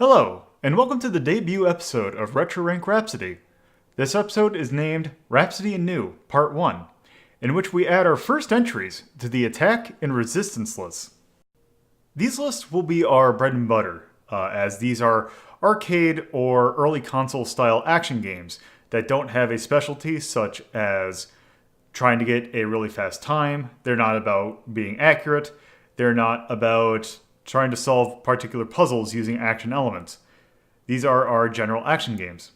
Hello, and welcome to the debut episode of Retro Rank Rhapsody. This episode is named Rhapsody and New, Part 1, in which we add our first entries to the attack and resistance lists. These lists will be our bread and butter, as these are arcade or early console style action games that don't have a specialty such as trying to get a really fast time. They're not about being accurate. They're not about trying to solve particular puzzles using action elements. These are our general action games.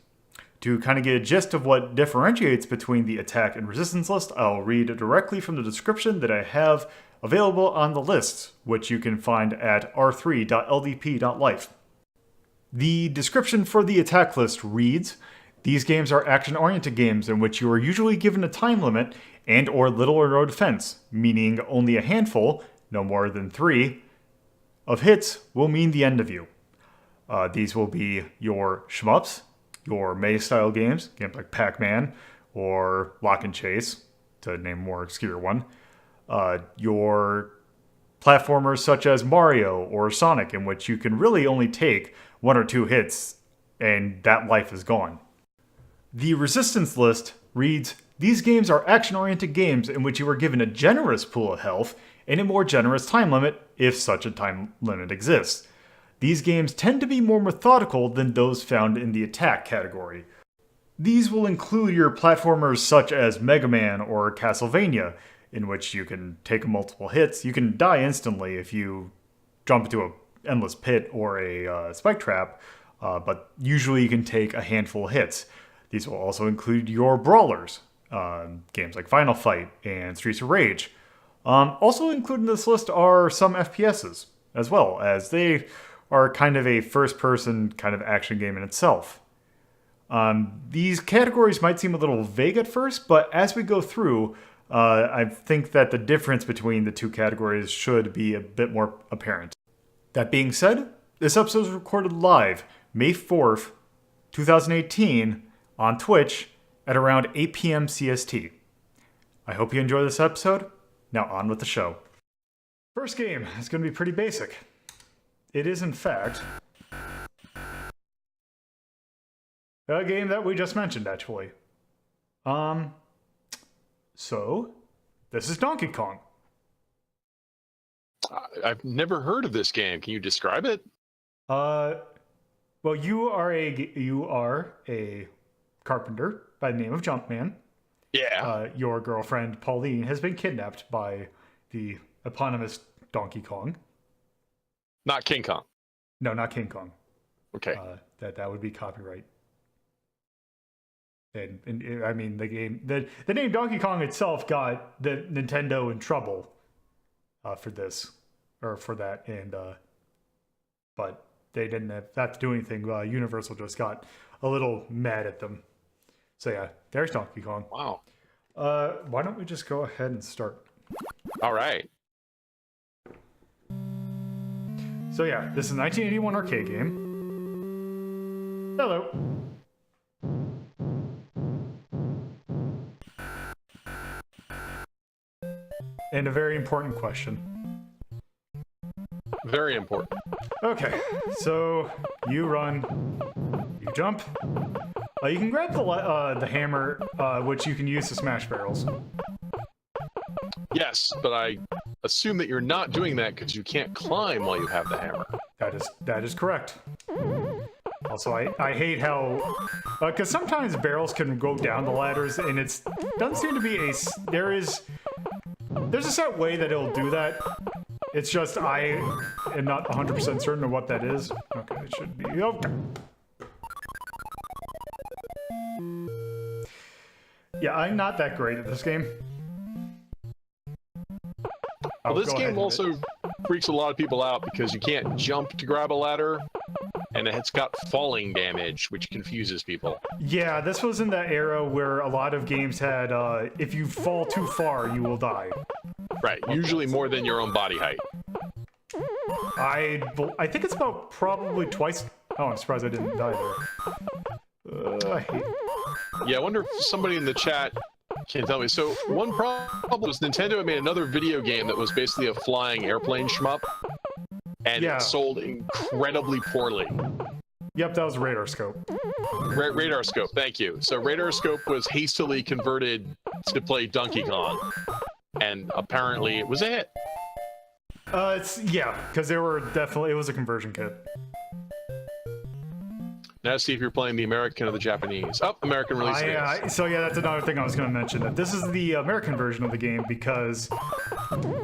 To kind of get a gist of what differentiates between the attack and resistance list, I'll read directly from the description that I have available on the list, which you can find at r3.ldp.life. The description for the attack list reads, "These games are action-oriented games in which you are usually given a time limit and or little or no defense, meaning only a handful, no more than 3, of hits will mean the end of you. These will be your shmups, your maze-style games like Pac-Man or Lock and Chase, to name a more obscure one, your platformers such as Mario or Sonic, in which you can really only take 1 or 2 hits and that life is gone." The resistance list reads, "These games are action-oriented games in which you are given a generous pool of health and a more generous time limit, if such a time limit exists. These games tend to be more methodical than those found in the attack category. These will include your platformers such as Mega Man or Castlevania, in which you can take multiple hits. You can die instantly if you jump into an endless pit or a spike trap, but usually you can take a handful of hits. These will also include your brawlers, games like Final Fight and Streets of Rage. Also included in this list are some FPSs, as well, as they are kind of a first-person kind of action game in itself. These categories might seem a little vague at first, but as we go through, I think that the difference between the two categories should be a bit more apparent. That being said, this episode is recorded live May 4th, 2018, on Twitch at around 8 p.m. CST. I hope you enjoy this episode. Now on with the show. First game is going to be pretty basic. It is, in fact, a game that we just mentioned, actually. So, this is Donkey Kong. I've never heard of this game. Can you describe it? Well, you are a carpenter by the name of Jumpman. Yeah. Your girlfriend, Pauline, has been kidnapped by the eponymous Donkey Kong. Not King Kong. No, not King Kong. Okay. That would be copyright. And I mean, the name Donkey Kong itself got the Nintendo in trouble for this, or for that, and but they didn't have to do anything. Universal just got a little mad at them. So yeah, there's Donkey Kong. Wow. Why don't we just go ahead and start? All right. So yeah, this is a 1981 arcade game. Hello. And a very important question. Very important. Okay, so you run, you jump. You can grab the hammer, which you can use to smash barrels. Yes, but I assume that you're not doing that because you can't climb while you have the hammer. That is correct. Also, I hate how, because sometimes barrels can go down the ladders, and it doesn't seem to be there's a set way that it'll do that. It's just I am not 100% certain of what that is. Okay, it should be okay. Yeah, I'm not that great at this game. Well, this game also freaks a lot of people out because you can't jump to grab a ladder, and it's got falling damage, which confuses people. Yeah, this was in that era where a lot of games had, if you fall too far, you will die. Right, usually more than your own body height. I think it's about probably twice. Oh, I'm surprised I didn't die there. I hate. Yeah, I wonder if somebody in the chat can tell me. So one problem was Nintendo had made another video game that was basically a flying airplane shmup, and it sold incredibly poorly. Yep, that was Radar Scope. Radar Scope, thank you. So Radar Scope was hastily converted to play Donkey Kong, and apparently it was a hit. Because it was a conversion kit. Now see if you're playing the American or the Japanese. Oh, American release dates. So that's another thing I was going to mention. That this is the American version of the game because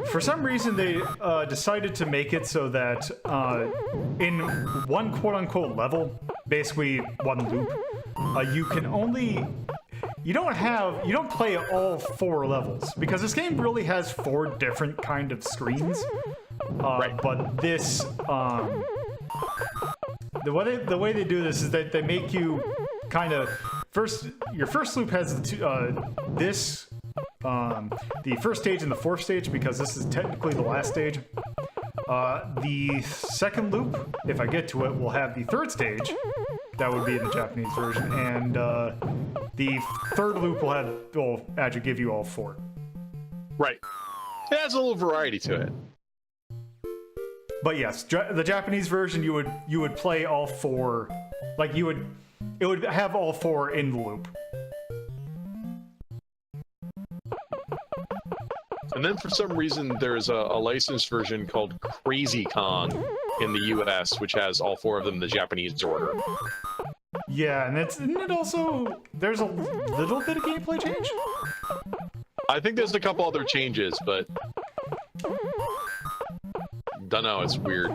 for some reason they decided to make it so that in one quote-unquote level, basically one loop, you don't play all 4 levels because this game really has 4 different kind of screens. Right. But this the way they do this is that they make you kind of your first loop has the first stage and the 4th stage because this is technically the last stage. The second loop, if I get to it, will have the 3rd stage. That would be in the Japanese version, and the 3rd loop will actually give you all 4. Right. It has a little variety to it. But yes, the Japanese version you would play all 4, like it would have all 4 in the loop. And then for some reason there's a licensed version called Crazy Kong in the US, which has all 4 of them in the Japanese order. Yeah, and there's a little bit of gameplay change? I think there's a couple other changes, but don't know, it's weird.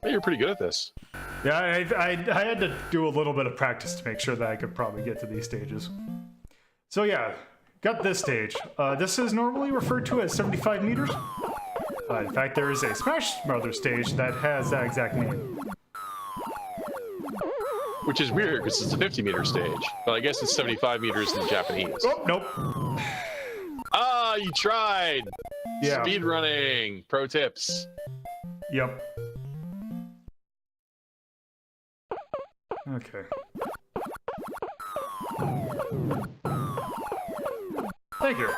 Hey, you're pretty good at this. Yeah, I had to do a little bit of practice to make sure that I could probably get to these stages. So yeah, got this stage. This is normally referred to as 75 meters. In fact, there is a Smash Brothers stage that has that exact name. Which is weird, because it's a 50-meter stage. But I guess it's 75 meters in Japanese. Oh, nope. Ah, you tried! Yeah. Speed running! Pro tips. Yep. Okay. Thank you.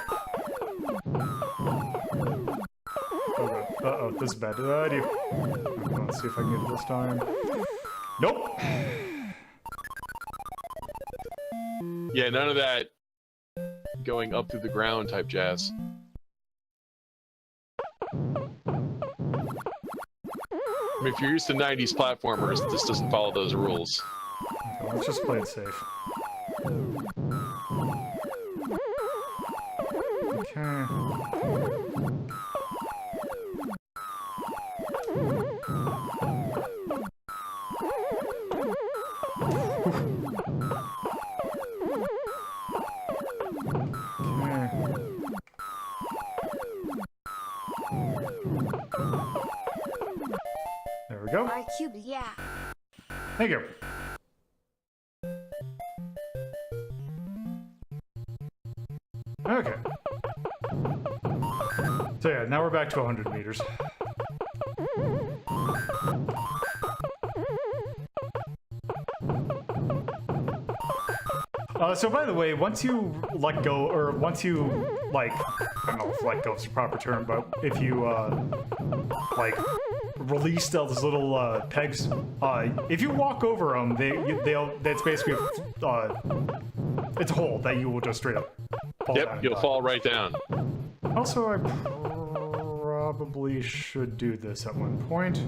Uh-oh, this is bad. Okay, let's see if I can get it this time. Nope! Yeah, none of that going up through the ground type jazz. I mean, if you're used to 90s platformers, this doesn't follow those rules. Okay, let's just play it safe. Okay. There we go. R-cube, yeah. Thank you. Okay. So yeah, now we're back to 100 meters. So by the way, once you let go, or once you, like, I don't know if let go is the proper term, but if you, like, release those little, pegs, if you walk over them, that's basically, it's a hole that you will just straight up fall down. Yep, you'll fall right down. Also, I probably should do this at one point.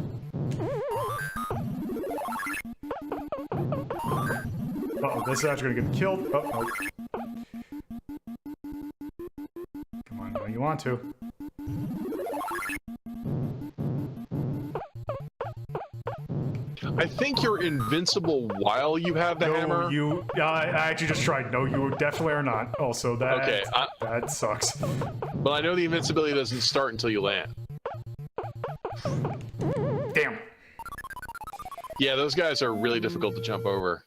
Uh-oh, this is actually gonna get me killed. Oh, nope. Come on, no, you want to. I think you're invincible while you have the hammer. No, I actually just tried. No, you definitely are not. Also, that sucks. But I know the invincibility doesn't start until you land. Damn. Yeah, those guys are really difficult to jump over.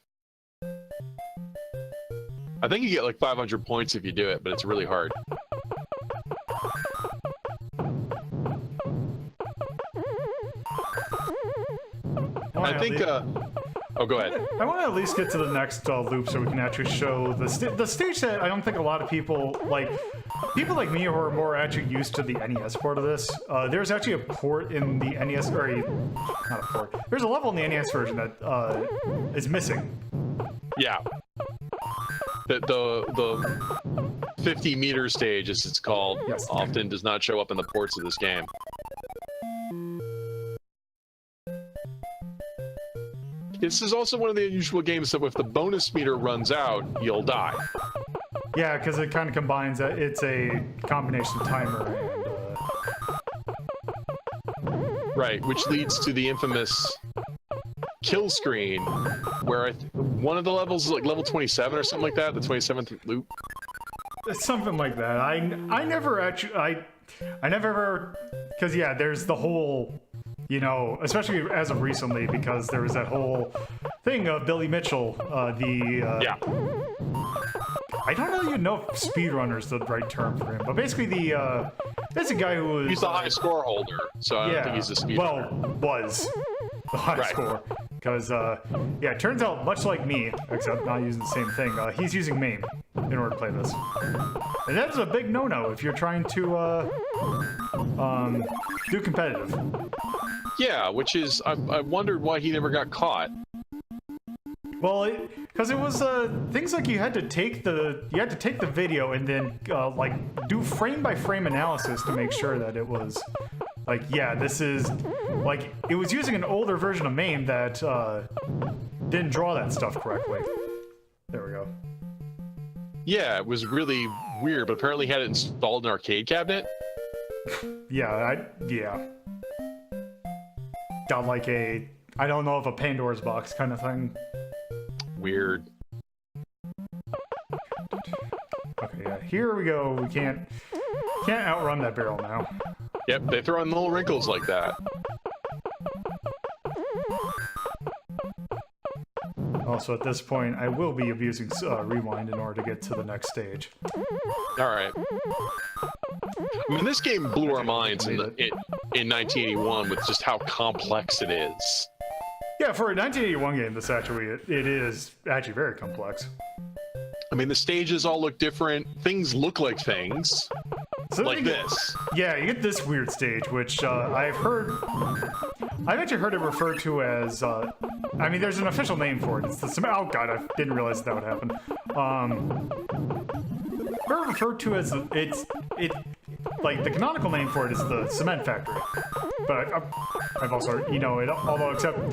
I think you get like 500 points if you do it, but it's really hard. want I think. Oh, go ahead. I want to at least get to the next loop so we can actually show the stage that I don't think a lot of people like me who are more actually used to the NES port of this. There's actually a port in the NES, or not a port. There's a level in the NES version that is missing. Yeah. The 50-meter stage, as it's called, yes, often does not show up in the ports of this game. This is also one of the unusual games that if the bonus meter runs out, you'll die. Yeah, because it kind of combines that. It's a combination timer and... Right, which leads to the infamous kill screen, where one of the levels is like level 27 or something like that, the 27th loop. Something like that. I never actually... I never ever... Because, yeah, there's the whole... You know, especially as of recently, because there was that whole thing of Billy Mitchell, yeah. I don't even know if speedrunner is the right term for him, but basically that's a guy who was... He's the high score holder, so I don't think he's a speedrunner. Well, was the high score. Because, yeah, it turns out, much like me, except not using the same thing, he's using MAME in order to play this. And that's a big no-no if you're trying to, do competitive. Yeah, which is, I wondered why he never got caught. Well, because it was things like you had to take the video and then like do frame by frame analysis to make sure that it was like, yeah, this is like it was using an older version of MAME that didn't draw that stuff correctly. There we go. Yeah, it was really weird, but apparently he had it installed in an arcade cabinet. Yeah, yeah. Got like a, I don't know if a Pandora's box kind of thing. Weird. Okay, yeah, here we go. We can't outrun that barrel now. Yep, they throw in little wrinkles like that. Also, at this point, I will be abusing rewind in order to get to the next stage. Alright. I mean, this game blew our minds in 1981 with just how complex it is. Yeah, for a 1981 game, this actually, it is actually very complex. I mean, the stages all look different. Things look like things. So like this. Yeah, you get this weird stage, which I've actually heard it referred to as, I mean, there's an official name for it. It's the, oh god, I didn't realize that would happen. They're referred to as, like, the canonical name for it is the Cement Factory. But I've also, you know, although except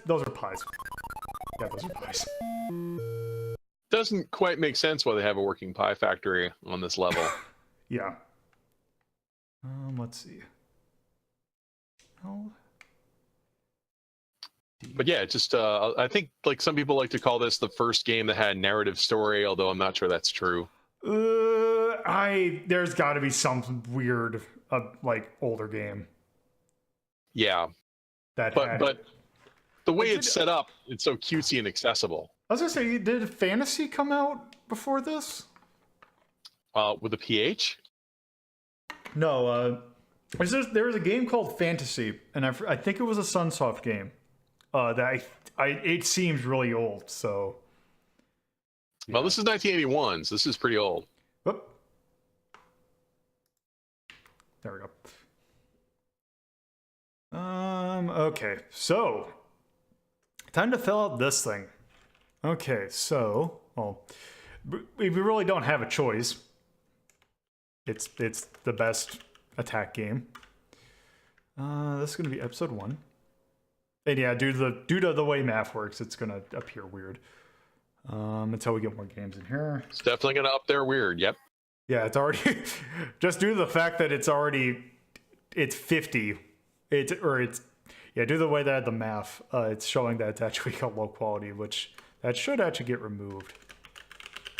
those are pies. Yeah, those are pies. Doesn't quite make sense why they have a working pie factory on this level. Yeah. Let's see. Oh. But yeah, just I think like some people like to call this the first game that had narrative story, although I'm not sure that's true. There's got to be some weird like older game. Yeah. But the way it's set up, it's so cutesy and accessible. I was gonna say, did Fantasy come out before this? With a PH? No, there was a game called Fantasy, and I think it was a Sunsoft game. That it seems really old, so. Yeah. Well, this is 1981, so this is pretty old. Whoop. There we go. Okay, so time to fill out this thing. Okay, so, well, we really don't have a choice. It's the best attack game. This is gonna be episode 1. And yeah, due to the way math works, it's gonna appear weird. Until we get more games in here. It's definitely gonna up there weird, yep. Yeah, it's already just due to the fact that it's 50. Yeah, due to the way that I had the math, it's showing that it's actually a low quality, which that should actually get removed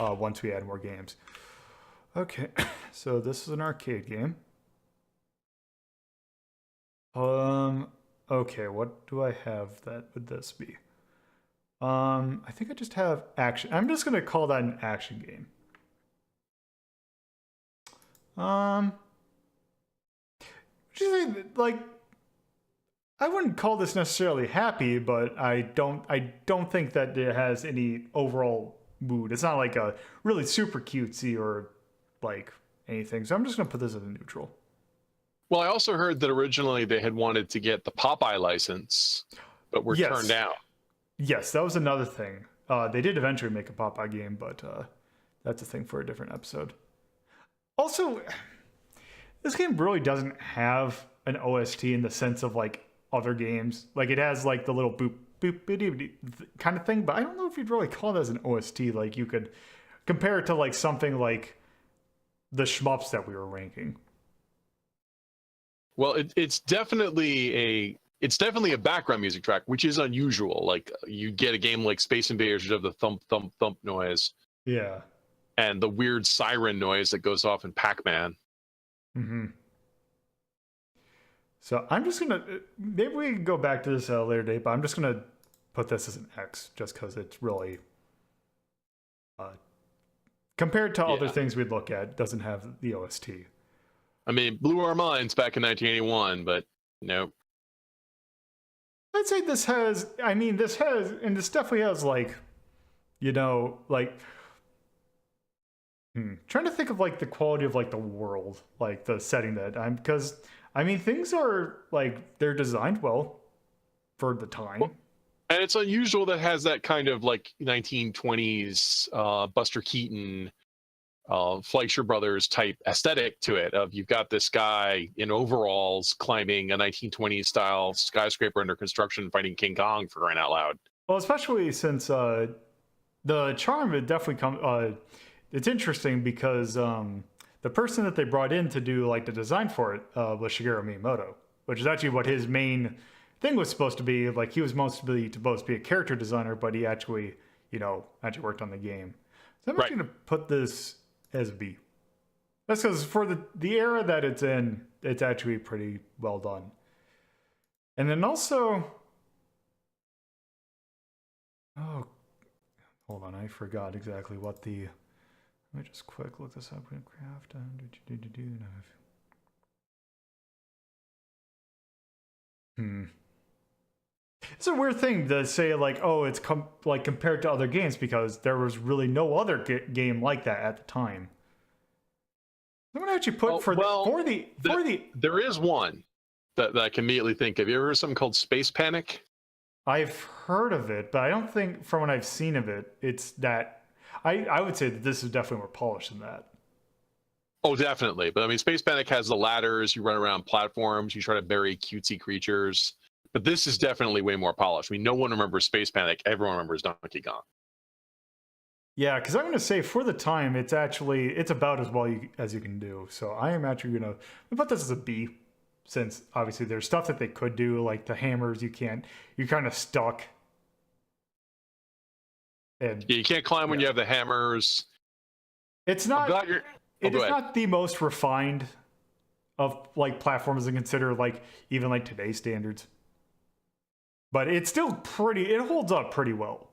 once we add more games. Okay, so this is an arcade game. Okay, what do I have that would this be? I think I just have action. I'm just gonna call that an action game. Like, I wouldn't call this necessarily happy, but I don't think that it has any overall mood. It's not like a really super cutesy or like anything. So I'm just gonna put this as a neutral. Well, I also heard that originally they had wanted to get the Popeye license, but were turned down. Yes, that was another thing. They did eventually make a Popeye game, but that's a thing for a different episode. Also, this game really doesn't have an OST in the sense of like other games. Like it has like the little boop boop boop kind of thing, but I don't know if you'd really call it as an OST. Like you could compare it to like something like the shmups that we were ranking. Well, it's definitely a background music track, which is unusual. Like you get a game like Space Invaders, you have the thump thump thump noise, and the weird siren noise that goes off in Pac-Man. Mm-hmm. So I'm just gonna, maybe we can go back to this at a later date, but I'm just gonna put this as an X just because it's really compared to other things we'd look at, doesn't have the OST. I mean, blew our minds back in 1981, but nope. I'd say this has, and this definitely has like, you know, like, trying to think of like the quality of like the world, like the setting that because things are like, they're designed well for the time. Well, and it's unusual that has that kind of like 1920s Buster Keaton, Fleischer Brothers type aesthetic to it. Of you've got this guy in overalls climbing a 1920s style skyscraper under construction, fighting King Kong, for crying out loud. Well, especially since the charm it definitely comes. It's interesting because the person that they brought in to do like the design for it was Shigeru Miyamoto, which is actually what his main thing was supposed to be. Like he was supposed to be a character designer, but he actually worked on the game. So I'm actually going to put this as a B. That's because for the era that it's in, it's actually pretty well done. And then also, oh, hold on, I forgot exactly what the. Let me just quick look this up. Craft. It's a weird thing to say, like, oh, it's like compared to other games because there was really no other game like that at the time. I'm gonna actually put there is one that I can immediately think of. You ever heard of something called Space Panic? I've heard of it, but I don't think from what I've seen of it, it's that. I would say that this is definitely more polished than that. Oh, definitely. But I mean, Space Panic has the ladders. You run around platforms. You try to bury cutesy creatures. But this is definitely way more polished. I mean, no one remembers Space Panic. Everyone remembers Donkey Kong. Yeah, because I'm going to say for the time, it's about as well as you can do. So I am actually going to put this as a B, since obviously there's stuff that they could do, like the hammers. You're kind of stuck. And you can't climb when you have the hammers. It's not. It is not the most refined of like platforms to consider, like even like today's standards. But it's still it holds up pretty well.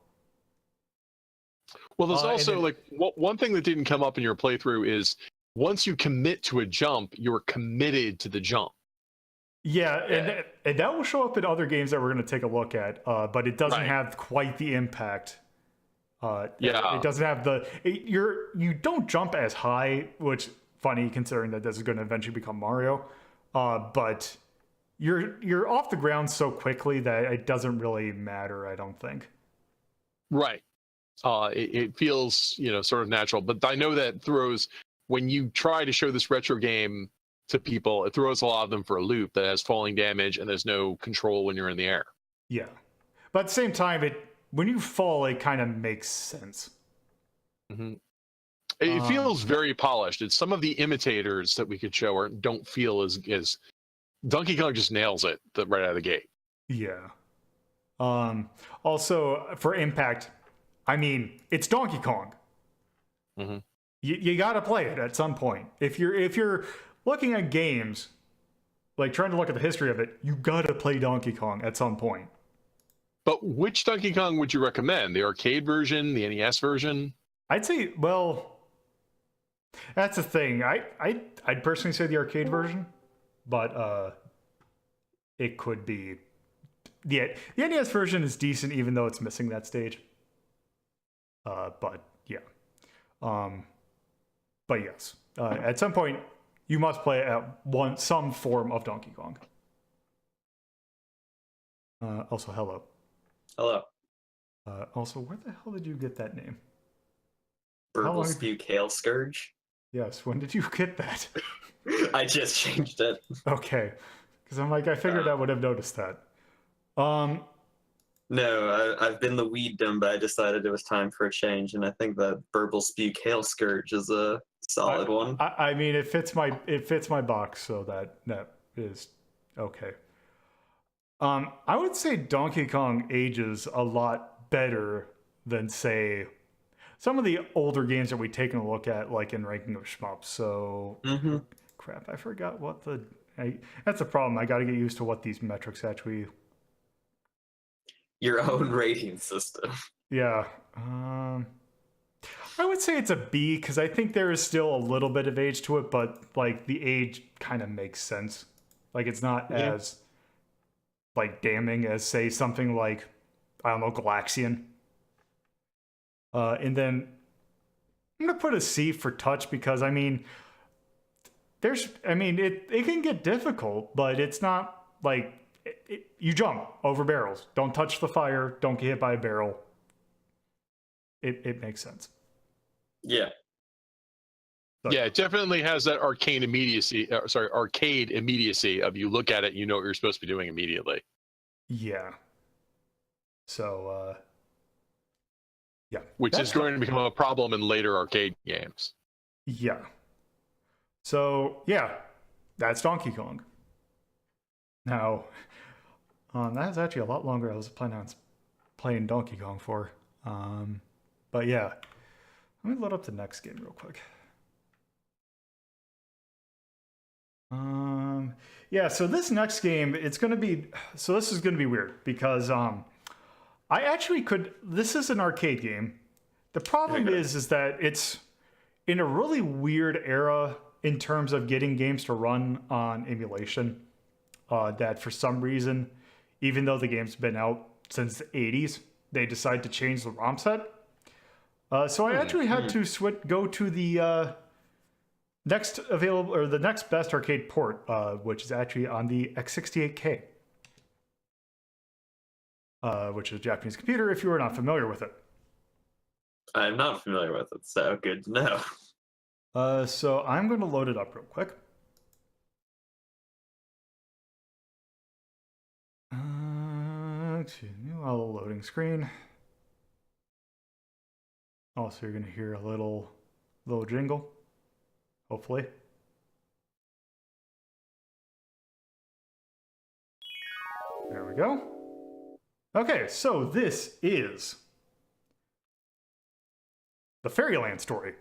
Well, there's also like one thing that didn't come up in your playthrough is once you commit to a jump, you're committed to the jump. Yeah, and that will show up in other games that we're going to take a look at, but it doesn't have quite the impact. It doesn't have you don't jump as high, which funny considering that this is going to eventually become Mario, but you're off the ground so quickly that it doesn't really matter, I don't think. Right. It feels sort of natural, but I know that when you try to show this retro game to people, it throws a lot of them for a loop that has falling damage and there's no control when you're in the air. Yeah, but at the same time, when you fall, it kind of makes sense. Mm-hmm. It feels very polished. It's some of the imitators that we could show don't feel as Donkey Kong just nails it right out of the gate. Yeah. Also, for impact, it's Donkey Kong. Mm-hmm. You got to play it at some point. If you're looking at games, like trying to look at the history of it, you got to play Donkey Kong at some point. But which Donkey Kong would you recommend? The arcade version, the NES version? I'd say, well, that's the thing. I'd personally say the arcade version, but it could be the NES version is decent, even though it's missing that stage. But yeah. But yes, at some point you must play at some form of Donkey Kong. Also, hello. Hello. Also, where the hell did you get that name? Burble Spew Kale Scourge. Yes, when did you get that? I just changed it. Okay, because I'm like, I figured I would have noticed that. No, I've been the weeddom, but I decided it was time for a change, and I think that Burble Spew Kale Scourge is a solid one. I mean, it fits my box, so that is okay. I would say Donkey Kong ages a lot better than, say, some of the older games that we've taken a look at, like in Ranking of Shmups. So, crap, I forgot what that's a problem. I got to get used to what these metrics actually. Your own rating system. Yeah. I would say it's a B because I think there is still a little bit of age to it, but like the age kind of makes sense. Like it's not as like damning as, say, something like, I don't know, Galaxian. And then I'm gonna put a C for touch because I mean it can get difficult, but it's not like you jump over barrels. Don't touch the fire. Don't get hit by a barrel. It makes sense. Yeah. So, yeah, it definitely has that arcade immediacy. Arcade immediacy of you look at it, you know what you're supposed to be doing immediately. Yeah. So, yeah. Which is going to become a problem in later arcade games. Yeah. So, yeah, that's Donkey Kong. Now, that was actually a lot longer I was planning on playing Donkey Kong for. But yeah, let me load up the next game real quick. Yeah, so this next game, this is going to be weird because I actually this is an arcade game. The problem is that it's in a really weird era in terms of getting games to run on emulation. That for some reason, even though the game's been out since the 80s, they decide to change the ROM set. So I actually had to go to the next available, or the next best arcade port, which is actually on the X68K, which is a Japanese computer, if you are not familiar with it. I'm not familiar with it, so good to know. So I'm going to load it up real quick. New loading screen. Also, you're going to hear a little jingle, hopefully. There we go. Okay, so this is the FairyLand story.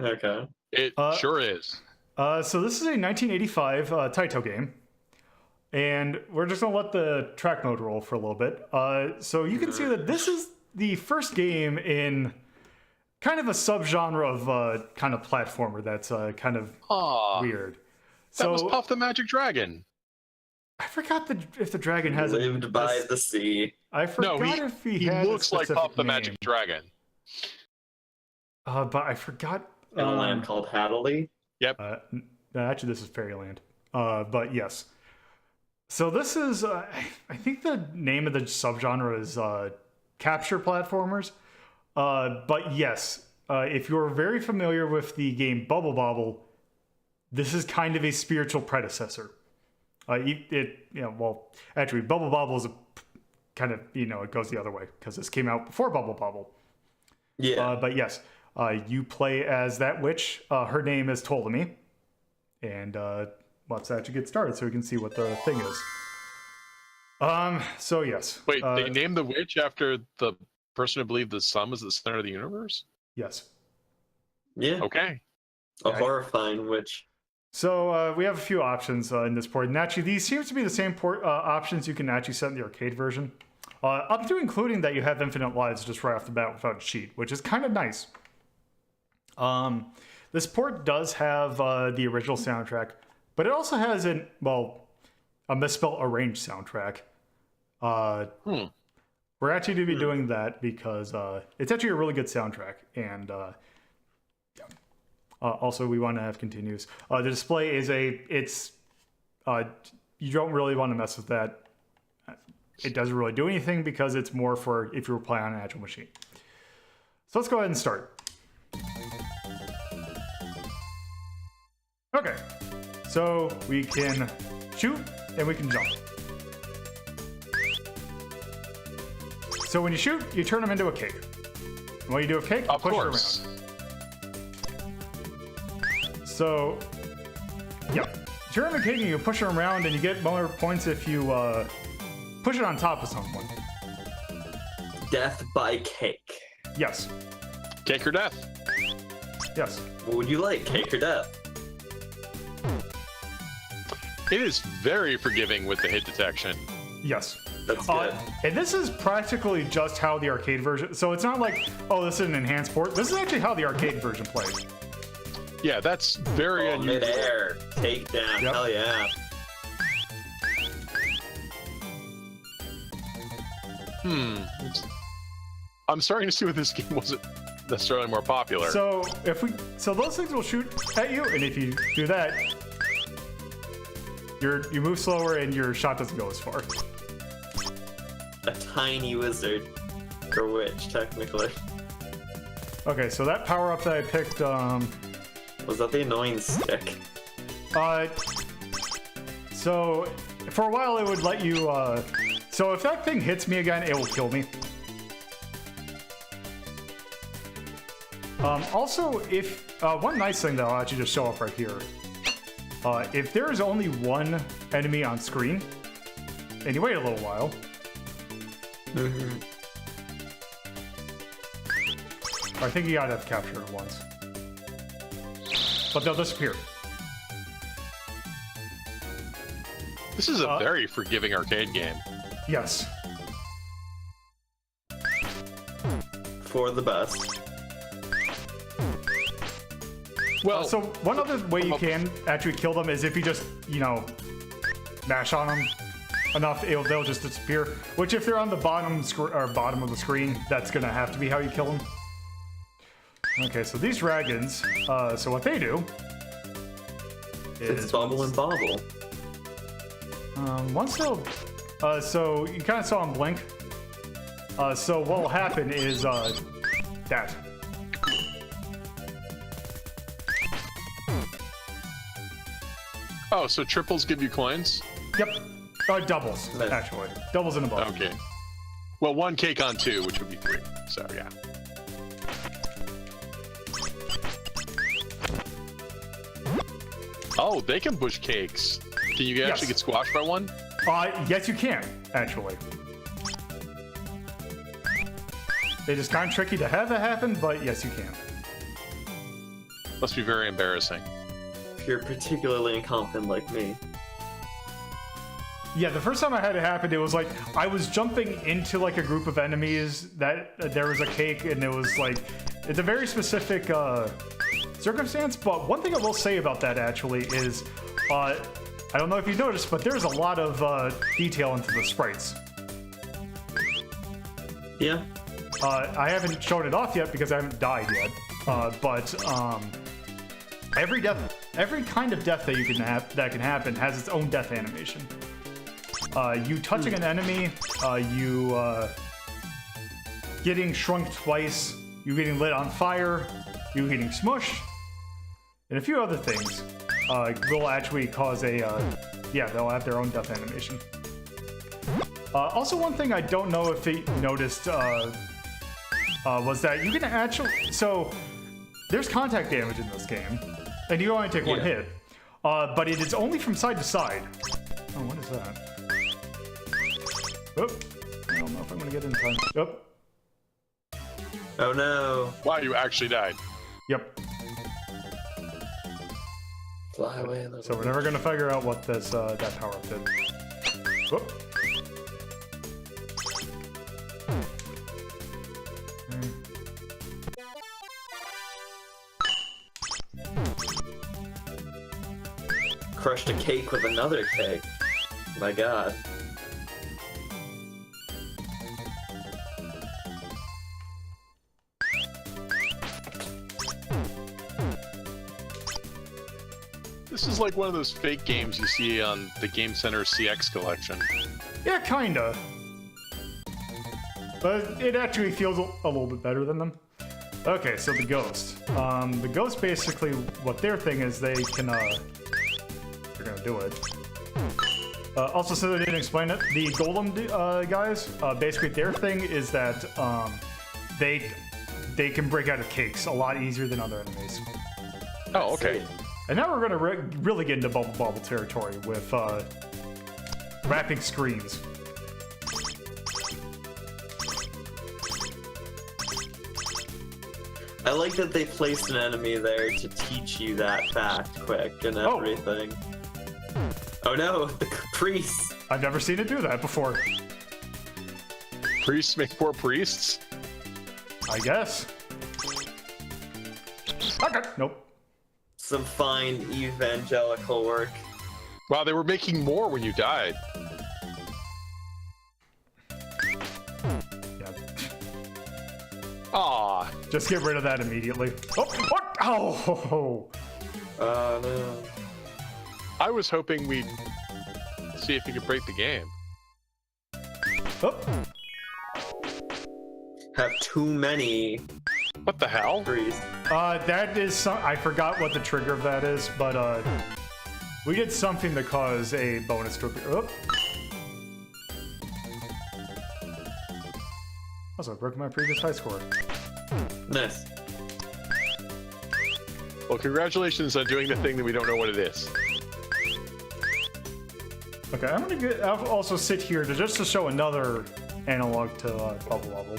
Okay. It sure is. So this is a 1985 Taito game. And we're just going to let the track mode roll for a little bit. So you can see that this is the first game in kind of a subgenre of kind of platformer that's kind of weird. That was Puff the Magic Dragon. I forgot if the dragon has Lived by the sea. I forgot if he had looks like Puff the Magic Dragon. But I forgot. In a land called Hadley. Yep. No, actually, this is FairyLand. But yes. So this is, I think the name of the subgenre is capture platformers. But yes, if you're very familiar with the game Bubble Bobble, this is kind of a spiritual predecessor. Actually, Bubble Bobble is a kind of, it goes the other way because this came out before Bubble Bobble. Yeah. But yes, you play as that witch. Her name is Ptolemy. And let's actually get started so we can see what the thing is. So yes. Wait, they named the witch after the person who believed the sun was the center of the universe? Yes. Yeah. Okay. A horrifying witch. So we have a few options in this port. And actually, these seems to be the same port options you can actually set in the arcade version. Up to including that you have infinite lives just right off the bat without a cheat, which is kind of nice. This port does have the original soundtrack, but it also has a misspelled arranged soundtrack. We're actually going to be doing that because it's actually a really good soundtrack, and also we want to have continues. The display is you don't really want to mess with that. It doesn't really do anything because it's more for if you were playing on an actual machine. So let's go ahead and start. Okay, so we can shoot and we can jump. So when you shoot, you turn them into a cake. And when you do a cake, you push it around. So, yeah, turn them into a cake and you push them around, and you get more points if you push it on top of someone. Death by cake. Yes. Cake or death? Yes. What would you like, cake or death? It is very forgiving with the hit detection. Yes. That's good. And this is practically just how the arcade version... So it's not like, oh, this is an enhanced port. This is actually how the arcade version plays. Yeah, that's very unusual. Mid-air. Takedown. Yep. Hell yeah. I'm starting to see what this game wasn't necessarily more popular. So those things will shoot at you, and if you do that, you move slower and your shot doesn't go as far. A tiny wizard. Or witch, technically. Okay, so that power up that I picked, Was that the annoying stick? so for a while it would let you, so if that thing hits me again, it will kill me. Also, if, one nice thing that I'll actually just show up right here, if there is only one enemy on screen, and you wait a little while, I think you gotta have captured it once. But they'll disappear. This is a very forgiving arcade game. Yes. For the best. Well, So one other way you can actually kill them is if you just, mash on them enough, they'll just disappear. Which if they're on the bottom of the screen, that's gonna have to be how you kill them. Okay, so these dragons, so what they do is... It's bubble and bobble. Once they'll... so you kind of saw them blink. So what will happen is, that. oh, so triples give you coins? Yep. Doubles, actually. Doubles and above. Okay. Well, one cake on two, which would be 3. So, yeah. Oh, they can push cakes. Can you actually get squashed by one? Yes, you can, actually. It is kind of tricky to have that happen, but yes, you can. Must be very embarrassing. If you're particularly incompetent like me. Yeah, the first time I had it happen, it was like, I was jumping into like a group of enemies that there was a cake, and it was like, it's a very specific circumstance, but one thing I will say about that actually is, I don't know if you noticed, but there's a lot of detail into the sprites. Yeah. I haven't shown it off yet because I haven't died yet, but every kind of death that that can happen has its own death animation. You touching an enemy, you getting shrunk twice, you getting lit on fire, you getting smushed, and a few other things will actually cause they'll have their own death animation. Also, one thing I don't know if you noticed was that you can actually... So, there's contact damage in this game, and you only take one hit, but it is only from side to side. Oh, what is that? Oh, I don't know if I'm going to get in time. Oh. Oh no. Wow, you actually died. Yep. Fly away. So we're never going to figure out what this that power-up did. Whoop. Crushed a cake with another cake. My god. This is like one of those fake games you see on the Game Center CX collection. Yeah, kinda. But it actually feels a little bit better than them. Okay, so the Ghost. The Ghost basically, what their thing is, they can, they're gonna do it. Also, so they didn't explain it, the Golem guys, basically their thing is that, they can break out of cakes a lot easier than other enemies. Oh, okay. And now we're gonna really get into Bubble Bobble territory with, wrapping screens. I like that they placed an enemy there to teach you that fact quick and everything. Oh no, the priests! I've never seen it do that before. Priests make more priests? I guess. Okay. Nope. Some fine evangelical work. Wow, they were making more when you died. Yeah. Aw. Just get rid of that immediately. Oh, what? Oh. No. I was hoping we'd see if you could break the game. Oh. Have too many What the hell? priests. That is some. I forgot what the trigger of that is, but we did something to cause a bonus to appear. Oh. Also, I broke my previous high score. Nice. Well, congratulations on doing the thing that we don't know what it is. Okay, I'm gonna get. I'll also sit here to just to show another analog to Bubble Bobble.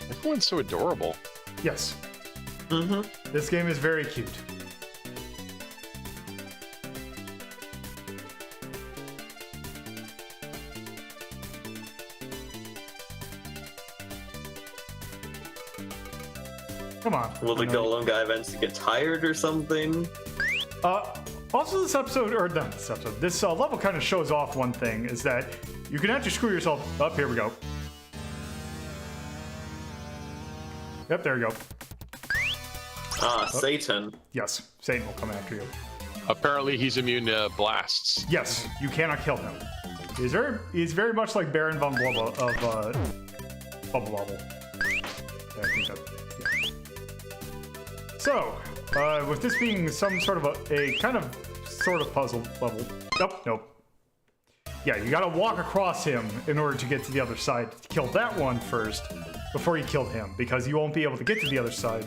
Everyone's so adorable. Yes, Mm-hmm. this game is very cute. Come on. Will the I know- golem guy eventually get tired or something? Also, this episode, or not this episode, this level kind of shows off one thing, is that you can actually screw yourself up. Here we go. Yep, there we go. Satan. Yes, Satan will come after you. Apparently, he's immune to blasts. Yes, you cannot kill him. He's very much like Baron von Blubba of Bubble Bobble. Yeah, I think that. Yeah. So, with this being some sort of a kind of sort of puzzle level. Nope. Yeah, you gotta walk across him in order to get to the other side. Kill that one first before you kill him, because you won't be able to get to the other side.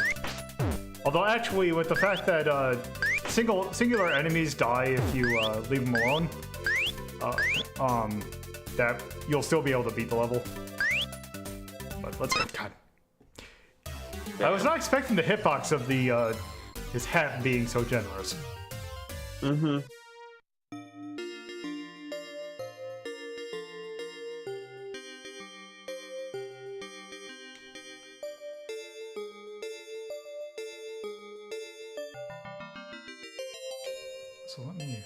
Although actually, with the fact that singular enemies die if you leave them alone, that you'll still be able to beat the level. But let's go. God, I was not expecting the hitbox of the his hat being so generous. Mm-hmm. So let me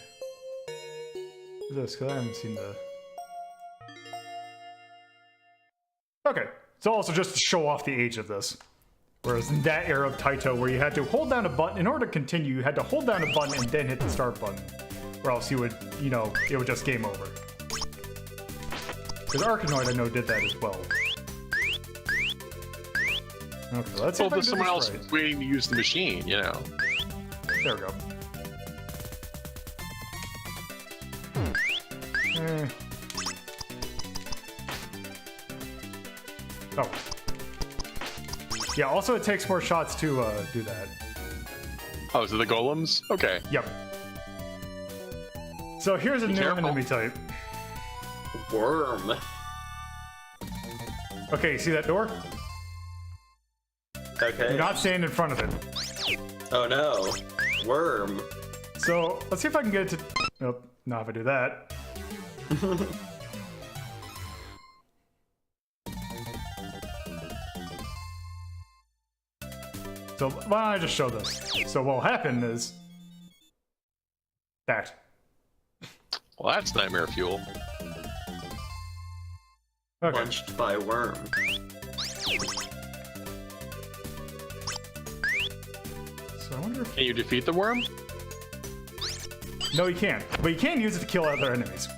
do this, because I haven't seen the... Okay, so also just to show off the age of this. Whereas in that era of Taito, where you had to hold down a button, in order to continue, you had to hold down a button and then hit the start button. Or else you would, you know, it would just game over. Because Arkanoid, I know, did that as well. Okay, let's see Well, if I can there's do someone this else right. waiting to use the machine, you know. There we go. Oh. Yeah, also it takes more shots to do that. Oh, is it the golems? Okay. Yep. So here's a new careful. enemy type. Worm. Okay, you see that door? Okay. Do not stand in front of it. Oh no. Worm. So let's see if I can get it to... Nope, not if I do that. So why don't I just show this? So what'll happen is that. Well, that's nightmare fuel. Okay. Punched by worm. So I wonder if... Can you defeat the worm? No, you can't. But you can use it to kill other enemies.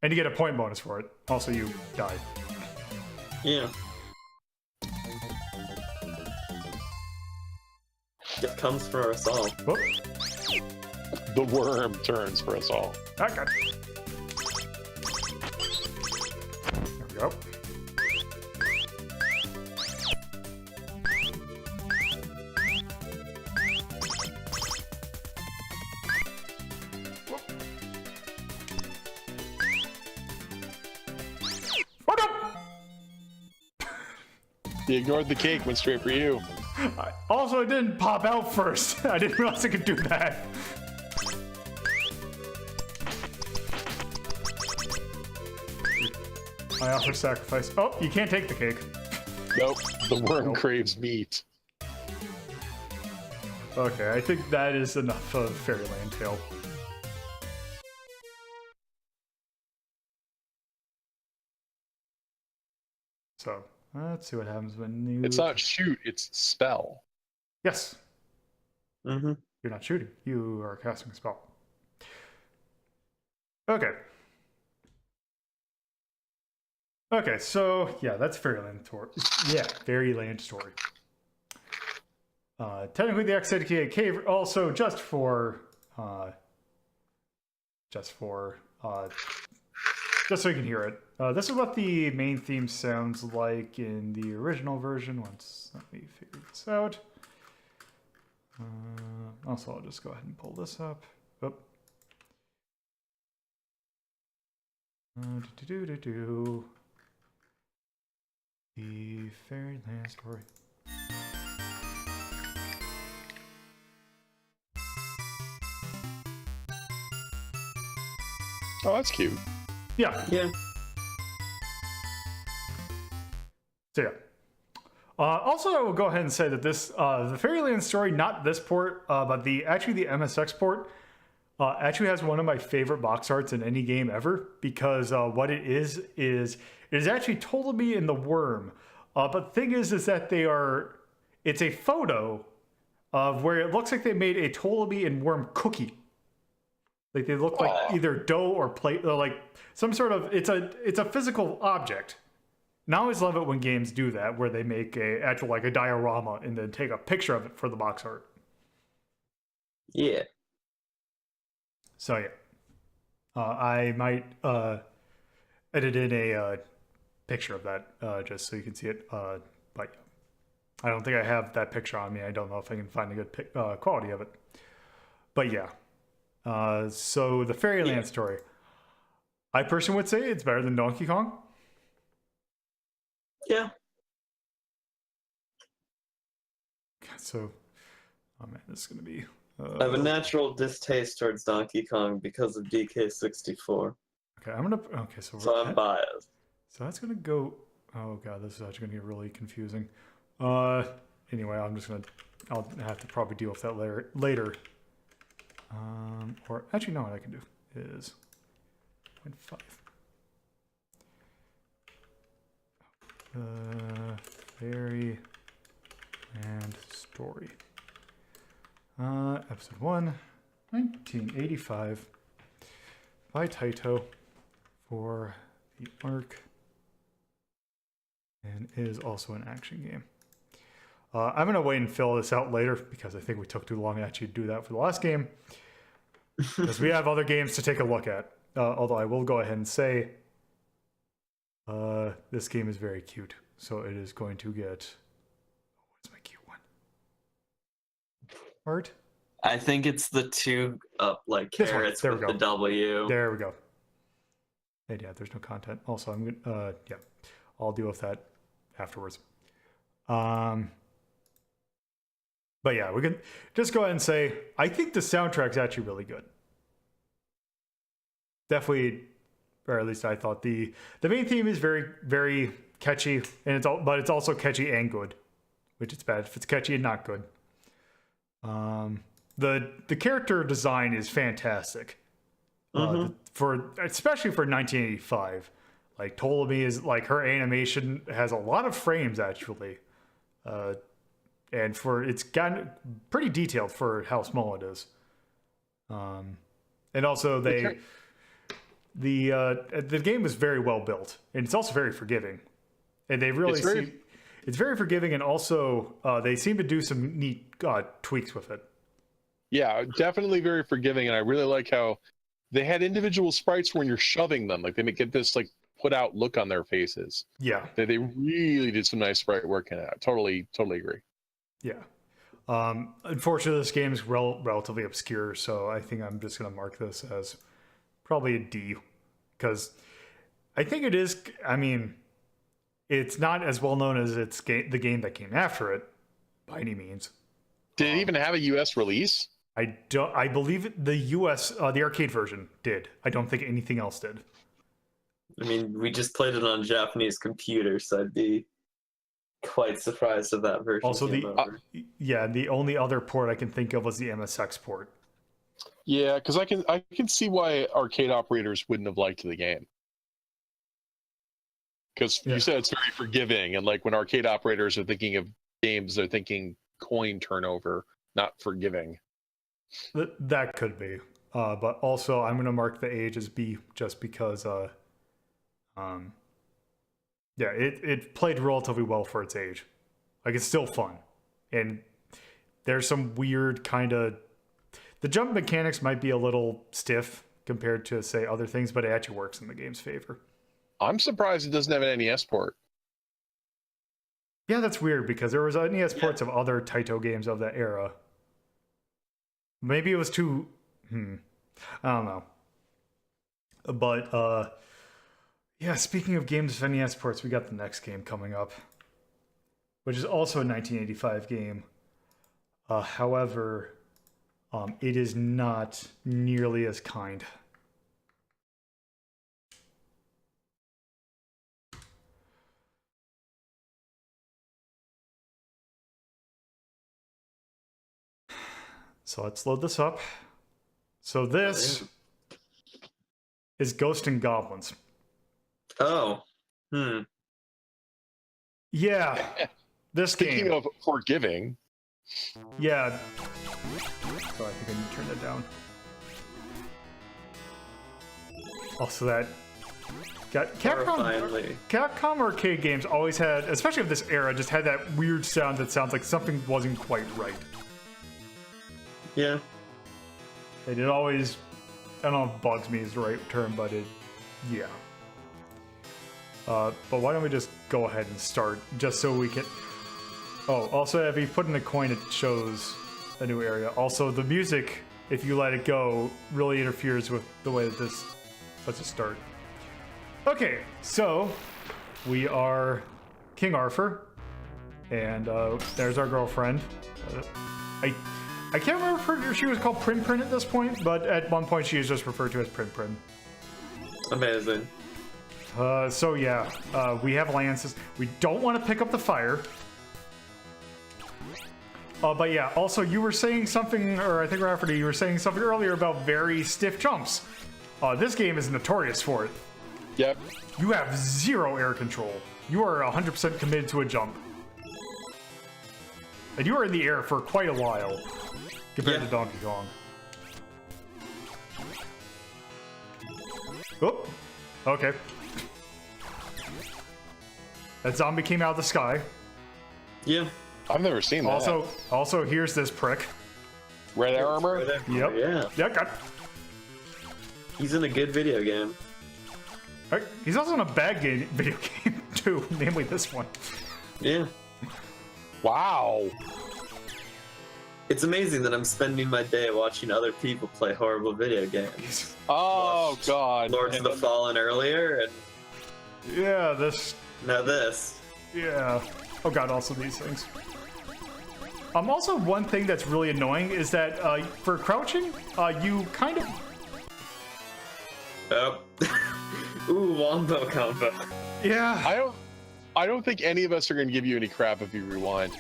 And you get a point bonus for it. Also, you die. Yeah. It comes for us all. Whoop. The worm turns for us all. Okay. There we go. Oh, no! You ignored the cake, went straight for you. Also, it didn't pop out first. I didn't realize it could do that. I offer sacrifice. Oh, you can't take the cake. Nope, the worm Nope. craves meat. Okay, I think that is enough of Fairyland Tale. So, let's see what happens when you... It's not shoot, it's spell. Yes, Mm-hmm. you're not shooting. You are casting a spell. Okay. Okay, so, yeah, that's Fairyland Story. Yeah, Fairyland Story. Technically, the ATK cave also just so you can hear it. This is what the main theme sounds like in the original version. Let me figure this out. Also, I'll just go ahead and pull this up. Oh. The Fairyland Story. Oh, that's cute. Yeah. Yeah. So yeah. Also, I will go ahead and say that this, the Fairyland Story, not this port, but the MSX port, actually has one of my favorite box arts in any game ever, because what it is it is actually Ptolemy and the Worm. But the thing is that it's a photo of where it looks like they made a Ptolemy and Worm cookie. Like they look like either dough or plate, or like some sort of, it's a physical object. And I always love it when games do that, where they make a diorama and then take a picture of it for the box art. Yeah. So yeah, I might edit in a picture of that just so you can see it. But yeah. I don't think I have that picture on me. I don't know if I can find a good quality of it. But yeah, so the Fairyland Story, I personally would say it's better than Donkey Kong. Yeah. So, oh man, this is gonna be. I have a natural distaste towards Donkey Kong because of DK64. Okay, I'm gonna. Okay, so So I'm biased. So that's gonna go. Oh god, this is actually gonna get really confusing. Anyway, I'll have to probably deal with that later. Or actually, no, what I can do is 0.5. Fairyland Story. Episode 1, 1985, by Taito for the Arc, and is also an action game. I'm going to wait and fill this out later because I think we took too long to actually do that for the last game. Because we have other games to take a look at. Although I will go ahead and say this game is very cute. So it is going to get... What's my cute one? Art? I think it's the two up like This one. carrots There we with go. the W. There we go. And yeah, there's no content. Also, I'm gonna yeah, I'll deal with that afterwards. But yeah, we can just go ahead and say I think the soundtrack's actually really good. definitely, or at least I thought the main theme is very, very catchy, and but it's also catchy and good, which is bad if it's catchy and not good. The character design is fantastic, especially for 1985. Like Ptolemy is like her animation has a lot of frames actually, and it's gotten pretty detailed for how small it is. And also the game was very well built, and it's also very forgiving. And they really it's very forgiving, and also they seem to do some neat tweaks with it. Yeah, definitely very forgiving, and I really like how they had individual sprites when you're shoving them. Like they get this like put out look on their faces. Yeah, they really did some nice sprite work in it. I totally agree. Yeah. Unfortunately, this game is relatively obscure, so I think I'm just going to mark this as probably a D, because I think it is. I mean, it's not as well known as the game that came after it by any means. Did it even have a US release? I don't. I believe the US the arcade version did. I don't think anything else did. I mean, we just played it on a Japanese computer, so I'd be quite surprised if that version also came over. The only other port I can think of was the MSX port. Yeah, because I can see why arcade operators wouldn't have liked the game. Because you said it's very forgiving, and like when arcade operators are thinking of games, they're thinking coin turnover, not forgiving. That could be, but also I'm going to mark the age as B just because, it played relatively well for its age. Like it's still fun, and there's some weird kind of the jump mechanics might be a little stiff compared to say other things, but it actually works in the game's favor. I'm surprised it doesn't have an NES port. Yeah, that's weird because there was NES ports of other Taito games of that era. Maybe it was too... I don't know. But, speaking of games with NES ports, we got the next game coming up, which is also a 1985 game. However, it is not nearly as kind. So let's load this up. So this is Ghosts and Goblins. Oh. Yeah. This game. Speaking of forgiving. Yeah. So I think I need to turn that down. Also that got Capcom arcade games always had, especially of this era, just had that weird sound that sounds like something wasn't quite right. Yeah. And it always, I don't know if bugs me is the right term, but yeah. But why don't we just go ahead and start, just so we can... Oh, also, if you put in a coin, it shows a new area. Also, the music, if you let it go, really interferes with the way that this... Let's just start. Okay, so we are King Arthur, and there's our girlfriend. I can't remember if she was called Prin Prin at this point, but at one point she is just referred to as Prin Prin. Amazing. So yeah, we have lances. We don't want to pick up the fire. But yeah, also you were saying something, or I think Rhapsody, you were saying something earlier about very stiff jumps. This game is notorious for it. Yep. You have zero air control. You are 100% committed to a jump. And you were in the air for quite a while, compared to Donkey Kong. Oh, okay. That zombie came out of the sky. Yeah. I've never seen that. Also, here's this prick. Red armor? Yep. Yeah. Yep. He's in a good video game. He's also in a bad video game, too, namely this one. Yeah. Wow. It's amazing that I'm spending my day watching other people play horrible video games. Oh, God. Lords of the Fallen earlier, and yeah, this. now this. Yeah. Oh, God, also these things. Also, one thing that's really annoying is that for crouching, you kind of... Oh. Ooh, wombo combo. Yeah. I don't think any of us are going to give you any crap if you rewind.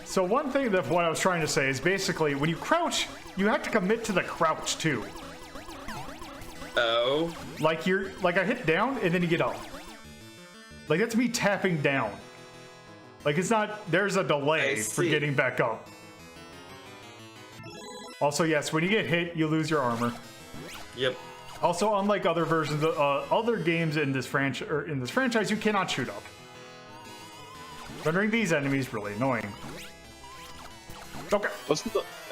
So one thing that what I was trying to say is basically when you crouch, you have to commit to the crouch too. Oh. Like I hit down and then you get up. Like that's me tapping down. Like it's not, there's a delay for getting back up. Also, yes, when you get hit, you lose your armor. Yep. Also, unlike other versions of other games in this franchise, you cannot shoot up. Rendering these enemies really annoying. Okay. Are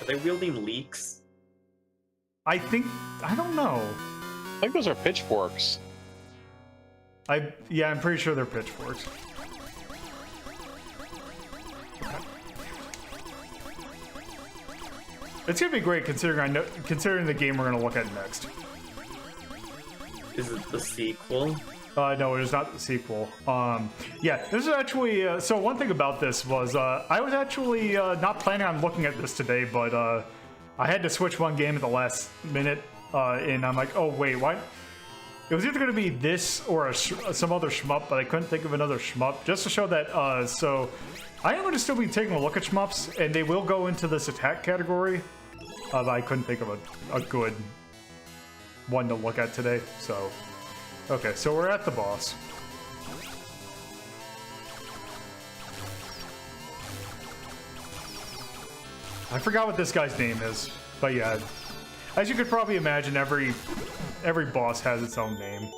they wielding leeks? I don't know. I think those are pitchforks. Yeah, I'm pretty sure they're pitchforks. It's gonna be great considering the game we're gonna look at next. Is it the sequel? No, it is not the sequel. Yeah, this is actually. So one thing about this was I was actually not planning on looking at this today, but I had to switch one game at the last minute, and I'm like, oh wait, what? It was either going to be this or some other shmup, but I couldn't think of another shmup. Just to show that, so I am going to still be taking a look at shmups, and they will go into this attack category. But I couldn't think of a good one to look at today, so... Okay, so we're at the boss. I forgot what this guy's name is, but yeah. As you could probably imagine, every boss has its own name.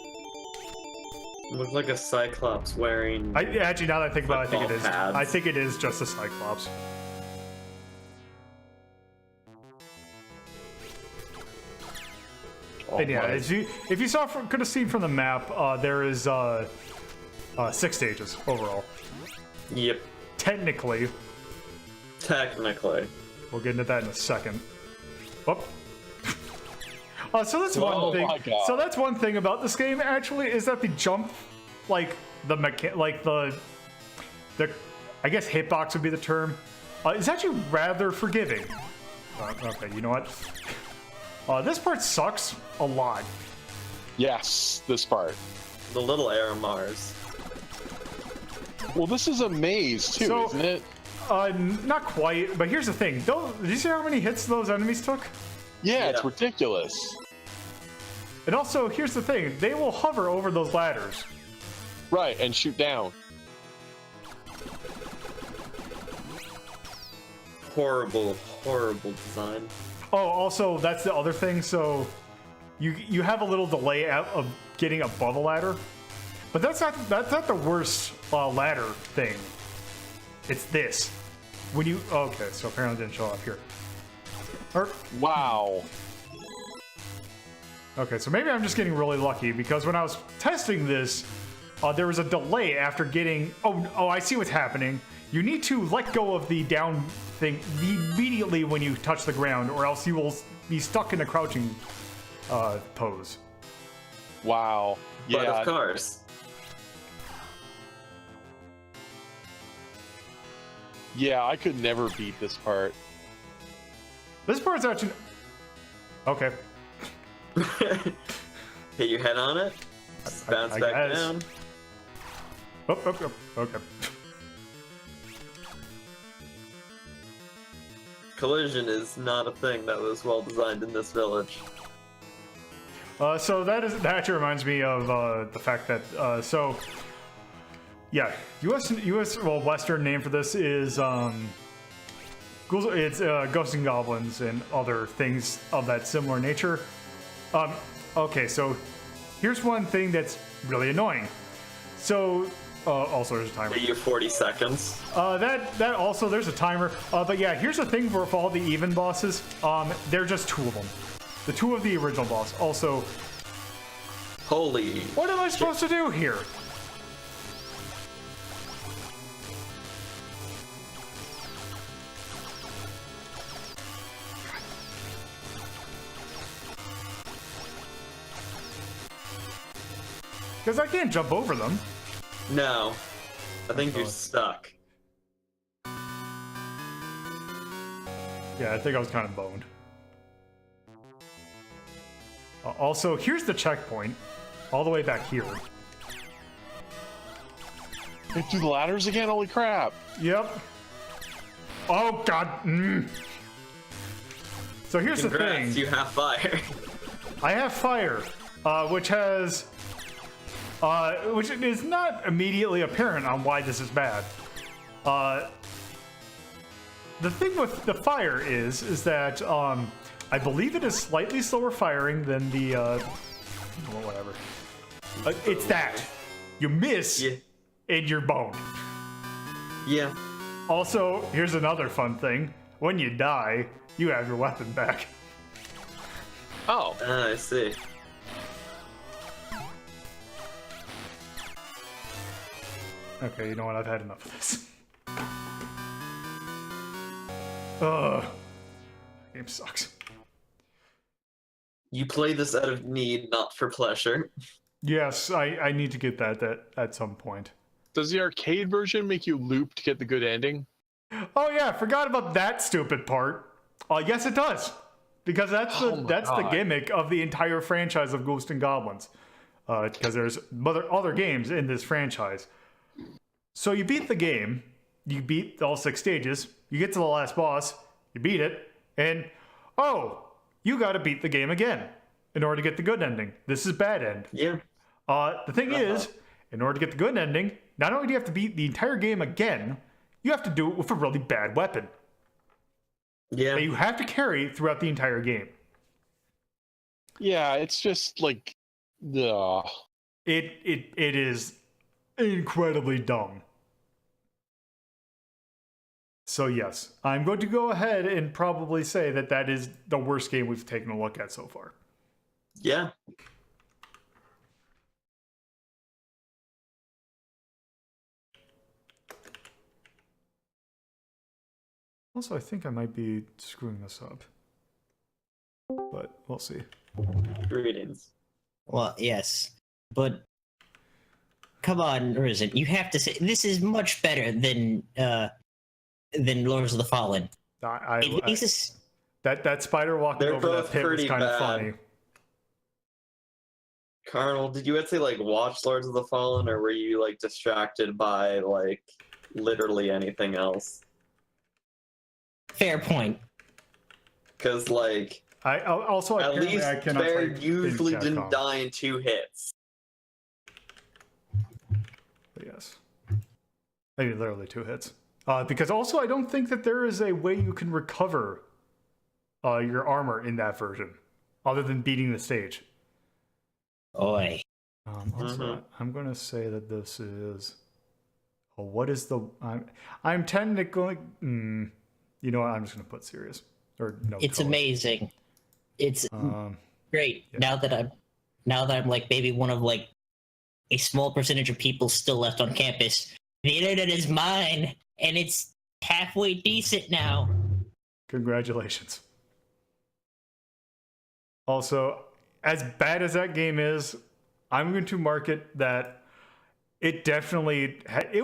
Looks like a Cyclops wearing... Actually, now that I think about it, I think it is. pads. I think it is just a Cyclops. And yeah, if you could have seen from the map, there is 6 stages overall. Yep. Technically. We'll get into that in a second. Whoop. So that's one thing. So that's one thing about this game actually is that the jump, like the I guess hitbox would be the term, is actually rather forgiving. Okay, you know what? This part sucks a lot. Yes, this part. The little air Mars. Well, this is a maze too, isn't it? Not quite, but here's the thing. Did you see how many hits those enemies took? Yeah, it's ridiculous. And also, here's the thing. They will hover over those ladders. Right, and shoot down. Horrible, horrible design. Oh, also, that's the other thing. So, you have a little delay out of getting above a ladder, but that's not the worst ladder thing. It's this. When you okay, so apparently it didn't show up here. Wow. Okay, so maybe I'm just getting really lucky because when I was testing this, there was a delay after getting. Oh, I see what's happening. You need to let go of the down thing immediately when you touch the ground, or else you will be stuck in a crouching pose. Wow. But Yeah. of course. Yeah, I could never beat this part. This part's actually okay. Hit your head on it. Bounce I back guess. down. Okay. Collision is not a thing that was well designed in this village. So that actually reminds me of the fact that yeah, U.S. well, Western name for this is it's Ghosts and Goblins and other things of that similar nature. Okay, so here's one thing that's really annoying. So also there's a timer. Your 40 seconds. That also there's a timer. But yeah, here's the thing for all the even bosses. They're just 2 of them. The 2 of the original boss. Also, Holy. what am I supposed to do here? Because I can't jump over them. No. I think you're stuck. Yeah, I think I was kind of boned. Also, here's the checkpoint, all the way back here. Do the ladders again? Holy crap! Yep. Oh god. So here's Congrats, the thing. you have fire. I have fire, which has, which is not immediately apparent on why this is bad. The thing with the fire is that I believe it is slightly slower firing than the well, whatever. It's that you miss and you're boned. Yeah. Also, here's another fun thing: when you die, you have your weapon back. Oh. I see. Okay, you know what? I've had enough of this. Ugh. Game sucks. You play this out of need, not for pleasure. Yes, I need to get that at some point. Does the arcade version make you loop to get the good ending? Oh yeah, forgot about that stupid part. Yes, it does, because that's the gimmick of the entire franchise of Ghosts and Goblins. Because there's other games in this franchise. So you beat the game, you beat all 6 stages, you get to the last boss, you beat it, and oh, you got to beat the game again in order to get the good ending. This is bad end. Yeah. The thing is, in order to get the good ending, not only do you have to beat the entire game again, you have to do it with a really bad weapon Yeah. that you have to carry throughout the entire game. Yeah, it's just like the. It is incredibly dumb. So yes, I'm going to go ahead and probably say that that is the worst game we've taken a look at so far. Yeah. Also, I think I might be screwing this up, but we'll see. Greetings. Well, yes, but come on, Risen, you have to say this is much better than Lords of the Fallen. That spider walking They're over that both pit was pretty kind of bad. funny. Carnal, did you say like watch Lords of the Fallen, or were you like distracted by like literally anything else? Fair point. Because like I also at apparently least I cannot Bear type in usually Capcom. didn't die in 2 hits. But yes, maybe literally 2 hits. Because also I don't think that there is a way you can recover your armor in that version, other than beating the stage. Oi. Also, I'm going to say that this is. Oh, what is the? I'm technically. You know what? I'm just going to put serious or no. It's color. amazing. It's great. yeah. Now that I'm like maybe one of like a small percentage of people still left on campus. The internet is mine, and it's halfway decent now. Congratulations. Also, as bad as that game is, I'm going to market that it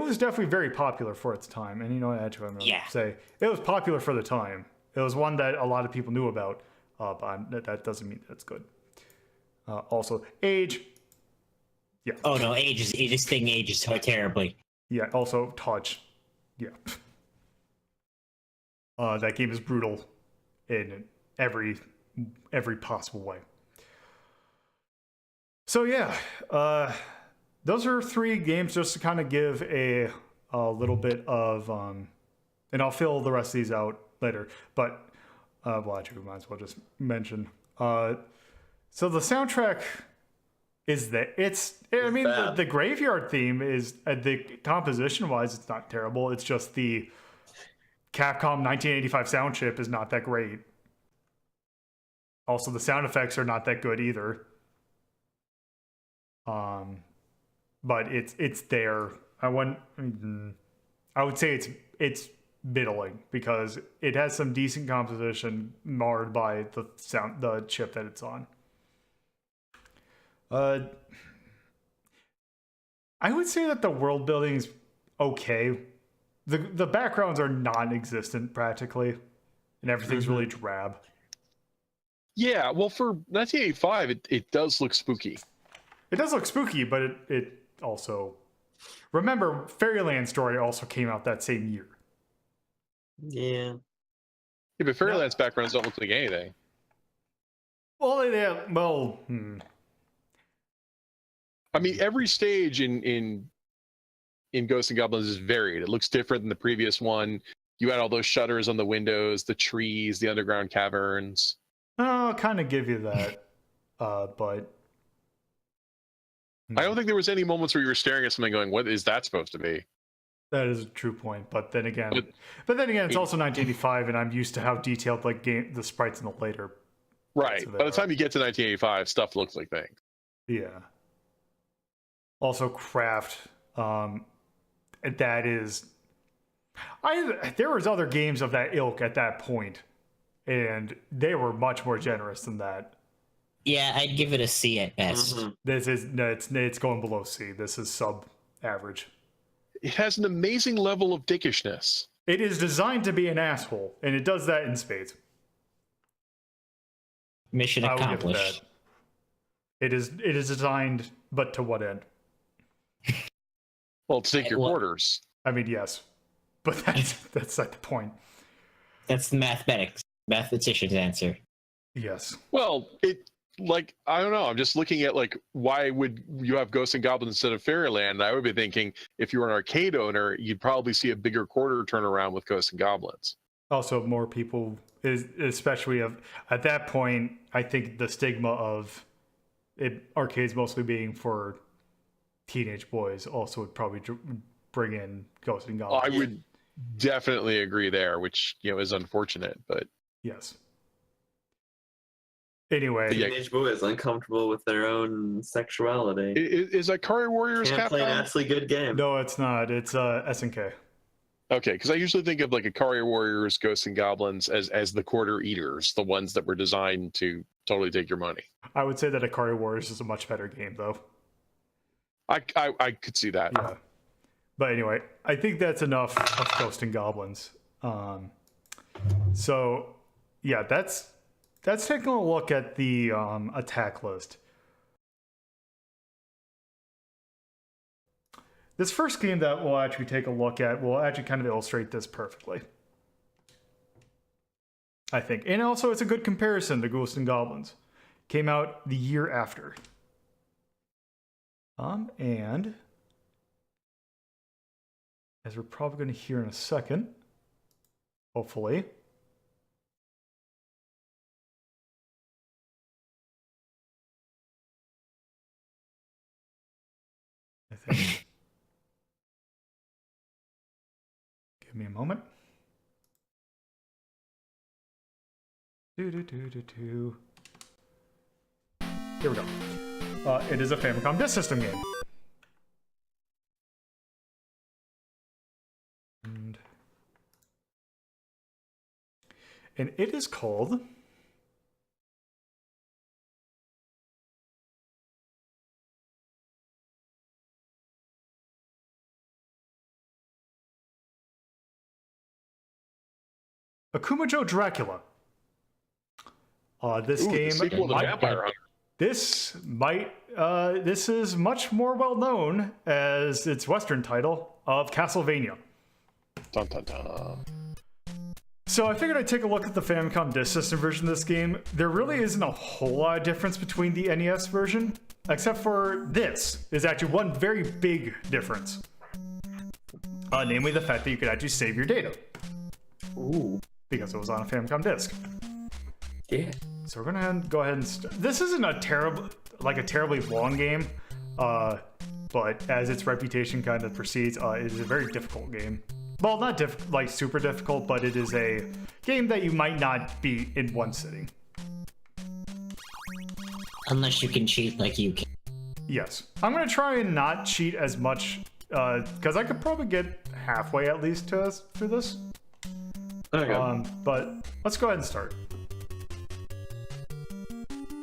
was definitely very popular for its time. And you know what, actually, I'm going to say it was popular for the time. It was one that a lot of people knew about, but that doesn't mean that's good. Also, age. Yeah. Oh no, ages so terribly. Yeah, also touch. Yeah. That game is brutal in every possible way. So yeah, those are 3 games just to kind of give a little bit of, and I'll fill the rest of these out later. But well, actually, we might as well just mention. So the soundtrack is that the graveyard theme is the composition wise, it's not terrible. It's just the Capcom 1985 sound chip is not that great. Also, the sound effects are not that good either. But it's there. I would say it's middling because it has some decent composition marred by the chip that it's on. I would say that the world building is okay. The backgrounds are non-existent practically, and everything's really drab. Yeah, well, for 1985, it does look spooky. It does look spooky, but it also... Remember, FairyLand Story also came out that same year. Yeah. Yeah, but Fairyland's backgrounds don't look like anything. Well, yeah, well... I mean, every stage in Ghosts and Goblins is varied. It looks different than the previous one. You had all those shutters on the windows, the trees, the underground caverns. I'll kind of give you that, but... I don't think there was any moments where you were staring at something going, what is that supposed to be? That is a true point, but then again, it's also 1985, and I'm used to how detailed the sprites in the later. Right. By the time you get to 1985, stuff looks like things. Yeah. Also, craft. That is. There was other games of that ilk at that point, and they were much more generous than that. Yeah, I'd give it a C at best. Mm-hmm. This is it's going below C. This is sub-average. It has an amazing level of dickishness. It is designed to be an asshole, and it does that in spades. Mission I will give it accomplished. that. It is designed, but to what end? Well, to take your Well- quarters. I mean, yes, but that's not the point. That's the mathematician's answer. Yes. Well, I don't know. I'm just looking at why would you have Ghosts and Goblins instead of Fairyland? And I would be thinking if you were an arcade owner, you'd probably see a bigger quarter turnaround with Ghosts and Goblins. Also, more people, especially at that point, I think the stigma of arcades mostly being for teenage boys also would probably bring in Ghosts and Goblins. I would definitely agree there, which is unfortunate, but Yes. Anyway, Teenage boys uncomfortable with their own sexuality. is Ikari Warriors Can't play an Capcom? actually good game. no, it's not. It's SNK. Okay, because I usually think of Ikari Warriors, Ghosts and Goblins as the quarter eaters, the ones that were designed to totally take your money. I would say that Ikari Warriors is a much better game, though. I could see that. Yeah. But anyway, I think that's enough of Ghosts and Goblins. So, yeah, that's taking a look at the attack list. This first game that we'll actually take a look at will actually kind of illustrate this perfectly, I think. And also, it's a good comparison to Ghosts and Goblins. Came out the year after. And as we're probably going to hear in a second, hopefully, I think. Give me a moment. Here we go. It is a Famicom Disk System game. And it is called Akumajo Dracula. This game sequel to Vampire Hunter. This is much more well known as its Western title of Castlevania. Dun, dun, dun. So I figured I'd take a look at the Famicom Disk System version of this game. There really isn't a whole lot of difference between the NES version, except for this is actually one very big difference. Namely the fact that you could actually save your data. Ooh. Because it was on a Famicom disk. Yeah. So we're gonna go ahead and this isn't a terribly long game, but as its reputation kind of precedes, it is a very difficult game. Well, not super difficult, but it is a game that you might not beat in one sitting. Unless you can cheat like you can. Yes, I'm gonna try and not cheat as much, because I could probably get halfway at least through this. Okay. But let's go ahead and start.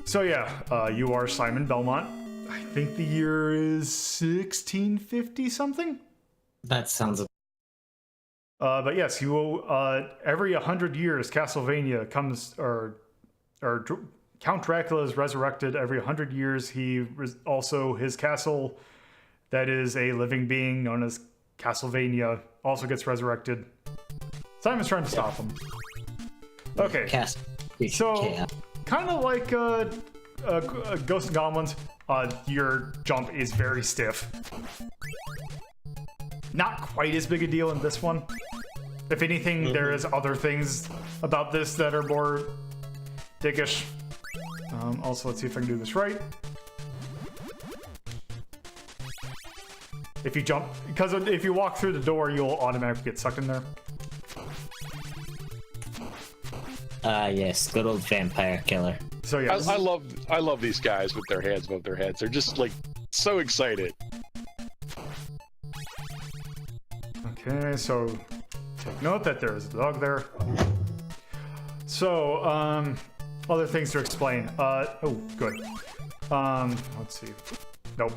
So yeah, you are Simon Belmont. I think the year is 1650 something. That sounds. But yes, you will. Every 100 years, Castlevania comes, or Count Dracula is resurrected every 100 years. Also, his castle, that is a living being known as Castlevania, also gets resurrected. Simon's trying to stop him. Okay, so kind of like Ghosts and Goblins, your jump is very stiff. Not quite as big a deal in this one. If anything, there is other things about this that are more dickish. Also, let's see if I can do this right. If you jump, because if you walk through the door, you'll automatically get sucked in there. Yes, good old vampire killer. So yeah, I love these guys with their hands above their heads. They're just like so excited. Okay, so take note that there is a dog there. So, other things to explain. Oh, good. Let's see. Nope.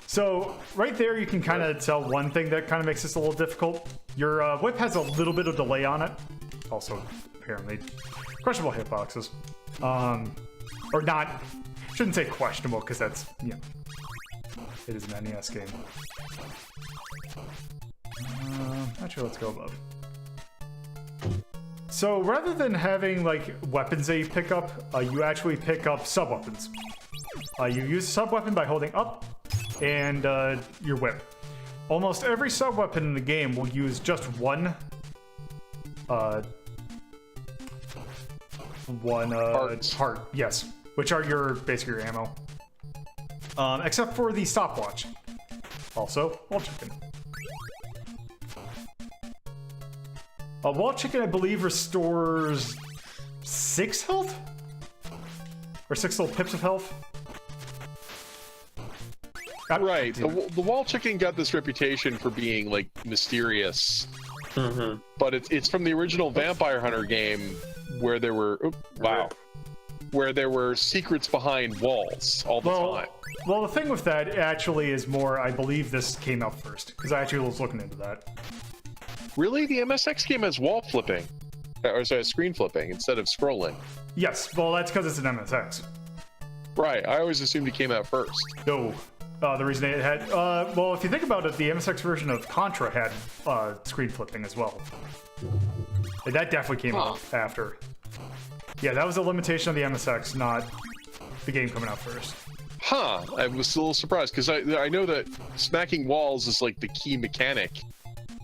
So, right there, you can kind of tell one thing that kind of makes this a little difficult. Your whip has a little bit of delay on it. Also, apparently, questionable hitboxes. Or not, shouldn't say questionable, because that's, you know, it is an NES game. Actually, let's go above. So rather than having like weapons that you pick up, you actually pick up sub-weapons. You use sub-weapon by holding up and your whip. Almost every sub-weapon in the game will use just one heart, yes, which are basically your ammo. Except for the stopwatch. Also, wall chicken. Wall chicken, I believe, restores 6 health? Or 6 little pips of health? Right. The wall chicken got this reputation for being like mysterious. But it's from the original Vampire Hunter game where there were where there were secrets behind walls all the time. Well, the thing with that actually is more, I believe this came out first, because I actually was looking into that. Really? The MSX game has wall flipping. Or sorry, screen flipping instead of scrolling. Yes, well, that's because it's an MSX. Right, I always assumed it came out first. No. The reason it had... well, if you think about it, the MSX version of Contra had screen flipping as well. And that definitely came out after. Yeah, that was a limitation of the MSX, not the game coming out first. Huh, I was a little surprised, because I know that smacking walls is like the key mechanic.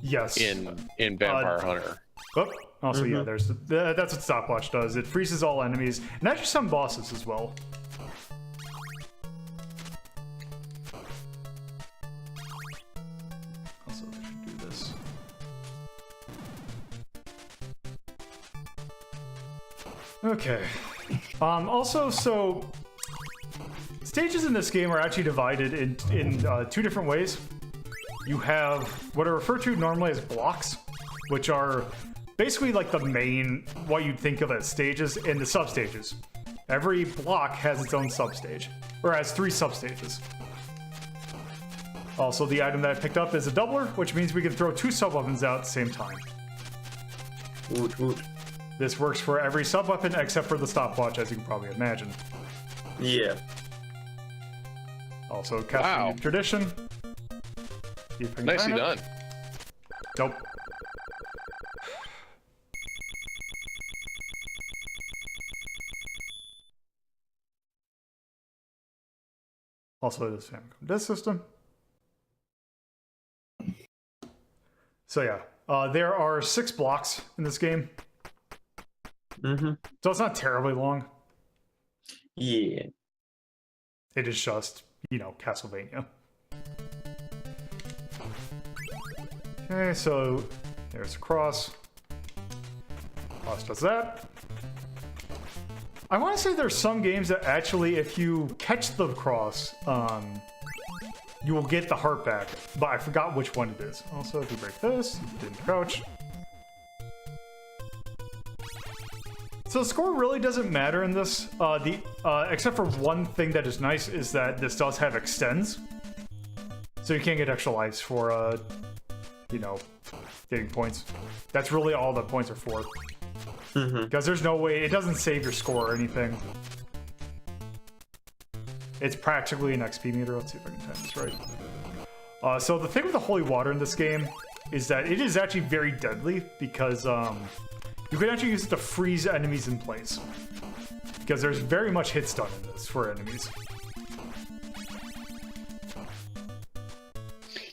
Yes. In Vampire Hunter. Oh, also, yeah, there's that's what stopwatch does. It freezes all enemies, and actually some bosses as well. Also, I should do this. Okay. Also, so stages in this game are actually divided in 2 different ways. You have what are referred to normally as blocks, which are basically like the main, what you'd think of as stages, and the substages. Every block has its own substage, or has 3 substages. Also, the item that I picked up is a doubler, which means we can throw 2 sub-weapons out at the same time. Woot woot. This works for every sub-weapon except for the stopwatch, as you can probably imagine. Yeah. Also, Castlevania tradition. Nicely done. Nope. Also, this Famicom disk system. So yeah, there are 6 blocks in this game. So it's not terribly long. Yeah. It is just, you know, Castlevania. Okay, so there's a cross. Cross does that. I want to say there's some games that actually, if you catch the cross, you will get the heart back, but I forgot which one it is. Also, if you break this, didn't crouch. So the score really doesn't matter in this, except for one thing that is nice is that this does have extends. So you can't get extra lives for, you know, getting points. That's really all the points are for. Because there's no way, it doesn't save your score or anything. It's practically an XP meter. Let's see if I can time this right. So the thing with the holy water in this game is that it is actually very deadly because you can actually use it to freeze enemies in place. Because there's very much hit stun in this for enemies.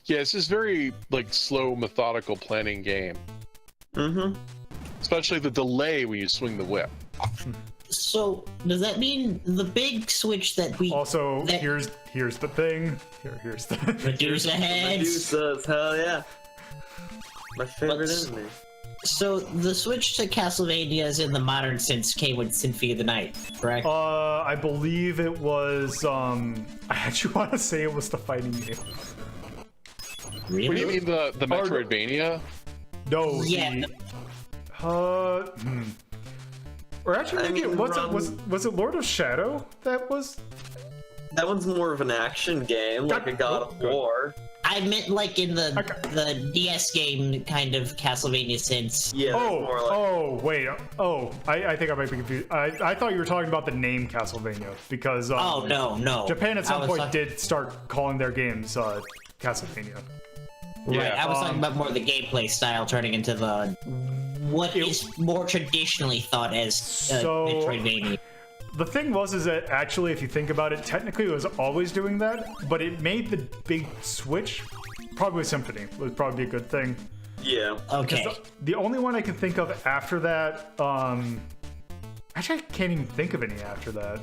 Yeah, it's this very like slow, methodical planning game. Mm-hmm. Especially the delay when you swing the whip. So does that mean the big switch that we Also, here's the thing. Here's the Medusa heads? Medusas, hell yeah. My favorite Let's- enemy. So the switch to Castlevanias in the modern sense came with Symphony of the Night, correct? I believe it was, I actually want to say it was the fighting game. Really? What do you mean the Metroidvania? No, Yeah. Or actually, I maybe mean, was it Lord of Shadow that was? That one's more of an action game, like a God of War. I meant like in the Okay. the DS game kind of Castlevania sense. Yeah, that's more like I think I might be confused. I thought you were talking about the name Castlevania because Oh no. Japan at I some was point talk- did start calling their games Castlevania. Right, Yeah, I was talking about more the gameplay style turning into the what is more traditionally thought as So- Metroidvania. The thing is that actually, if you think about it, technically it was always doing that, but it made the big switch. Probably Symphony would probably be a good thing. yeah. Okay. The only one I can think of after that, actually I can't even think of any after that.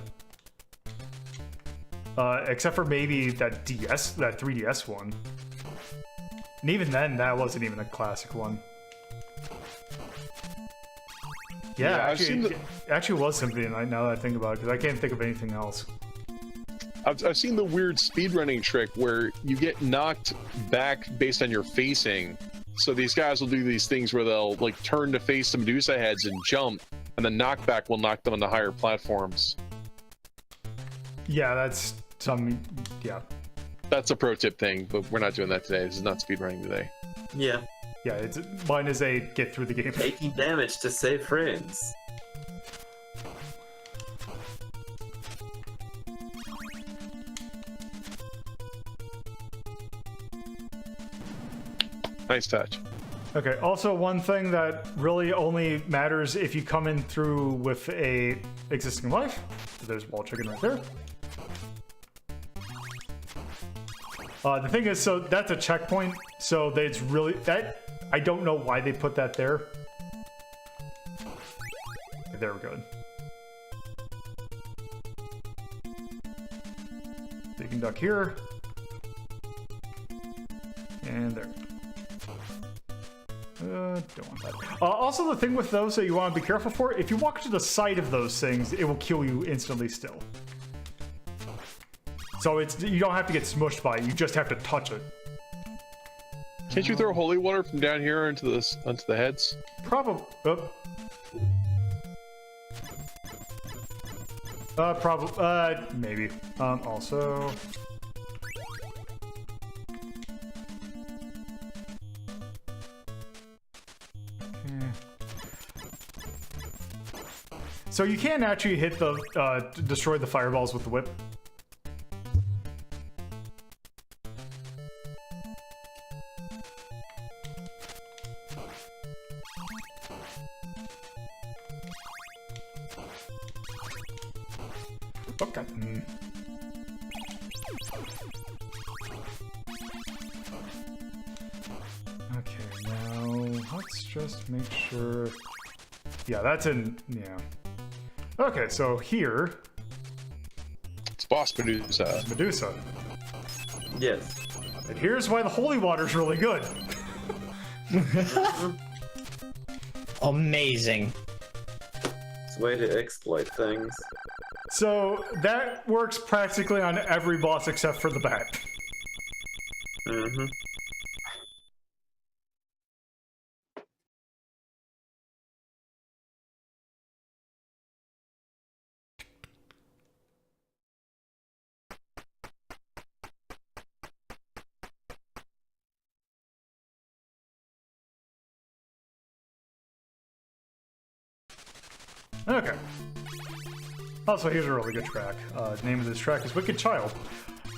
Except for maybe that 3DS one. And even then, that wasn't even a classic one. Yeah, I've seen actually was Symphony Night now that I think about it, because I can't think of anything else. I've seen the weird speedrunning trick where you get knocked back based on your facing. So these guys will do these things where they'll like turn to face the Medusa heads and jump, and the knockback will knock them on the higher platforms. Yeah, that's some. Yeah, That's a pro tip thing, but we're not doing that today. This is not speedrunning today. Yeah. yeah. Mine is a get through the game. Taking damage to save frames. Nice touch. Okay. Also, one thing that really only matters if you come in through with a existing life. There's wall chicken right there. The thing is, so that's a checkpoint. So that's really that. I don't know why they put that there. Okay, there we go. So you can duck here. And there. Don't want that. Also, the thing with those that you want to be careful for, if you walk to the side of those things, it will kill you instantly still. So you don't have to get smushed by it, you just have to touch it. Can't you throw holy water from down here onto the heads? Probably. Maybe. Also. So you can actually hit the destroy the fireballs with the whip. Okay. Okay, now let's just make sure. Yeah, that's in. Yeah. Okay, so here, It's boss Medusa. Medusa. Yes. And here's why the holy water's really good. Amazing. It's a way to exploit things. So that works practically on every boss except for the bat. Mm-hmm. Okay. Also, here's a really good track. The name of this track is Wicked Child.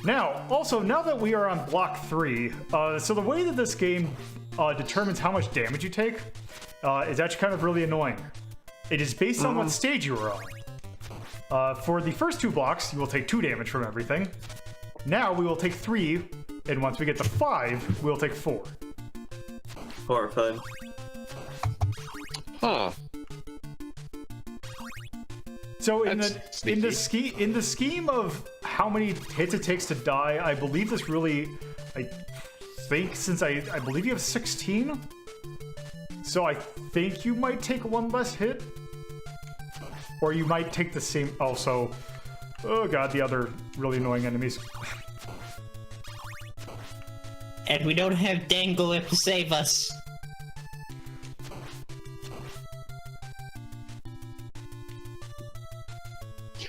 Now, also, now that we are on block 3, so the way that this game determines how much damage you take is actually kind of really annoying. It is based on what stage you are on. For the first 2 blocks, you will take 2 damage from everything. Now we will take 3, and once we get to 5, we'll take 4. Horrified. Huh. So in That's the sneaky. in the scheme of how many hits it takes to die, I believe this really, I think since I believe you have 16, so I think you might take 1 less hit, or you might take the same. Also, oh god, the other really annoying enemies. And we don't have Dangolip to save us.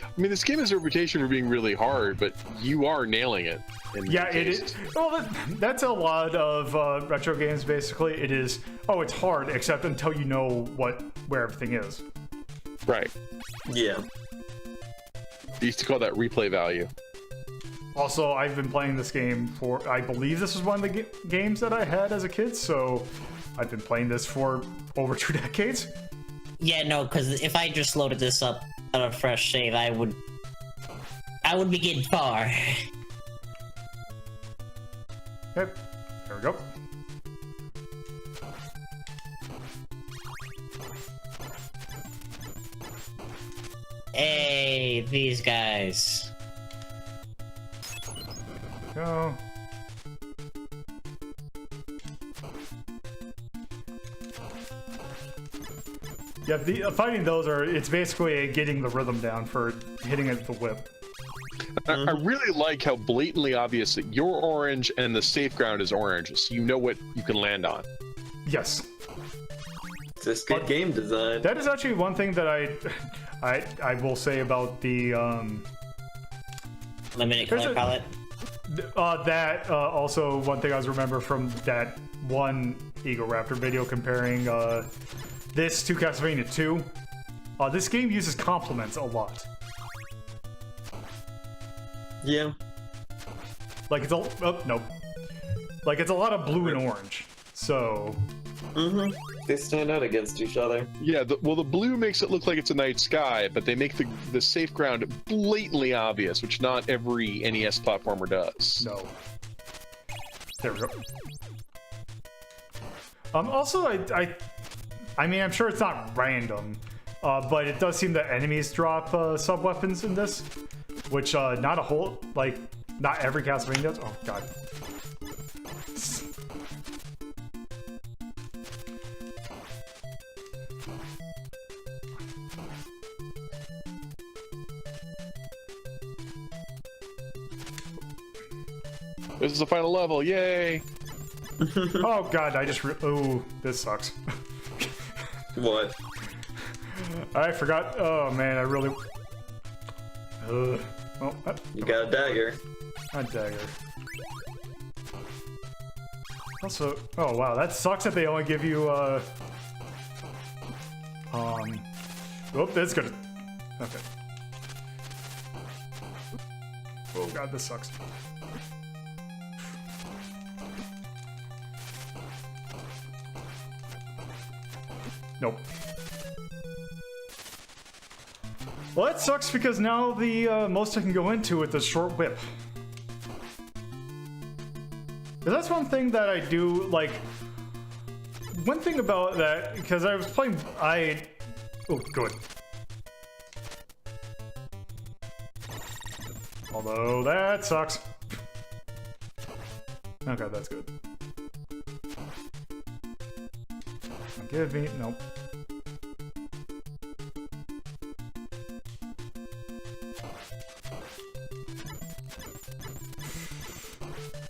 I mean, this game has a reputation for being really hard, but you are nailing it. Yeah, it is. Well, that's a lot of retro games. Basically, it is. Oh, it's hard, except until you know where everything is. Right. Yeah. They used to call that replay value. Also, I've been playing this game for. I believe this was one of the games that I had as a kid, so I've been playing this for over 2 decades. Yeah, no, because if I just loaded this up on a fresh save, I would be getting far. Okay, there we go. Hey, these guys. Go. Yeah, fighting those it's basically getting the rhythm down for hitting it with the whip. I really like how blatantly obvious that you're orange and the safe ground is orange, so you know what you can land on. Yes. It's just good game design. That is actually one thing that I will say about the Limited color palette. Also one thing I was remember from that one Eagle Raptor video comparing this to Castlevania 2. This game uses complements a lot. Yeah. Like it's nope. Like it's a lot of blue and orange. So They stand out against each other. Yeah, the blue makes it look like it's a night sky, but they make the safe ground blatantly obvious, which not every NES platformer does. no. There we go. Also, I mean, I'm sure it's not random, but it does seem that enemies drop sub-weapons in this, which not a whole, like, not every Castlevania does. Oh, God. This is the final level, yay! Oh, God, oh, this sucks. What? I forgot. Oh, man, I really... Oh, You got a dagger. a dagger. Also, oh wow, that sucks that they only give you oh, that's good. Okay. Oh god, this sucks. Nope. Well, that sucks because now the most I can go into with the short whip. Because that's one thing that I do, like, one thing about that, because I was playing, oh, good. Although, that sucks. Okay, that's good. Give me, nope.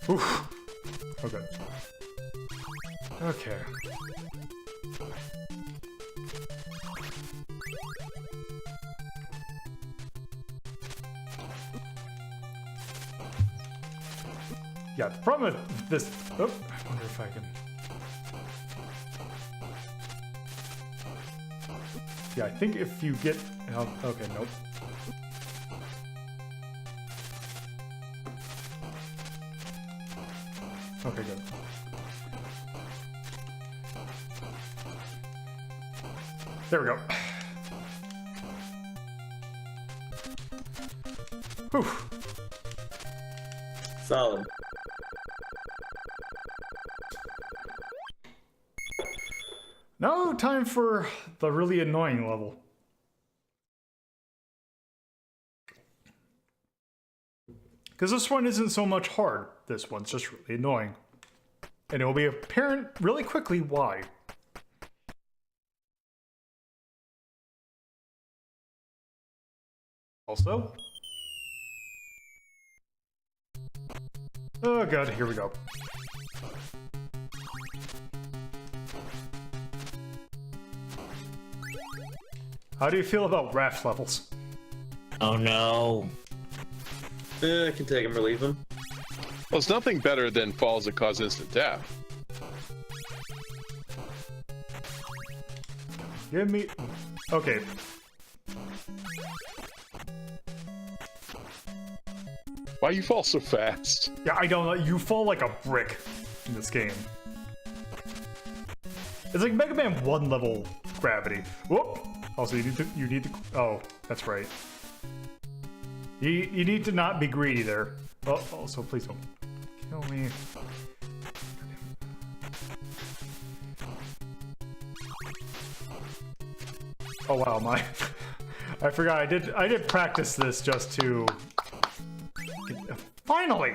Oof. Okay. Okay. Yeah, the problem with this... Oh, I wonder if I can... Yeah, I think if you get... Oh, okay, nope. There we go. Whew. Solid. Now time for the really annoying level. Because this one isn't so much hard. This one's just really annoying. And it will be apparent really quickly why. Also. Oh god, here we go. How do you feel about raft levels? Oh no. I can take him or leave him. Well, it's nothing better than falls that cause instant death. Give me... Okay. Why you fall so fast? Yeah, I don't know. You fall like a brick in this game. It's like Mega Man 1 level gravity. Whoop! Also, you need to... Oh, that's right. You need to not be greedy there. Oh, also, please don't kill me. Oh wow, my... I forgot, I did practice this just to... Finally!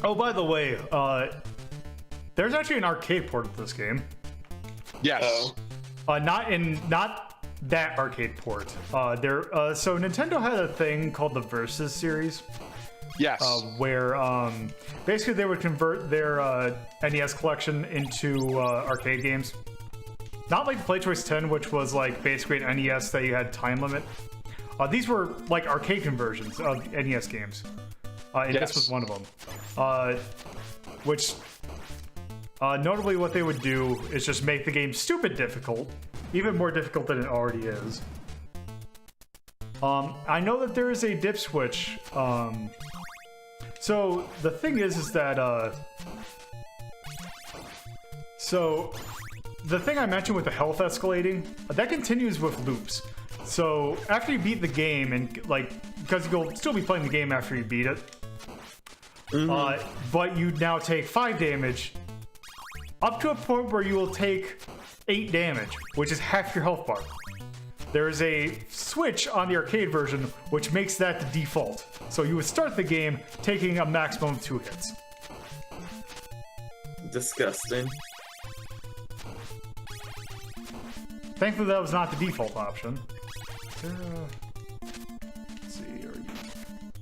Oh, by the way, there's actually an arcade port of this game. Yes. Not that arcade port. So Nintendo had a thing called the Versus series. Yes. Where basically they would convert their NES collection into arcade games. Not like the Play Choice 10, which was like basically an NES that you had time limit. These were like arcade conversions of NES games. And Yes. this was one of them. Which notably what they would do is just make the game stupid difficult. Even more difficult than it already is. I know that there is a dip switch. So the thing is that so the thing I mentioned with the health escalating, that continues with loops. So after you beat the game, and like, because you'll still be playing the game after you beat it, but you now take 5 damage, up to a point where you will take 8 damage, which is half your health bar. There is a switch on the arcade version which makes that the default. So you would start the game taking a maximum of 2 hits. Disgusting. Thankfully, that was not the default option. Let's see, are you...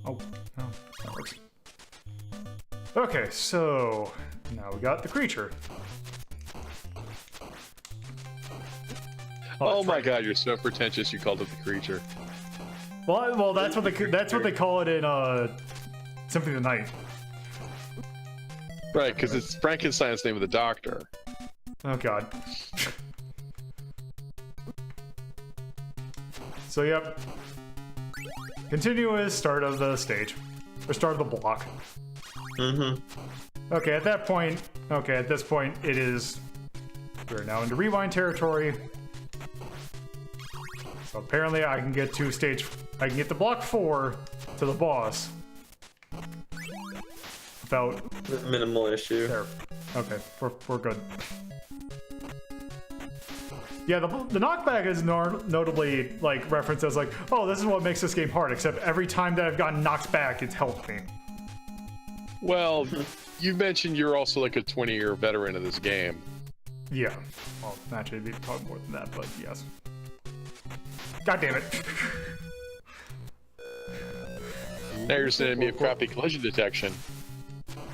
Oh, no, that works. Okay, so now we got the creature. Oh my god, you're so pretentious. You called it the creature. Well, that's what they call it in Symphony of the Night. Right, because it's Frankenstein's name of the doctor. Oh god. So yep. Continuous start of the stage. Or start of the block. Okay, at that point, at this point, we're now into rewind territory. So apparently I can get to block 4 to the boss. Without... Minimal issue. There. Okay, we're good. Yeah, the knockback is notably like referenced as like, oh, this is what makes this game hard, except every time that I've gotten knocked back, it's helped me. Well, you mentioned you're also like a 20-year veteran of this game. Yeah. Well, actually, it'd be probably more than that, but yes. God damn it. Now you're sending me a crappy collision detection.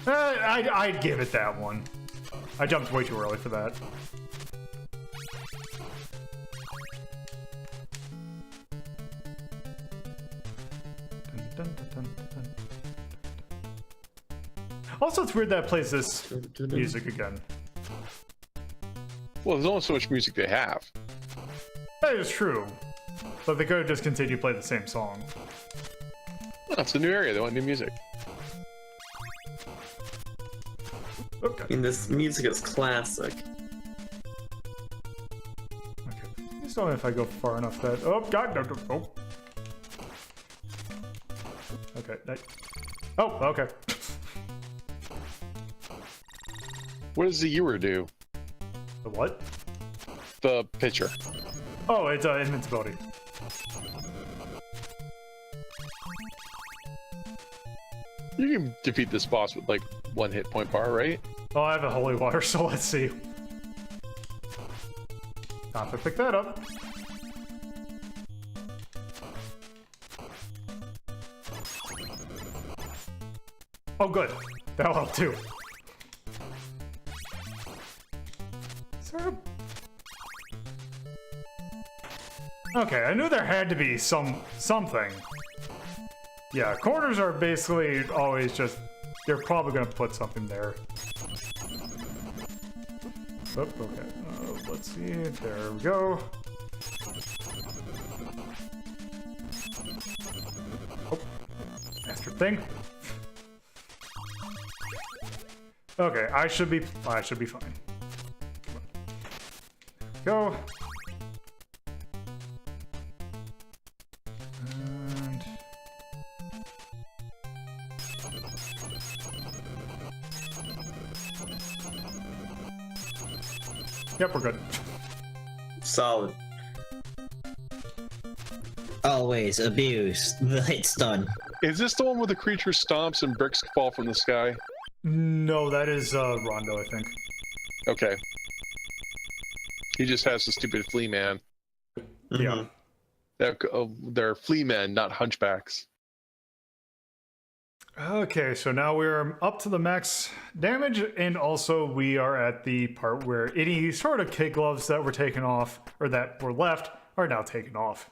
I'd give it that one. I jumped way too early for that. Also, it's weird that it plays this music again. Well, there's only so much music they have. That is true. But they could have just continued to play the same song. Oh, it's a new area. They want new music. Okay. I mean, this music is classic. Okay. Just don't know if I go far enough that. Oh God! No! No! Oh. Okay. Oh. Okay. What does the ewer do? The what? The pitcher. Oh, it's invincibility. You can defeat this boss with like 1 hit point bar, right? Oh, I have a holy water, so let's see. Time to pick that up. Oh, good. That'll help too. Is there a... Okay, I knew there had to be something. Yeah, corners are basically always just... They're probably gonna put something there. Oh, okay. Let's see. There we go. Oh, master thing. Okay, I should be fine. Go. And yep, we're good. Solid. Always abuse the hit stun. Is this the one where the creature stomps and bricks fall from the sky? No, that is Rondo, I think. Okay. He just has the stupid flea man. Yeah. They're flea men, not hunchbacks. Okay, so now we're up to the max damage, and also we are at the part where any sort of kid gloves that were taken off, or that were left, are now taken off.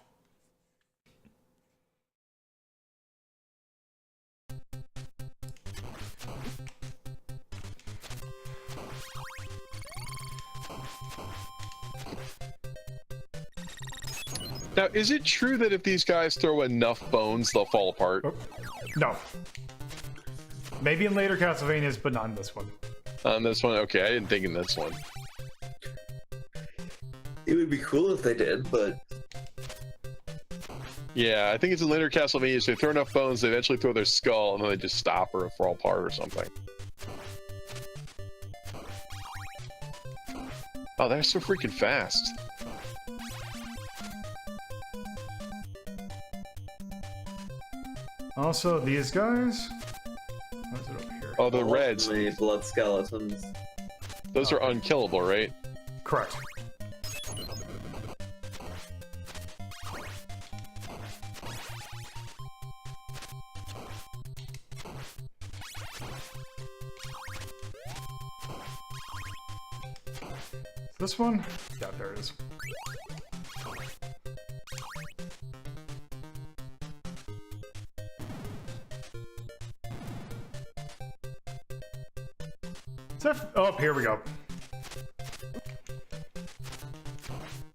Now, is it true that if these guys throw enough bones, they'll fall apart? Oh, no. Maybe in later Castlevanias, but not in this one. On this one? Okay, I didn't think in this one. It would be cool if they did, but Yeah, I think it's in later Castlevanias. They throw enough bones, they eventually throw their skull, and then they just stop or fall apart or something. Oh, they're so freaking fast. Also, these guys. What is it over here? Oh, the reds. the blood skeletons. Those are unkillable, right? Correct. This one? Yeah, there it is. Oh, here we go.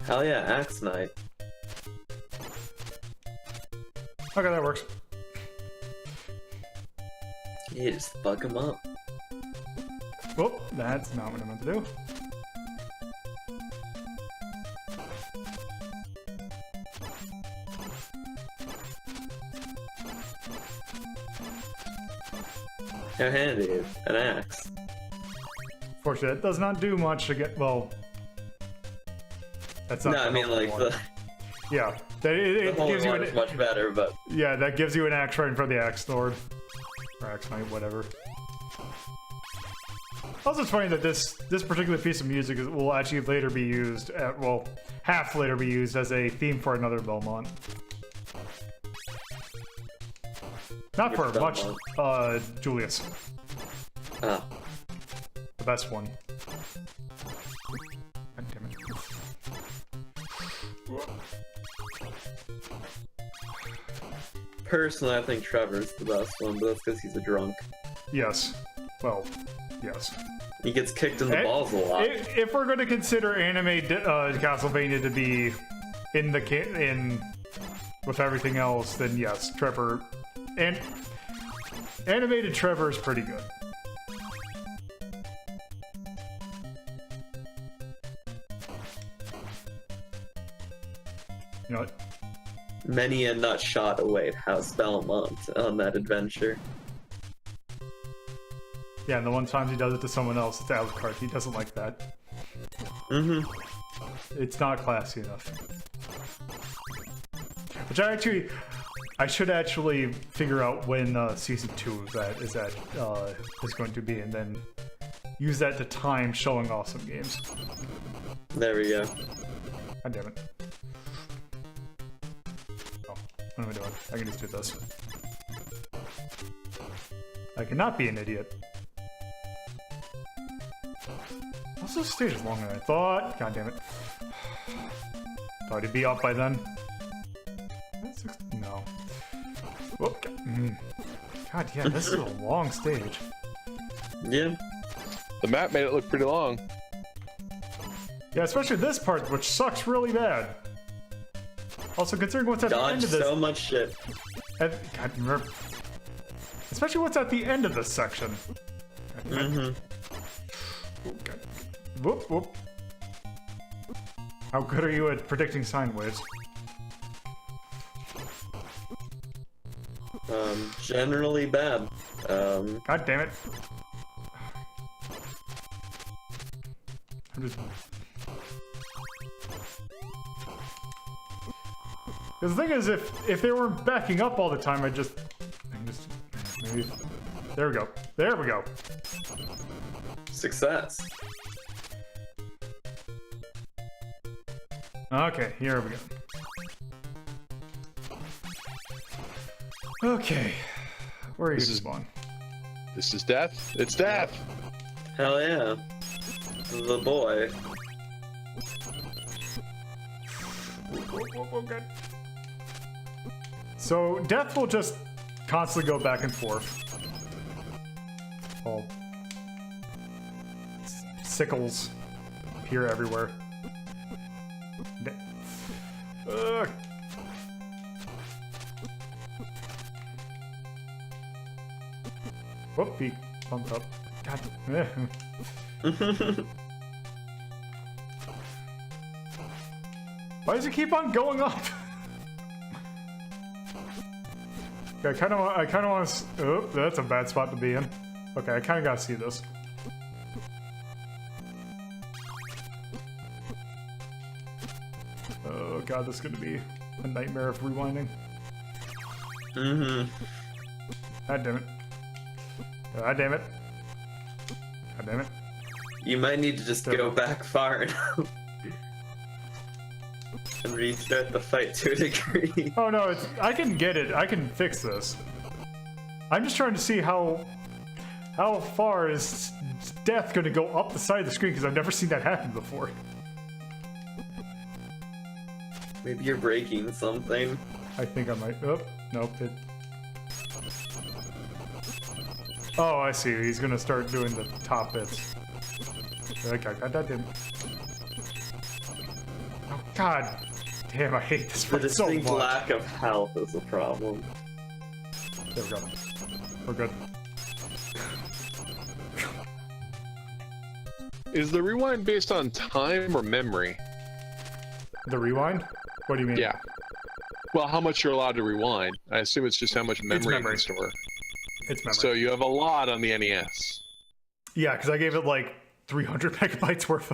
Hell yeah, Axe Knight. Okay, that works. Yeah, just fuck him up. Whoop, that's not what I meant to do. How handy is an axe? Fortunately, it does not do much to get. Well, that's not. No, I mean like the yeah, it holy gives you one is much better, but yeah, that gives you an axe right in front of the axe lord or axe knight, whatever. Also, it's funny that this particular piece of music will actually later be used half later be used as a theme for another Belmont. Not for much, Julius. ah, The best one. God damn it. personally, I think Trevor's the best one, but that's because he's a drunk. Yes. Well, yes. He gets kicked in the balls a lot. If we're going to consider anime Castlevania to be in with everything else, then yes, Trevor and animated Trevor is pretty good. You know what? Many a nut shot await House Belmont on that adventure. Yeah, and the one time he does it to someone else, it's Alucard. He doesn't like that. Mm-hmm. It's not classy enough. Which I should actually figure out when season 2 is going to be, and then use that to time showing awesome games. There we go. God damn it. Oh, what am I doing? I can just do this. I cannot be an idiot. Also, this stage is longer than I thought. God damn it. Thought he'd be up by then. No. Oh, God, yeah, this is a long stage. Yeah. The map made it look pretty long. Yeah, especially this part, which sucks really bad. Also, considering what's at the end Dodged of this... so much shit. God, remember... Especially what's at the end of this section. Mm-hmm. Oh, God. Whoop, whoop. How good are you at predicting sine waves? Generally bad. God damn it. I'm just... Because the thing is, if they weren't backing up all the time, I can just maybe... There we go. There we go. Success. Okay, here we go. Okay. Where are you This is- spawn? This is death. It's death. Hell yeah. The boy. Okay. So death will just constantly go back and forth. All sickles appear everywhere. Ugh. Whoop, he bumped up. God. Why does it keep on going up? Okay, I kind of want to. Oh, that's a bad spot to be in. Okay, I kind of gotta see this. Oh god, this is gonna be a nightmare of rewinding. Mm-hmm. God damn it. God damn it. God damn it. You might need to just go back far enough. And restart the fight to a degree. Oh no, I can get it. I can fix this. I'm just trying to see how far is death going to go up the side of the screen, because I've never seen that happen before. Maybe you're breaking something. I think I might. Oh, nope. Oh, I see. He's going to start doing the top bits. Okay, that didn't. Oh, god damn, I hate this The part so distinct much. lack of health is a problem. There we go. We're good. Is the rewind based on time or memory? The rewind? What do you mean? Yeah. Well, how much you're allowed to rewind. I assume it's just how much memory you memory. can store. It's memory. So you have a lot on the NES. Yeah, because I gave it like 300 megabytes worth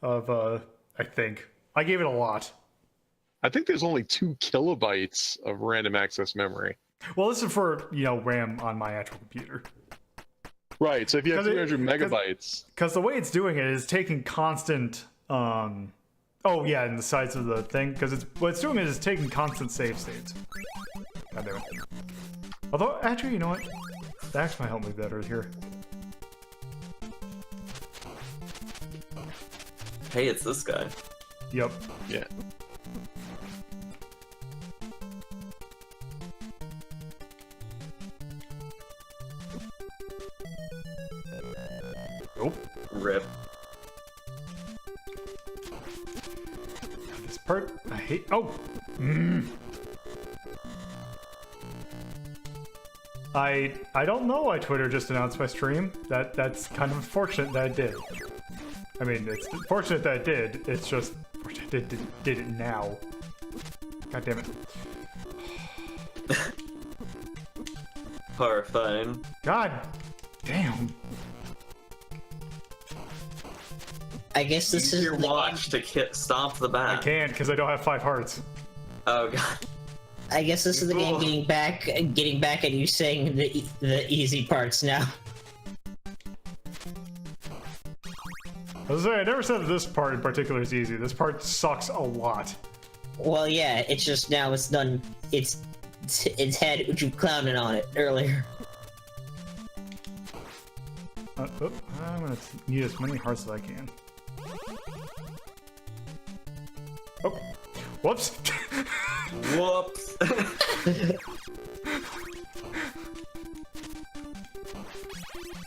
of I think. I gave it a lot. I think there's only 2 kilobytes of random access memory. Well, this is for, RAM on my actual computer. Right, so if you have 'Cause 300 megabytes... Because the way it's doing it is taking constant, oh yeah, and the size of the thing, because what it's doing is taking constant save states. God damn it. Although, actually, you know what? That actually might help me better here. Hey, it's this guy. Yep. Yeah. Nope. Rip. This part, I hate. Oh! I don't know why Twitter just announced my stream. That's kind of unfortunate that it did. I mean, it's fortunate that it did. It's just fortunate it did it now. God damn it. Horrifying. God damn. I guess this Use is your the watch to stomp the I bat. can't because I don't have 5 hearts. Oh god. I guess this is the game Ugh. getting back at you saying the easy parts now. I was saying, I never said that this part in particular is easy. This part sucks a lot. Well, yeah, it's just now it's done. It's had you clowning on it earlier. I'm gonna need as many hearts as I can. Oh, whoops. Whoops.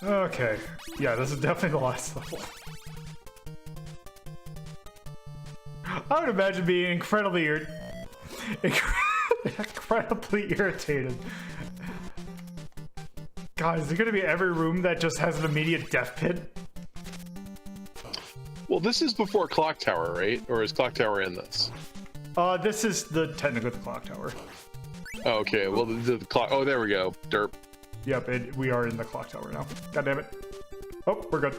Okay, yeah, this is definitely the last level. I would imagine being incredibly irritated. God, is it gonna be every room that just has an immediate death pit? Well, this is before Clock Tower, right? Or is Clock Tower in this? This is technically the clock tower. Oh, okay. Well, the clock. Oh, there we go. Derp. Yep, we are in the clock tower now. God damn it. Oh, we're good.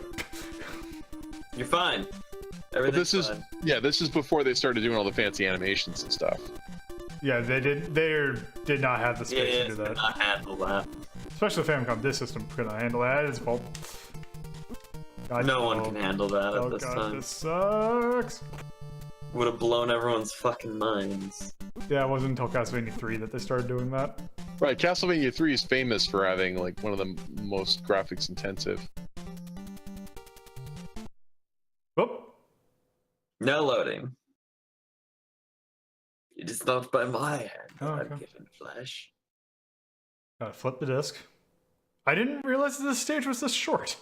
You're fine. But Everything's this is fine. this is before they started doing all the fancy animations and stuff. Yeah, they did not have the space Yeah, to do it's that. not handle that. Especially Famicom, this system couldn't handle that as well. God, No one can handle that Oh at this god, time. this sucks. Would have blown everyone's fucking minds. Yeah, it wasn't until Castlevania 3 that they started doing that. Right. Castlevania 3 is famous for having like one of the most graphics intensive. Whoop. No loading. It is not by my hand that Oh, I'm okay. given flesh. Gotta flip the disc. I didn't realize this stage was this short.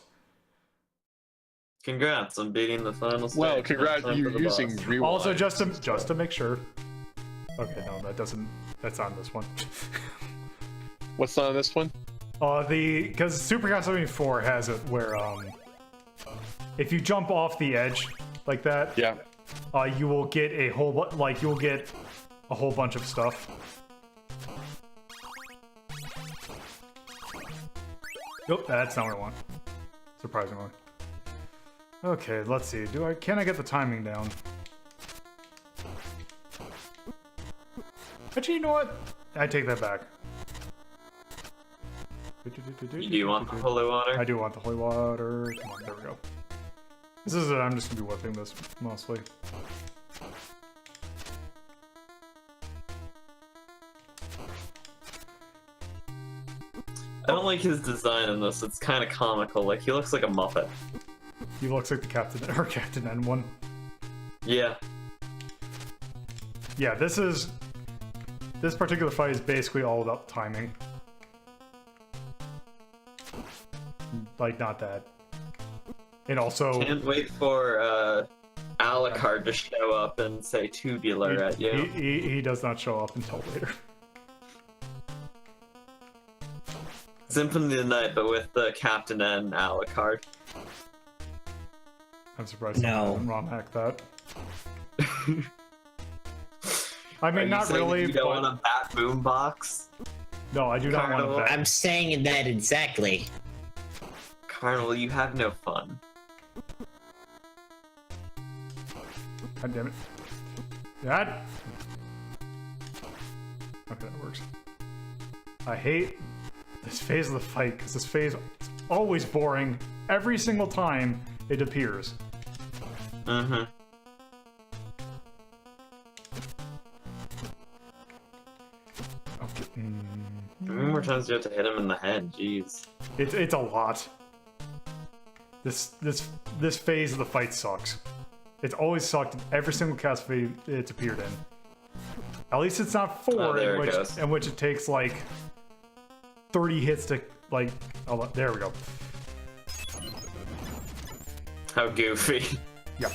Congrats on beating the final stage. Well, congrats. Time You're for the using boss. rewind. Also, just to make sure. Okay, no, that's on this one. What's on this one? Because Super Castlevania 4 has it where, if you jump off the edge like that, Yeah. you will get a whole bunch of stuff. Nope, that's not what I want. Surprisingly. Okay, let's see. Can I get the timing down? Actually, you know what? I take that back. Do you want the holy water? I do want the holy water. Come on, there we go. This is it. I'm just gonna be whipping this mostly. I don't like his design in this. It's kind of comical. Like, he looks like a Muppet. He looks like the Captain N one. Yeah. Yeah, this particular fight is basically all about timing. Like, not that. And also, Can't wait for Alucard to show up and say tubular at you. he does not show up until later. Symphony of the Night, but with the Captain and Alucard. I'm surprised No. someone didn't ROM hack that. I Are mean, you not saying really, You don't but want a bat boombox? no, I do not want Carnival. to bet. I'm saying that exactly. Carnival, you have no fun. God damn it. That. Okay, that works. I hate this phase of the fight because this phase is always boring every single time it appears. Mm-hmm. Okay. How many more times do you have to hit him in the head? Jeez. It's a lot. This phase of the fight sucks. It's always sucked in every single Castlevania it's appeared in. At least it's not 4, Oh, there in, it goes. which it takes like 30 hits to like. Oh, there we go. How goofy. Yeah.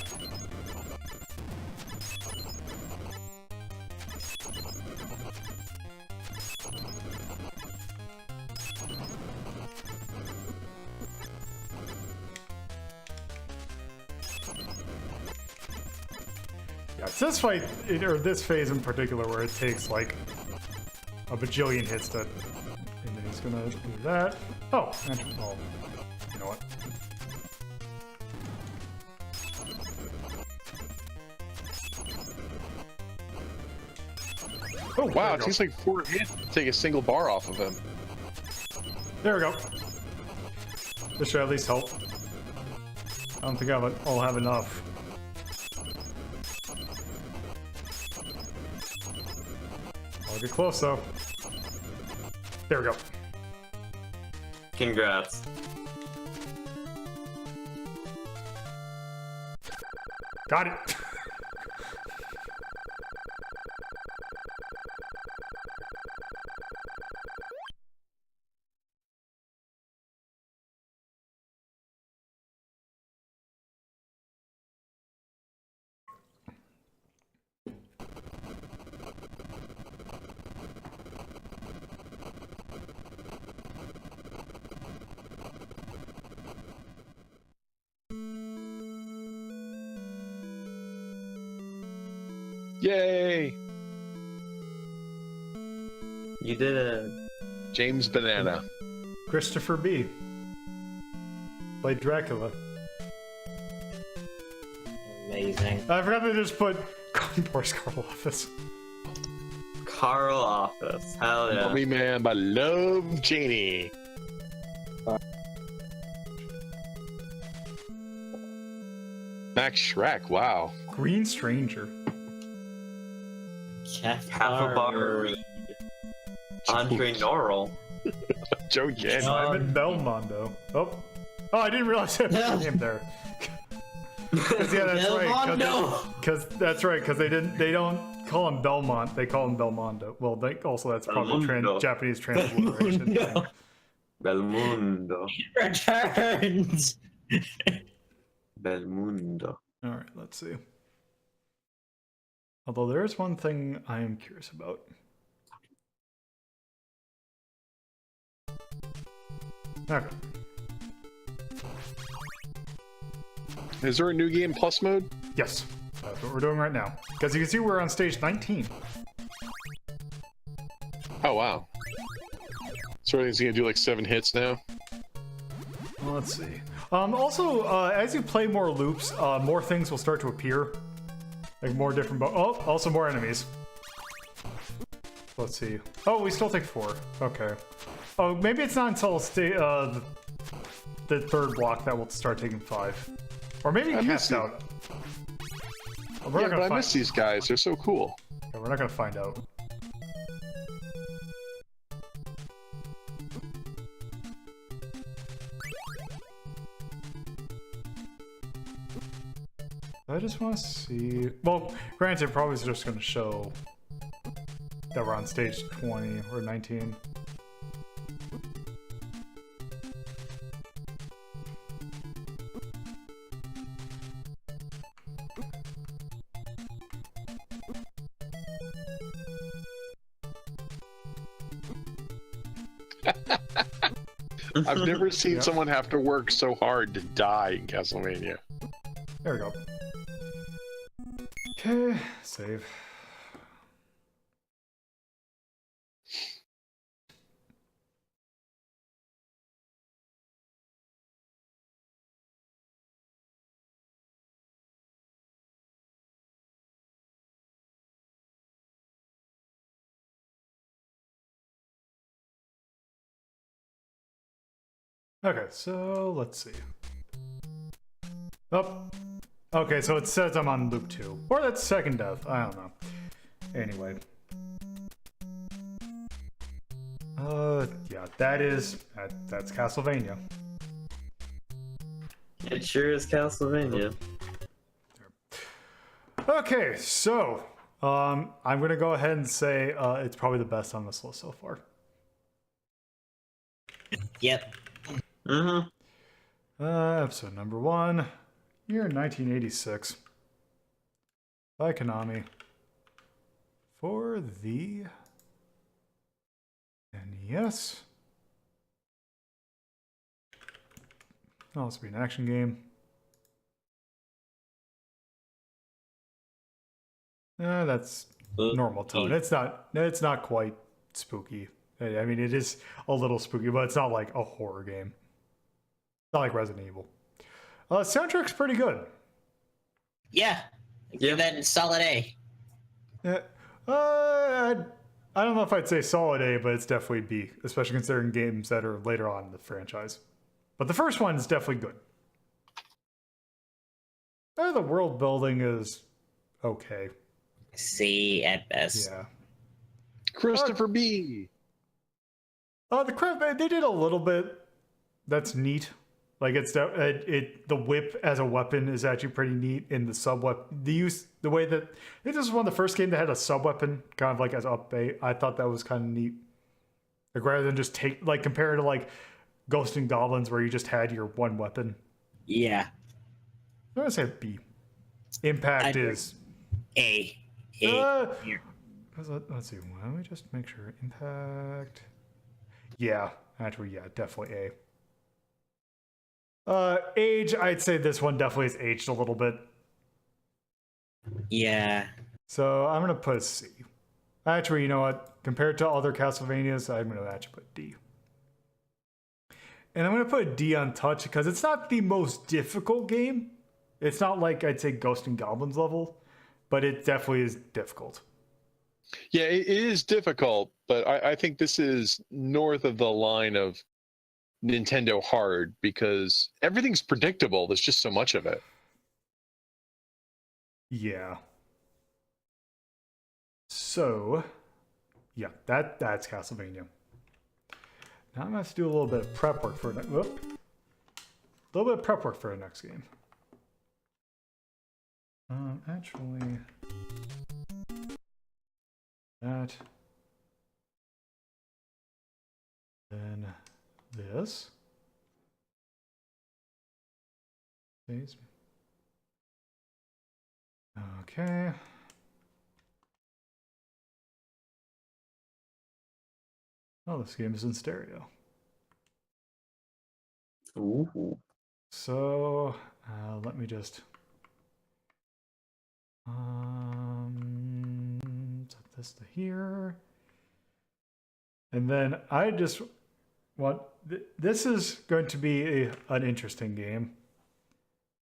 God It's this fight, or this phase in particular, where it takes like a bajillion hits to. And then he's gonna do that. Oh, oh, you know what? Oh, Wow, it takes like 4 hits to take a single bar off of him. There we go. This should at least help. I don't think I'll have enough. I'll get close though. There we go. Congrats. Got it. Yay! You did it. James Banana. Christopher B. Played Dracula. Amazing. I forgot to just put Boris Karloff's. Carl Office. Hell yeah. Mommy man, by Love Cheney. Max Shrek, wow. Green Stranger. Half a bar read. Andre Norrell. Joe Yen. Simon Belmondo. Oh, I didn't realize I put his name there. 'Cause, yeah, that's right. Belmondo! Because that's right. Because they don't call him Belmont. They call him Belmondo. Well, that's probably Belmondo. Japanese transliteration. Belmondo. Belmundo. Returns! Belmundo. All right, let's see. Although there is one thing I am curious about. Okay. Is there a new game plus mode? Yes, that's what we're doing right now. Because you can see we're on stage 19. Oh, wow. So he's gonna do like 7 hits now? Well, let's see. Also, as you play more loops, more things will start to appear. Like more different also more enemies. Let's see. Oh, we still take 4. Okay. Oh, maybe it's not until the 3rd block that we'll start taking 5. Or maybe cast out. We're Yeah, not but gonna I miss these guys. They're so cool. Yeah, we're not gonna find out. I just want to see. Well, granted, probably is just going to show that we're on stage 20 or 19. I've never seen someone have to work so hard to die in Castlevania. There we go. Okay, save. Okay, so let's see. Oh, okay, so it says I'm on loop 2. Or that's second death, I don't know. Anyway. Yeah, that's Castlevania. It sure is Castlevania. Okay, so, I'm gonna go ahead and say, it's probably the best on this list so far. Yep. Mm-hmm. Episode number 1, year 1986, by Konami, for the NES. Oh, this will be an action game. That's normal tone. It's not quite spooky. I mean, it is a little spooky, but it's not like a horror game. It's not like Resident Evil. Soundtrack's pretty good. Yeah. Give that a solid A. Yeah. I don't know if I'd say solid A, but it's definitely B, especially considering games that are later on in the franchise. But the first one is definitely good. The world building is okay. C at best. Yeah. Christopher B. The craft, they did a little bit. That's neat. Like the whip as a weapon is actually pretty neat in the sub weapon. The way that I think this was one of the first games that had a sub weapon kind of like as up bait. I thought that was kind of neat. Like rather than just compared to like Ghosts and Goblins where you just had your one weapon. Yeah. I'm gonna say B. Impact is A. Let's see. Why don't we just make sure impact? Yeah, actually, yeah, definitely A. Age, I'd say this one definitely has aged a little bit. Yeah. So I'm gonna put C. Actually, you know what? Compared to other Castlevanias, I'm gonna actually put D. And I'm gonna put a D on touch because it's not the most difficult game. It's not like I'd say Ghosts and Goblins level, but it definitely is difficult. Yeah, it is difficult, but I think this is north of the line of Nintendo hard because everything's predictable. There's just so much of it. Yeah. So, yeah, that's Castlevania. Now I'm gonna have to do a little bit of prep work for the next game. Actually, that, then this. Okay. Oh, this game is in stereo. Ooh. So, let me just set this to here. And then I just want, this is going to be an interesting game.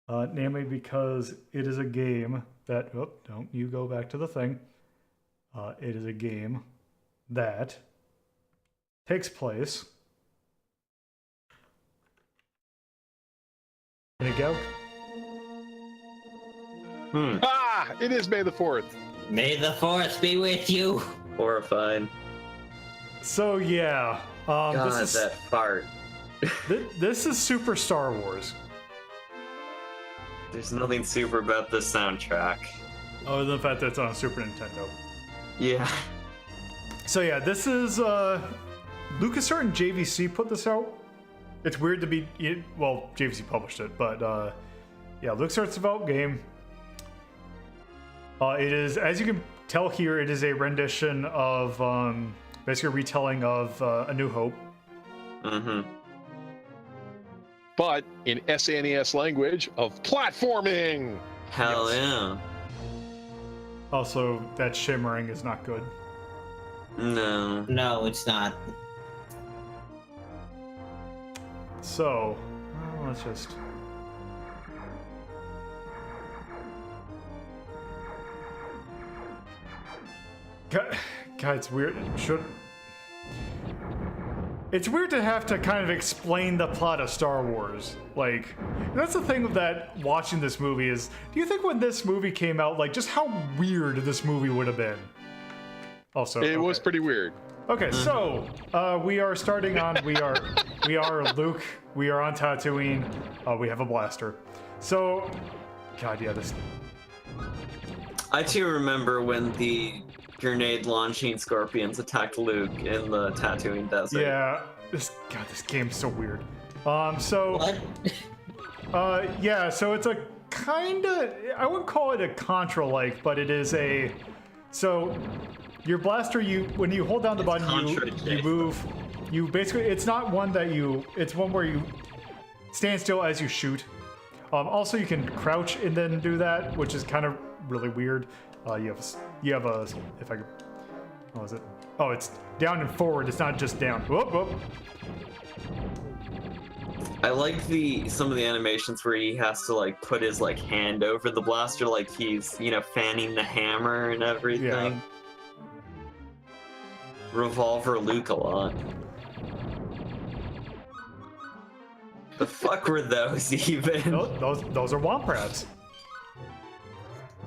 Namely because it is a game that, don't you go back to the thing. It is a game that takes place in a go. Ah! It is May the 4th. May the 4th be with you. Horrified. So yeah, God, this is that fart. this is Super Star Wars. There's nothing super about this soundtrack. Other than the fact that it's on Super Nintendo. Yeah. So yeah, this is LucasArts and JVC put this out. It's weird to be JVC published it, but yeah, LucasArts developed game. It is, as you can tell here, it is a rendition of basically a retelling of A New Hope. Mm-hmm. But in SNES language of platforming. Hell yeah. Also, that shimmering is not good. No. No, it's not. So, let's just... God, it's weird. It's weird to have to kind of explain the plot of Star Wars. Like, that's the thing with that, watching this movie is, do you think when this movie came out, like, just how weird this movie would have been? Also, It was pretty weird. Okay, so we are starting on. We are Luke. We are on Tatooine. We have a blaster. So, God, yeah, this. I too remember when the grenade launching scorpions attacked Luke in the Tatooine desert. Yeah, this game's so weird. So. What? Yeah, so it's a kind of. I wouldn't call it a Contra-like, but it is a. So. Your blaster, when you hold down the button, you move. You basically, it's not one that it's one where you stand still as you shoot. Also, you can crouch and then do that, which is kind of really weird. you have a, if I could, what was it? Oh, it's down and forward. It's not just down. Whoop, whoop. I like some of the animations where he has to like put his like hand over the blaster, like he's fanning the hammer and everything. Yeah. Revolver Luke a lot. The fuck were those even? Those are Womp Rats.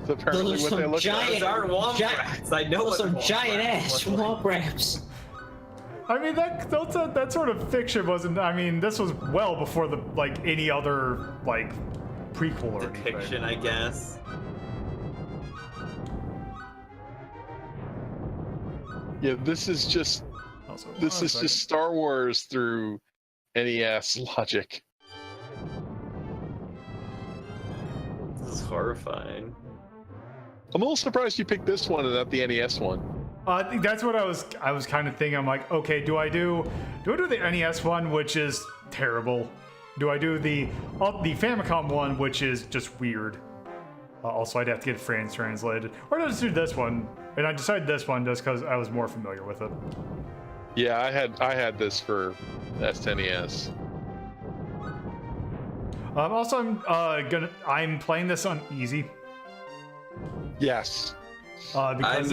That's apparently Those are what they some look giant- like. Those aren't Womp Gi- Rats. I know Those what some Womp giant Rats ass look like. womp raps. I mean, that sort of fiction wasn't. I mean, this was well before the any other prequel or Depiction, anything. I guess. Yeah, this is just Also, this is just Star Wars through NES logic. This is horrifying. I'm a little surprised you picked this one and not the NES one. I think that's what I was kind of thinking. I'm like, okay, do I do the NES one, which is terrible? Do I do the Famicom one, which is just weird? Also, I'd have to get France translated, or just do this one. And I decided this one just because I was more familiar with it. Yeah, I had this for SNES. Also, I'm playing this on easy Yes. because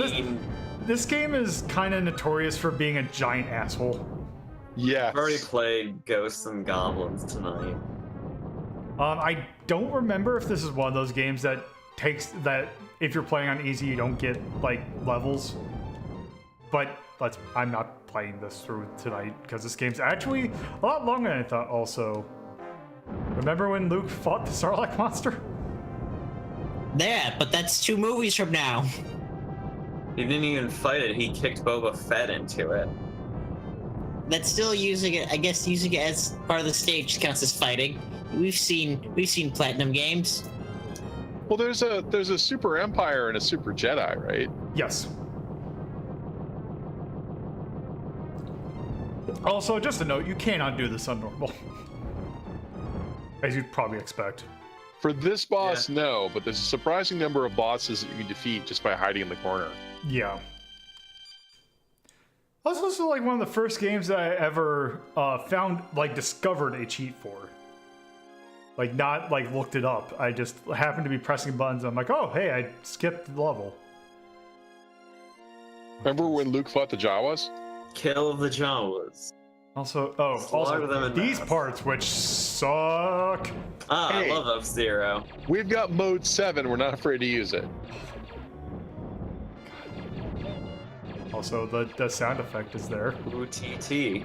this game is kind of notorious for being a giant asshole. Yes. I've already played Ghosts and Goblins tonight. I don't remember if this is one of those games that if you're playing on easy, you don't get levels. But I'm not playing this through tonight because this game's actually a lot longer than I thought. Also, remember when Luke fought the Sarlacc monster? Yeah, but that's 2 movies from now. He didn't even fight it. He kicked Boba Fett into it. That's still using it. I guess using it as part of the stage counts as fighting. We've seen Platinum games. Well, there's a Super Empire and a Super Jedi, right? Yes. Also, just a note, you cannot do this on normal, as you'd probably expect. For this boss, Yeah. no, but there's a surprising number of bosses that you can defeat just by hiding in the corner. Yeah. This was also one of the first games that I ever discovered a cheat for. Not looked it up. I just happened to be pressing buttons. I'm like, oh, hey, I skipped the level. Remember when Luke fought the Jawas? Kill the Jawas. Also, Slaughter them in these mass. parts, which suck. Hey. I love F-Zero. We've got mode 7. We're not afraid to use it. Also, the sound effect is there. OTT.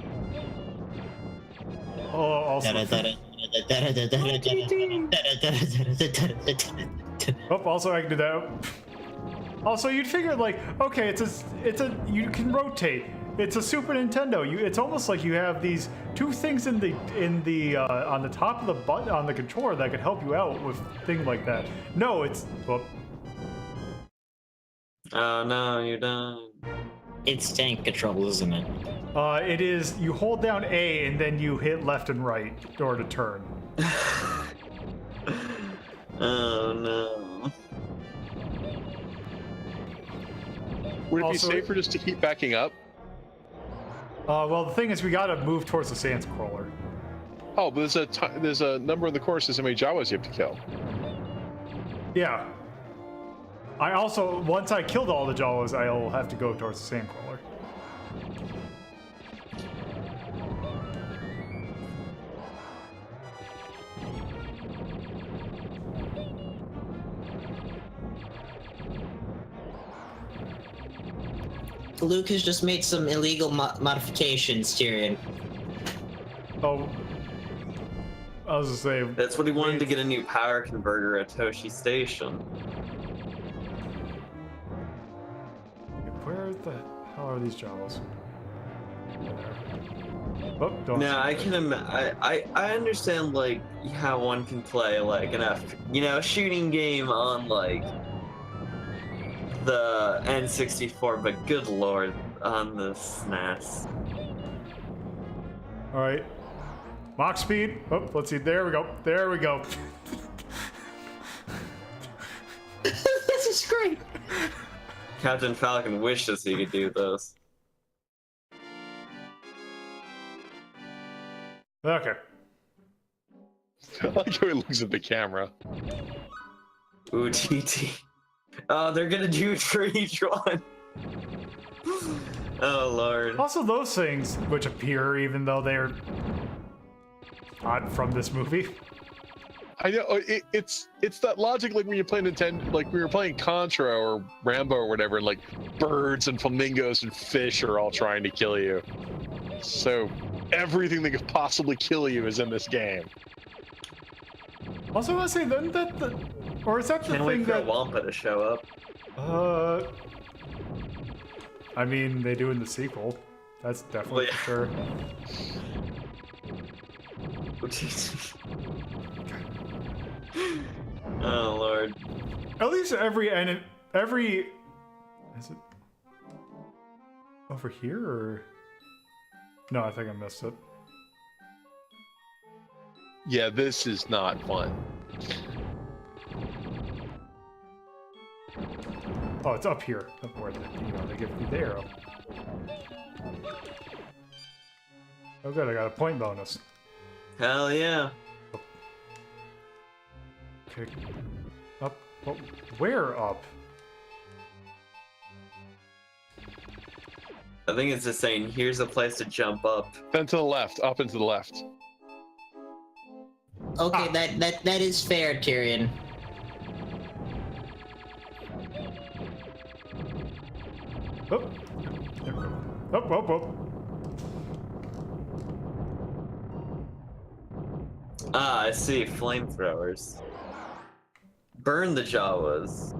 Oh, also, also I can do that. Also, you'd figure okay, you can rotate. It's a Super Nintendo. It's almost like you have these 2 things in the on the top of the button on the controller that could help you out with things like that. No, it's Oh no, you're done. It's tank control, isn't it? it is. You hold down A and then you hit left and right in order to turn. Oh no. Would it Also- be safer just to keep backing up? Well, the thing is, we gotta move towards the sand scroller. Oh, but there's a number in the course as how many Jawas you have to kill. Yeah. I also, once I killed all the Jawas, I'll have to go towards the sand crawler. Luke has just made some illegal modifications, Tyrion. Oh. I was gonna say. That's what he wanted to get a new power converter at Toshi Station. Where the hell are these Jawas? Oh, don't. Now I can I understand how one can play a shooting game on the N64, but good lord, on the SNES. All right. Mach speed. Oh, let's see. There we go. There we go. This is is great. Captain Falcon wishes he could do this. Okay. I like how he looks at the camera. Ooh, TT. Oh, they're gonna do it for each one. Oh, Lord. Also, those things which appear even though they're not from this movie. I know it's that logic like when you play Nintendo, like when you're playing Contra or Rambo or whatever, and like birds and flamingos and fish are all trying to kill you. So everything that could possibly kill you is in this game. Also, I want to say, isn't that the, or is that the Can't wait thing for that? Wampa to show up. I mean, they do in the sequel. That's definitely for sure. Oh, Lord. At least every is it over here or? No, I think I missed it. Yeah, this is not fun. Oh, it's up here. Up where they give you the arrow. Oh, good, I got a point bonus. Hell yeah. Okay. Up. Oh, where up? I think it's just saying, here's a place to jump up. Then to the left, up and to the left. Okay, that is fair, Tyrion. Oh. There we go. Oh, oh, oh. Ah, I see. Flamethrowers. Burn the Jawas.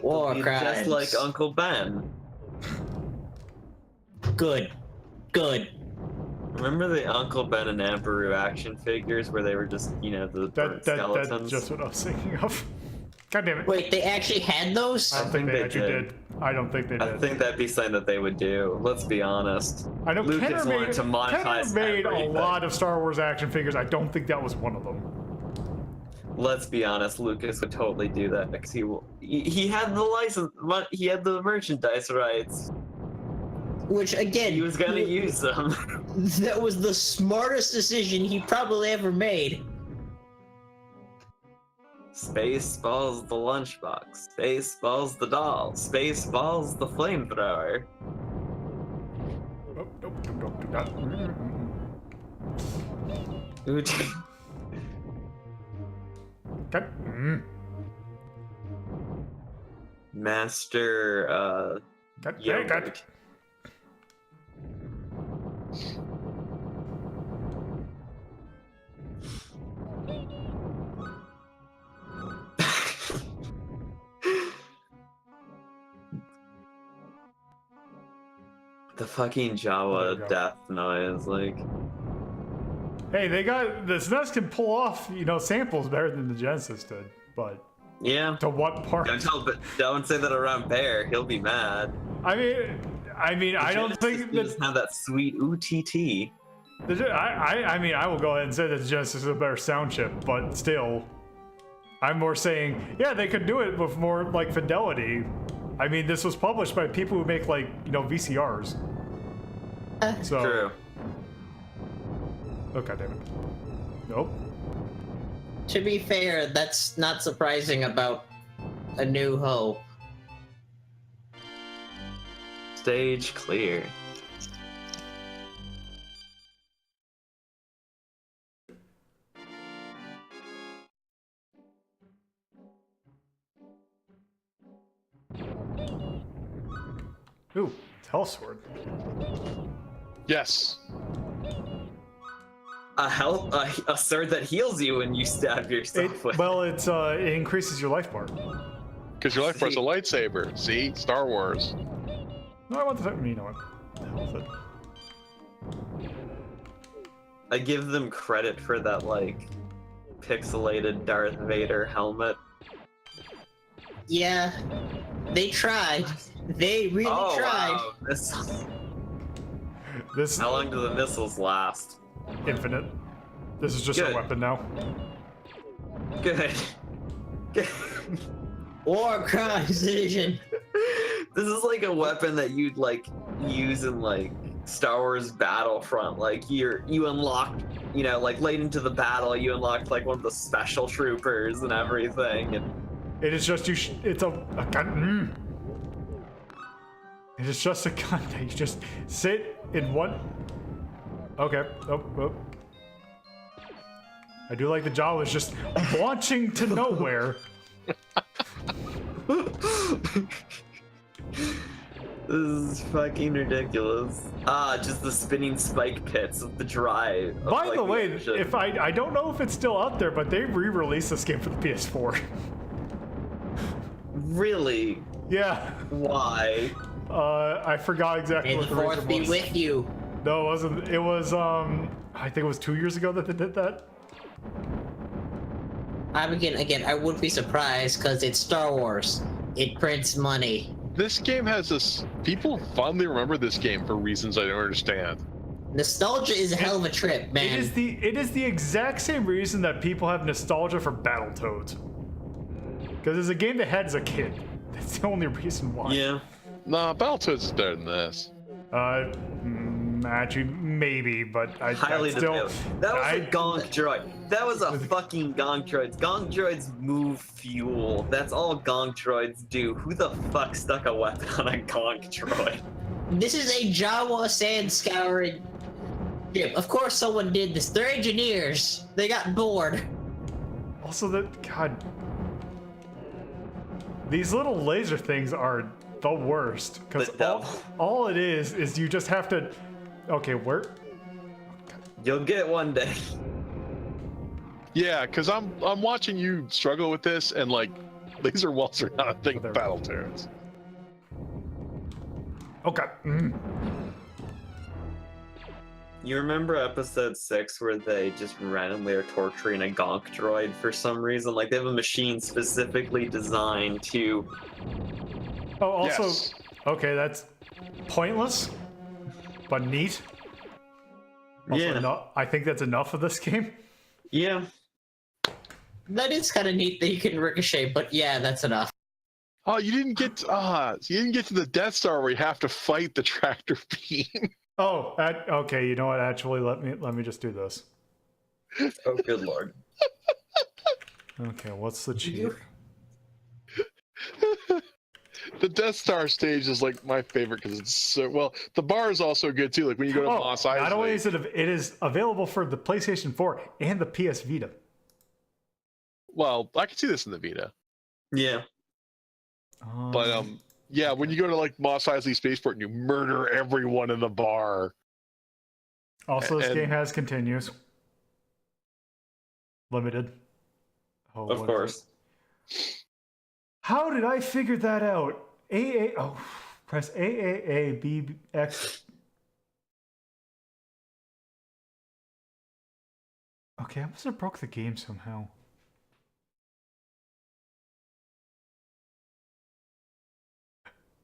War Be crimes. just like Uncle Ben. Good. Good. Remember the Uncle Ben and Amperu action figures where they were just, you know, the burnt skeletons? That's just what I was thinking of. God damn it. Wait, they actually had those? I don't think they actually did. did. I don't think they did. I think that'd be something that they would do. Let's be honest. I know Lucas Kenner wanted made, to monetize Kenner made a everything. lot of Star Wars action figures. I don't think that was one of them. Let's be honest, Lucas would totally do that because he had the license, he had the merchandise rights. Which, again... He was gonna use them. That was the smartest decision he probably ever made. Spaceballs the lunchbox. Spaceballs the doll. Spaceballs the flamethrower. Oh, nope, nope, do not. Ooh, Okay. Master, Got, yogurt. The fucking There Jawa we go. death noise, like. Hey, they got the SNES can pull off, samples better than the Genesis did, but Yeah. to what part? Don't say that around Bear. He'll be mad. I mean, I don't think that. doesn't have that sweet OTT. I mean, I will go ahead and say that the Genesis is a better sound chip, but still, I'm more saying, yeah, they could do it with more like fidelity. I mean, this was published by people who make like VCRs. So. True. Oh, God damn it. Nope. To be fair, that's not surprising about A New Hope. Stage clear. Ooh, Hellsword. Yes. A sword that heals you when you stab yourself with. Well, it increases your life bar. Because your life bar's a lightsaber. See? Star Wars. No, I want the. You know what? The hell with it. I give them credit for that, like, pixelated Darth Vader helmet. Yeah, they tried. They really tried. Wow. This How long do the missiles last? infinite. This is just Good. a weapon now. Good. Good. War Crimes Division. This is like a weapon that you'd like use in like Star Wars Battlefront. Like you unlocked, you know, like late into the battle, you unlocked like one of the special troopers and everything. And It is just it's a gun. It is just a gun that you just sit in one. Okay. Oh. I do like the jaw was just launching to nowhere. this is fucking ridiculous. Just the spinning spike pits of the drive. Of, By like, the way, engine. if I don't know if it's still out there, but they re-released this game for the PS4. Really? Yeah. Why? I forgot exactly May what the the fourth reason be was. with you. No, it wasn't. It was I think it was 2 years ago that they did that. Again, I wouldn't be surprised because it's Star Wars. It prints money. This game has this. People fondly remember this game for reasons I don't understand. Nostalgia is a hell of a trip, man. It is the exact same reason that people have nostalgia for Battletoads. Because it's a game they had as a kid. That's the only reason why. Yeah. Nah, Battletoads is better than this. Actually, maybe, but I Highly still. debatable. That was a gonk droid. That was a fucking gonk droid. Gonk droids move fuel. That's all gonk droids do. Who the fuck stuck a weapon on a gonk droid? This is a Jawa sand scouring ship. Of course someone did this. They're engineers. They got bored. Also, God. These little laser things are the worst. Because all it is you just have to. Okay, where? You'll get it one day. Yeah, because I'm watching you struggle with this, and like, laser walls are not a thing in Battletoads. Okay. You remember episode 6 where they just randomly are torturing a gonk droid for some reason? Like they have a machine specifically designed to. Oh, also, Yes. okay, that's pointless, but neat. Also, Yeah. I think that's enough of this game. Yeah. That is kind of neat that you can ricochet, but yeah, that's enough. Oh, you didn't get to the Death Star where you have to fight the tractor beam. Oh, okay. You know what? Actually, let me just do this. Oh, good lord. Okay, what's the cheat? The Death Star stage is like my favorite because it's so well. The bar is also good too. Like when you go to Mos Eisley. Not only is it is available for the PlayStation 4 and the PS Vita. Well, I can see this in the Vita, Yeah. but yeah, when you go to like Mos Eisley Spaceport and you murder everyone in the bar. Also, this and- game has continues. Limited. Oh, Of what is course. it? How did I figure that out? Press AAABX. Okay, I must have broke the game somehow.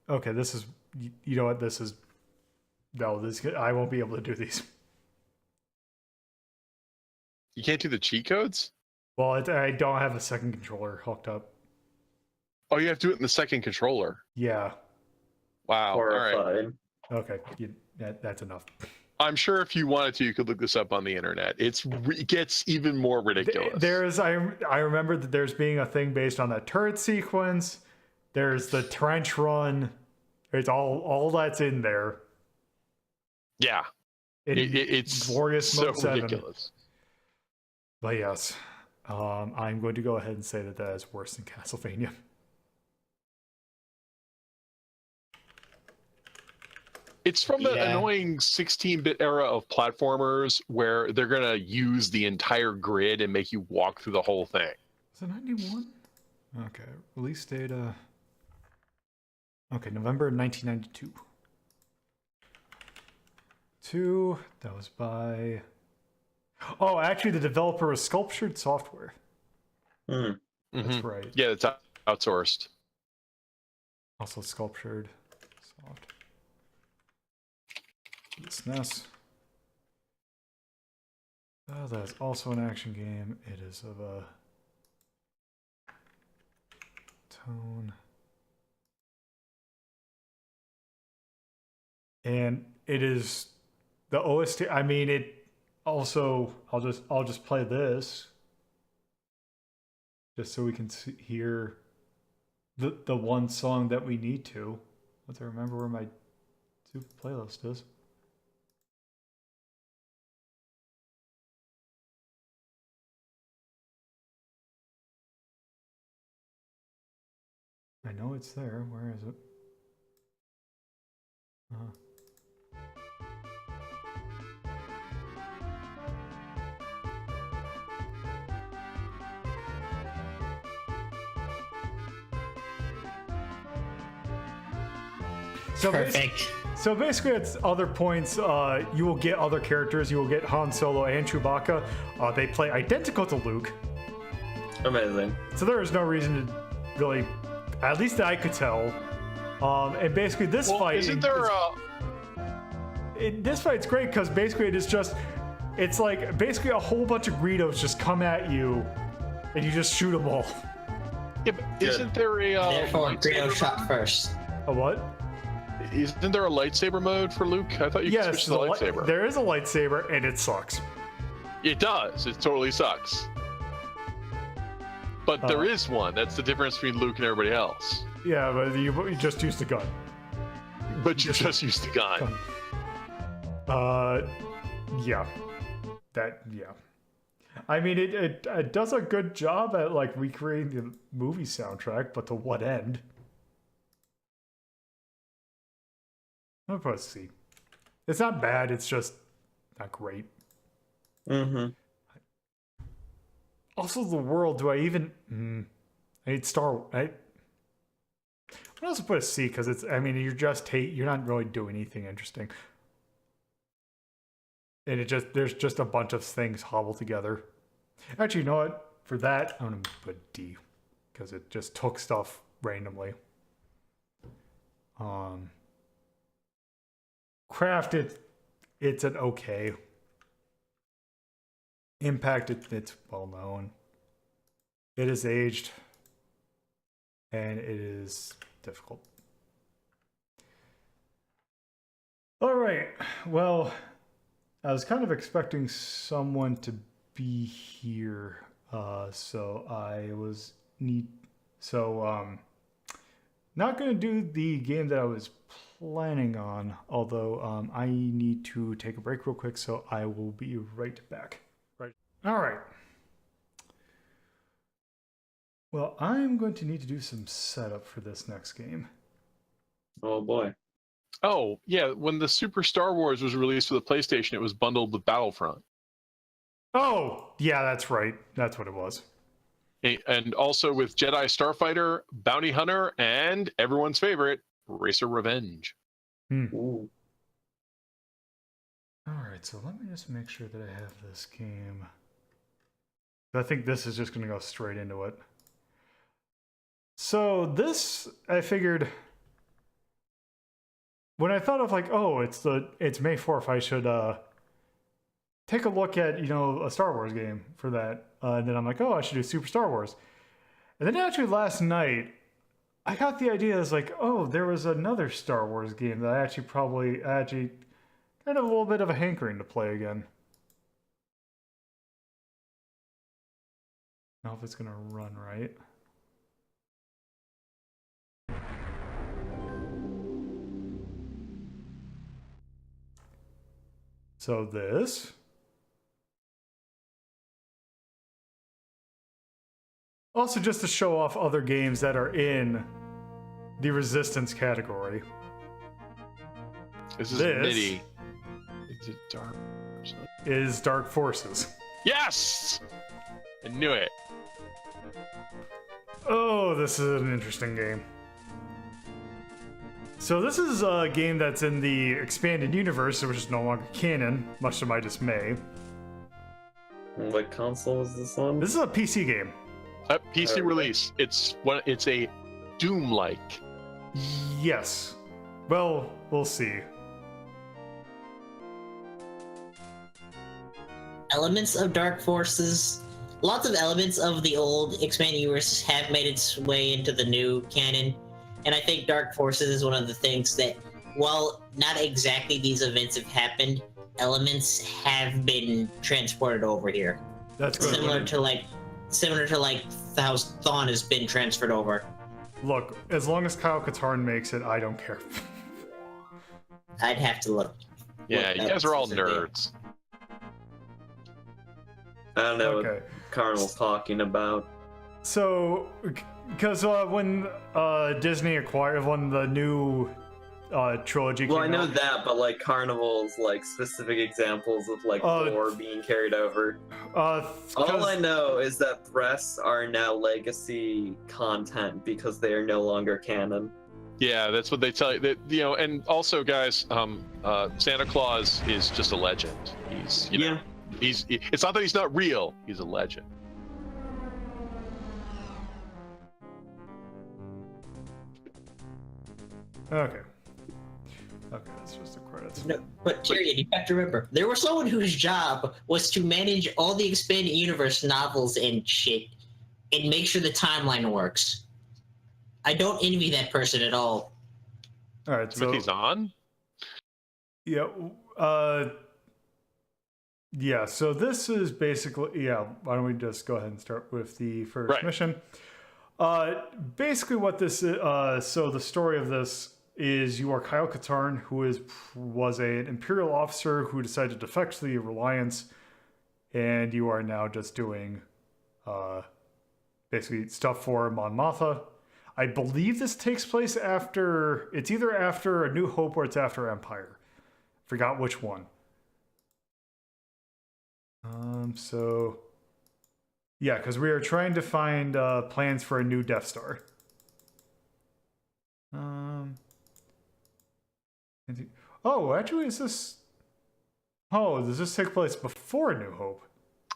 Okay, this is, you know what, this is, no, I won't be able to do these. You can't do the cheat codes? Well, I don't have a second controller hooked up. Oh, you have to do it in the second controller. Yeah. Wow. All right. Horrified. Okay, that's enough. I'm sure if you wanted to, you could look this up on the internet. It gets even more ridiculous. I remember that there's being a thing based on that turret sequence. There's the trench run. It's all that's in there. Yeah. It's Glorious so Mode 7. ridiculous. But yes, I'm going to go ahead and say that is worse than Castlevania. It's from the Yeah. annoying 16-bit era of platformers where they're going to use the entire grid and make you walk through the whole thing. Is it 91? Okay, release data. Okay, November 1992. That was by... Oh, actually, the developer was Sculptured Software. Hmm. That's right. Yeah, it's outsourced. Also Sculptured Soft. SNES. That is also an action game. It is of a tone. And it is the OST. I mean, it also. I'll just play this, just so we can hear the one song that we need to. Let's remember where my super playlist is. I know it's there. Where is it? Perfect. So basically, at other points, you will get other characters. You will get Han Solo and Chewbacca. They play identical to Luke. Amazing. So there is no reason to really, at least that I could tell. And basically, this fight. Isn't there this fight's great because basically it's like basically a whole bunch of Greedos just come at you, and you just shoot them all. Yeah, but isn't there a Therefore, Greedo lightsaber shot mode? first. A what? Isn't there a lightsaber mode for Luke? I thought you could switch to the lightsaber. There is a lightsaber, and it sucks. It does. It totally sucks. But there is one. That's the difference between Luke and everybody else. Yeah, but you just used a gun. But you just used the gun. Yeah. Yeah. I mean, it does a good job at like recreating the movie soundtrack, but to what end? I'll probably see. It's not bad. It's just not great. Mm-hmm. Also, the world. Do I even? I need what else to put a C? Because it's. I mean, you're not really doing anything interesting. And there's just a bunch of things hobbled together. Actually, you know what? For that, I'm gonna put D, because it just took stuff randomly. Crafted, it's an okay. Impact, it's well known. It is aged, and it is difficult. All right, well, I was kind of expecting someone to be here, so I was not going to do the game that I was planning on, although I need to take a break real quick, so I will be right back. Right. All right. Well, I'm going to need to do some setup for this next game. Oh boy. Oh, yeah. When the Super Star Wars was released for the PlayStation, it was bundled with Battlefront. Oh, yeah, that's right. That's what it was. And also with Jedi Starfighter, Bounty Hunter, and everyone's favorite, Racer Revenge. Ooh. All right, so let me just make sure that I have this game. I think this is just going to go straight into it. So this, I figured, when I thought of like, oh, it's May 4th, I should take a look at, a Star Wars game for that. And then I'm like, oh, I should do Super Star Wars. And then actually last night, I got the idea, it's like, oh, there was another Star Wars game that I actually kind of a little bit of a hankering to play again. I don't know if it's going to run right. So this. Also, just to show off other games that are in the Resistance category. This is MIDI. It's a dark. Is Dark Forces. Yes! I knew it. Oh, this is an interesting game. So this is a game that's in the expanded universe, which is no longer canon, much to my dismay. What console is this on? This is a PC game. PC release. It's a Doom-like. Yes. Well, we'll see. Elements of Dark Forces, lots of elements of the old expanded universe have made its way into the new canon, and I think Dark Forces is one of the things that, while not exactly these events have happened, elements have been transported over here. That's good. Similar to like how Thawne has been transferred over. Look, as long as Kyle Katarn makes it, I don't care. I'd have to look. Yeah, you guys are all nerds. I don't know Okay. what Carnival's talking about. So, because when Disney acquired when the new trilogy Well, I came know out, that, but like Carnival's like specific examples of like lore being carried over. All I know is that breasts are now legacy content because they are no longer canon. Yeah, that's what they tell you. That, you know, and also, guys, Santa Claus is just a legend. He's, you know, it's not that he's not real. He's a legend. Okay. Okay, that's just the credits. No, but Tyrion, you have to remember, there was someone whose job was to manage all the expanded universe novels and shit, and make sure the timeline works. I don't envy that person at all. All right, so Timothy's on. yeah, yeah. So this is basically Why don't we just go ahead and start with the first mission? Basically, what this is. So the story of this is you are Kyle Katarn, who was an Imperial officer who decided to defect to the Reliance, and you are now just doing basically stuff for Mon Mothma. I believe this takes place after, it's either after A New Hope or it's after Empire. Forgot which one. So yeah, because we are trying to find plans for a new Death Star. Oh, actually, is this? Oh, does this take place before A New Hope?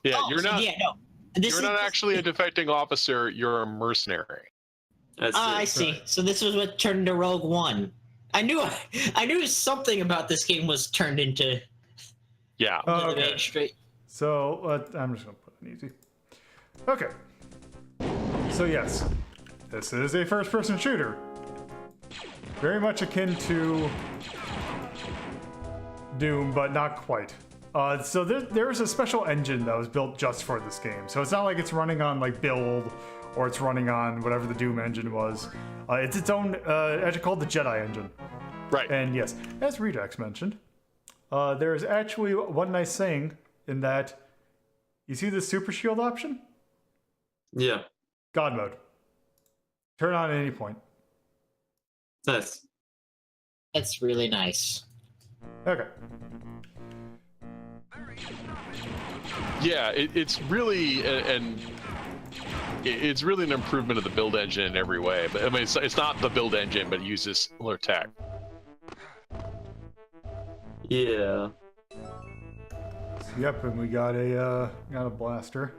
Yeah, you're not. Yeah, no. You're not actually a defecting officer. You're a mercenary. I see. Right. So this was what turned into Rogue One. I knew something about this game was turned into. Yeah. Oh, the main okay. street. So I'm just gonna put it easy. Okay. So yes, this is a first-person shooter, very much akin to Doom, but not quite. So there's a special engine that was built just for this game. So it's not like it's running on like build or it's running on whatever the Doom engine was. It's its own engine called the Jedi engine. Right. And yes, as Rejax mentioned, there is actually one nice thing in that you see the super shield option? Yeah. God mode. Turn on at any point. Nice. That's really nice. Okay. Yeah, it's really it's really an improvement of the build engine in every way. But I mean, it's not the build engine, but it uses similar tech. Yeah. Yep, and we got a blaster.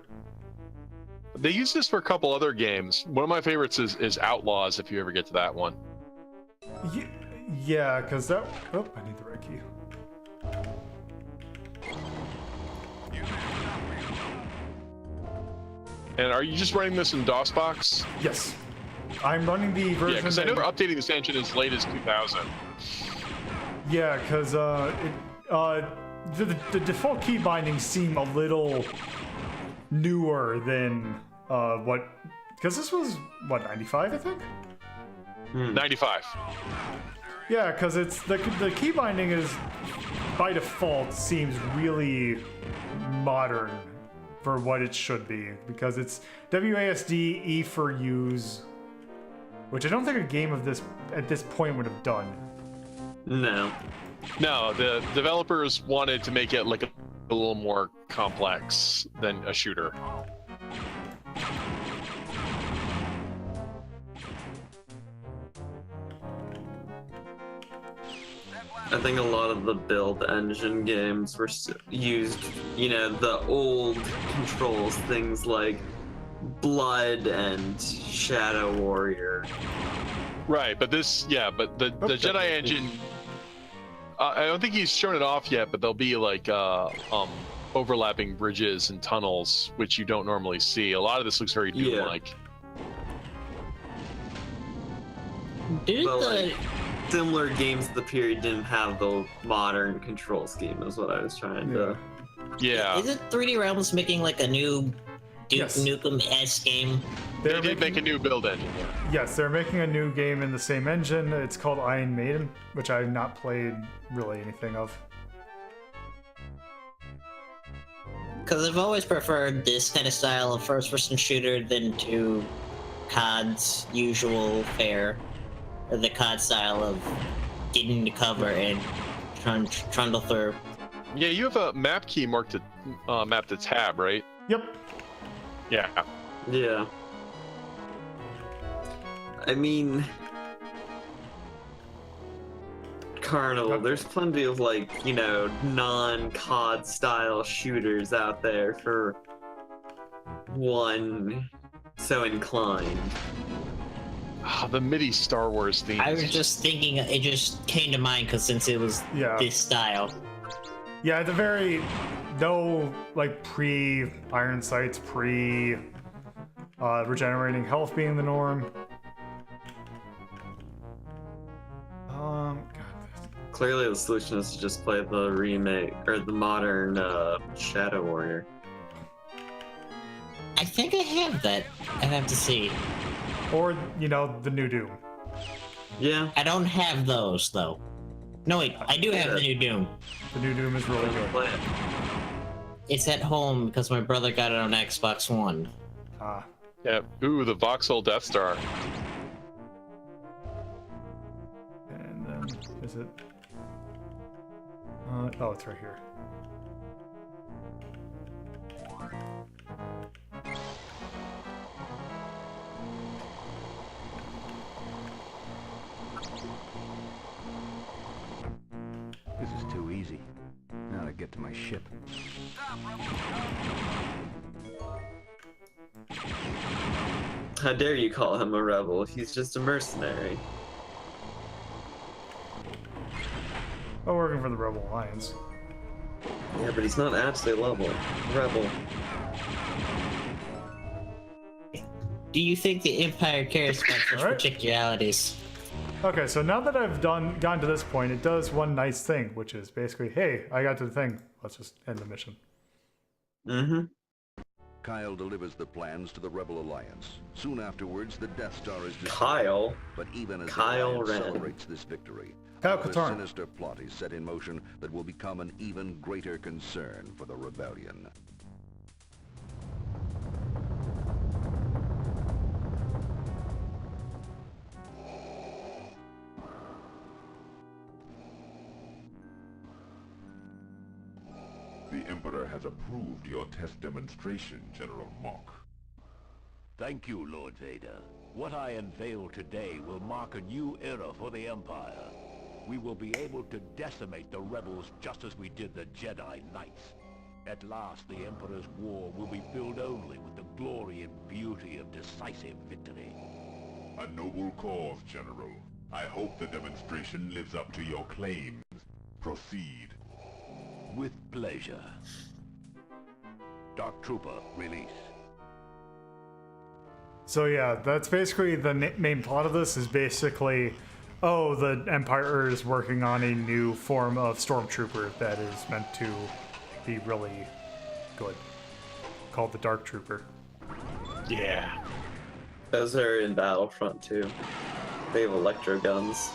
They use this for a couple other games. One of my favorites is Outlaws. If you ever get to that one. Yeah, because that. Oh, I need the right key. And are you just running this in DOSBox? Yes, I'm running the version. Yeah, because I know they're updating this engine as late as 2000. Yeah, because the default key bindings seem a little newer than what. Because this was what 95, I think. 95. Yeah, because it's the key binding is by default seems really modern for what it should be, because it's WASD E for use, which I don't think a game of this at this point would have done. No. No, the developers wanted to make it like a little more complex than a shooter. I think a lot of the build engine games were used, you know, the old controls, things like Blood and Shadow Warrior. Right, but this, yeah, but the Jedi engine, I don't think he's shown it off yet, but there'll be like, what overlapping bridges and tunnels, which you don't normally see. A lot of this looks very Doom-like. Did But, the like, similar games of the period didn't have the modern control scheme, is what I was trying to. Yeah. Isn't 3D Realms making like a new Duke Yes. Nukem-esque game? They did make a new build engine. Yes, they're making a new game in the same engine. It's called Iron Maiden, which I've not played really anything of. Because I've always preferred this kind of style of first-person shooter than to COD's usual fare, or the COD style of getting to cover and trundle through. Yeah, you have a map key marked to map to tab, right? Yep. Yeah. Yeah. I mean, Carnival, there's plenty of, like, you know, non-COD style shooters out there for one so inclined. The MIDI Star Wars theme. I was just thinking, it just came to mind because since it was this style. Yeah, the very no like pre-iron sights, regenerating health being the norm. God. Clearly, the solution is to just play the remake or the modern Shadow Warrior. I think I have that. I have to see. Or, you know, the new Doom. Yeah. I don't have those though. No wait, I do have the new Doom. The new Doom is really good. Play it. It's at home because my brother got it on Xbox One. Yeah. Ooh, the voxel Death Star. And then, is it? Oh, it's right here. This is too easy. Now to get to my ship. How dare you call him a rebel? He's just a mercenary. Oh, working for the Rebel Alliance. Yeah, but he's not actually a rebel. Do you think the Empire cares about such Alright. particularities? Okay, so now that I've gotten to this point, it does one nice thing, which is basically, hey, I got to the thing. Let's just end the mission. Mm-hmm. Kyle delivers the plans to the Rebel Alliance. Soon afterwards, the Death Star is destroyed. Kyle. But even as Kyle the Alliance Ren. celebrates this victory, Kyle a Katarn. sinister plot is set in motion that will become an even greater concern for the rebellion. The Emperor has approved your test demonstration, General Mock. Thank you, Lord Vader. What I unveil today will mark a new era for the Empire. We will be able to decimate the rebels just as we did the Jedi Knights. At last, the Emperor's war will be filled only with the glory and beauty of decisive victory. A noble cause, General. I hope the demonstration lives up to your claims. Proceed. With pleasure. Dark Trooper, release. So yeah, that's basically the main plot of this is basically, oh, the Empire is working on a new form of Stormtrooper that is meant to be really good, called the Dark Trooper. Yeah. Those are in Battlefront too. They have electro guns.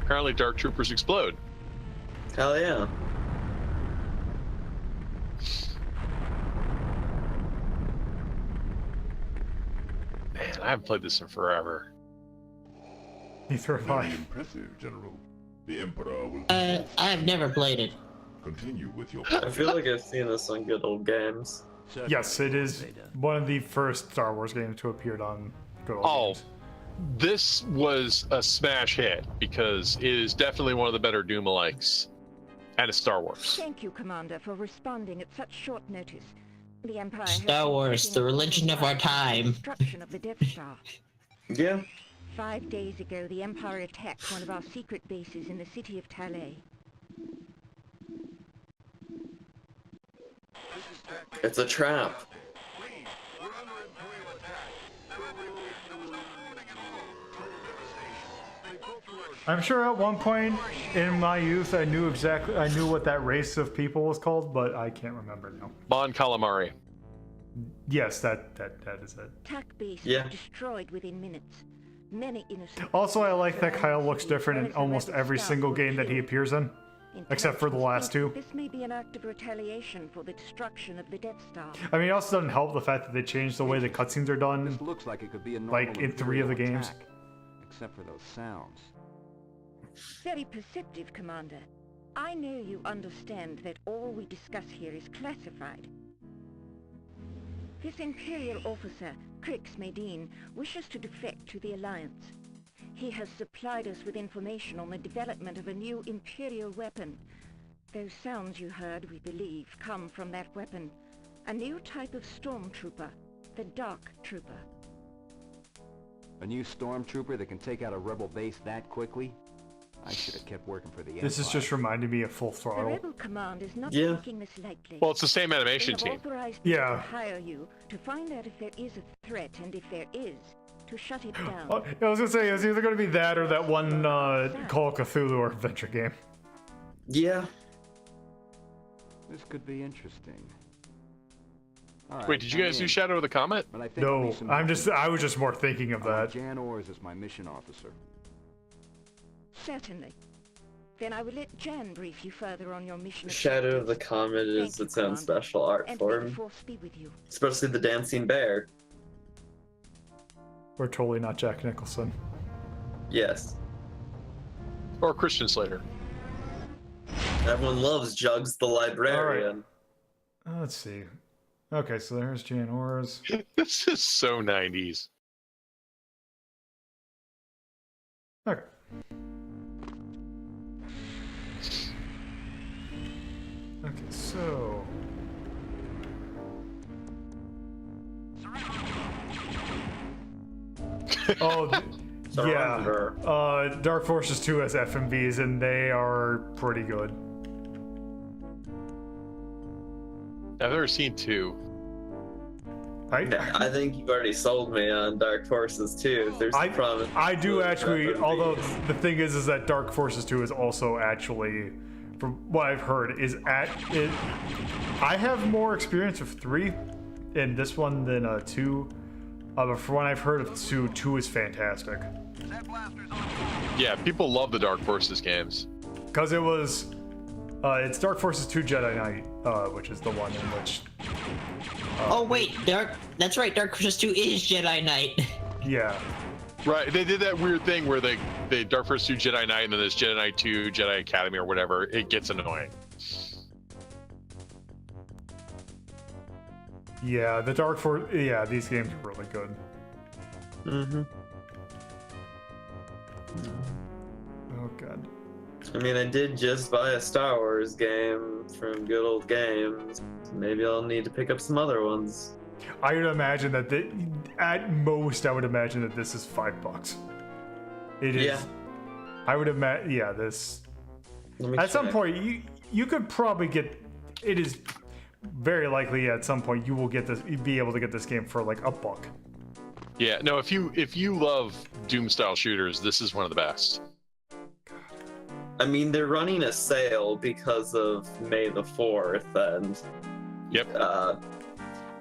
Apparently Dark Troopers explode. Hell yeah. Man, I haven't played this in forever. Neither have I. Very impressive, General. The Emperor will I've never played it. continue with your I feel like I've seen this on good old games. Yes, it is one of the first Star Wars games to appear on good old Oh, games. this was a smash hit because it is definitely one of the better Doom-alikes. And it's Star Wars. Thank you, Commander, for responding at such short notice. The Empire has Star been Wars, sitting the on religion of our the time. destruction of the Death Star. Yeah. 5 days ago, the Empire attacked one of our secret bases in the city of Talay. It's a trap. I'm sure at one point in my youth I knew what that race of people was called, but I can't remember now. Mon Calamari. Yes, that is it. Attack base Yeah. was destroyed within minutes. Many innocent. Also, I like that Kyle looks different in almost every single game that he appears in, except for the last two. This may be an act of retaliation for the destruction of the Death Star. I mean, it also doesn't help the fact that they changed the way the cutscenes are done, This looks like it could be a normal like in 3 of the Imperial games. attack, except for those sounds. Very perceptive, Commander. I know you understand that all we discuss here is classified. This Imperial officer, Crix Medine, wishes to defect to the Alliance. He has supplied us with information on the development of a new Imperial weapon. Those sounds you heard, we believe, come from that weapon. A new type of stormtrooper, the Dark Trooper. A new stormtrooper that can take out a rebel base that quickly? I should have kept working for the This is Empire. just reminding me of Full The Throttle. Rebel Command is not Yeah. taking this lightly. Well, it's the same animation They have team. authorized me Yeah. to hire you to find out if there is a threat, and if there is, to shut it down. Oh, I was gonna say, it was either gonna be that or that one Call of Cthulhu or adventure game. Yeah. This could be interesting. All right, Wait, did you guys do Shadow of the Comet? But I think I'll No, need some I help. was just more thinking of I want that. Jan Ors as my mission officer. Certainly. Then I will let Jan brief you further on your mission. Shadow of the objectives. Comet is Thank you, its own Commander. special art And may the form, Force be with you. especially the dancing bear. We're totally not Jack Nicholson. Yes. Or Christian Slater? Everyone loves Jugs the librarian. Let's see. Okay, so there's Jan Ors. This is so 90s. Okay. Okay, so... Oh, yeah. Surrender. Dark Forces 2 has FMVs, and they are pretty good. I've never seen 2. I think you've already sold me on Dark Forces 2. There's the promise. I do of actually, FMVs. although the thing is that Dark Forces 2 is also actually, from what I've heard, I have more experience with 3 in this one than 2. But from what I've heard of 2 is fantastic. Yeah, people love the Dark Forces games. Because it was, it's Dark Forces 2 Jedi Knight, which is the one in which... Oh wait, that's right, Dark Forces 2 is Jedi Knight. Yeah. Right, they did that weird thing where they Dark Forces 2 Jedi Knight and then there's Jedi Knight 2 Jedi Academy or whatever. It gets annoying. Yeah, these games are really good. Mm-hmm. Oh god. I mean, I did just buy a Star Wars game from Good Old Games. Maybe I'll need to pick up some other ones. I would imagine that at most, I would imagine that this is $5. It is. Yeah. I would imagine. Yeah, this. Let me At some check. point, you could probably get. It is very likely at some point you will get this. You'd be able to get this game for like $1. Yeah, no, if you love Doom style shooters, this is one of the best. I mean, they're running a sale because of May the 4th, and Yep.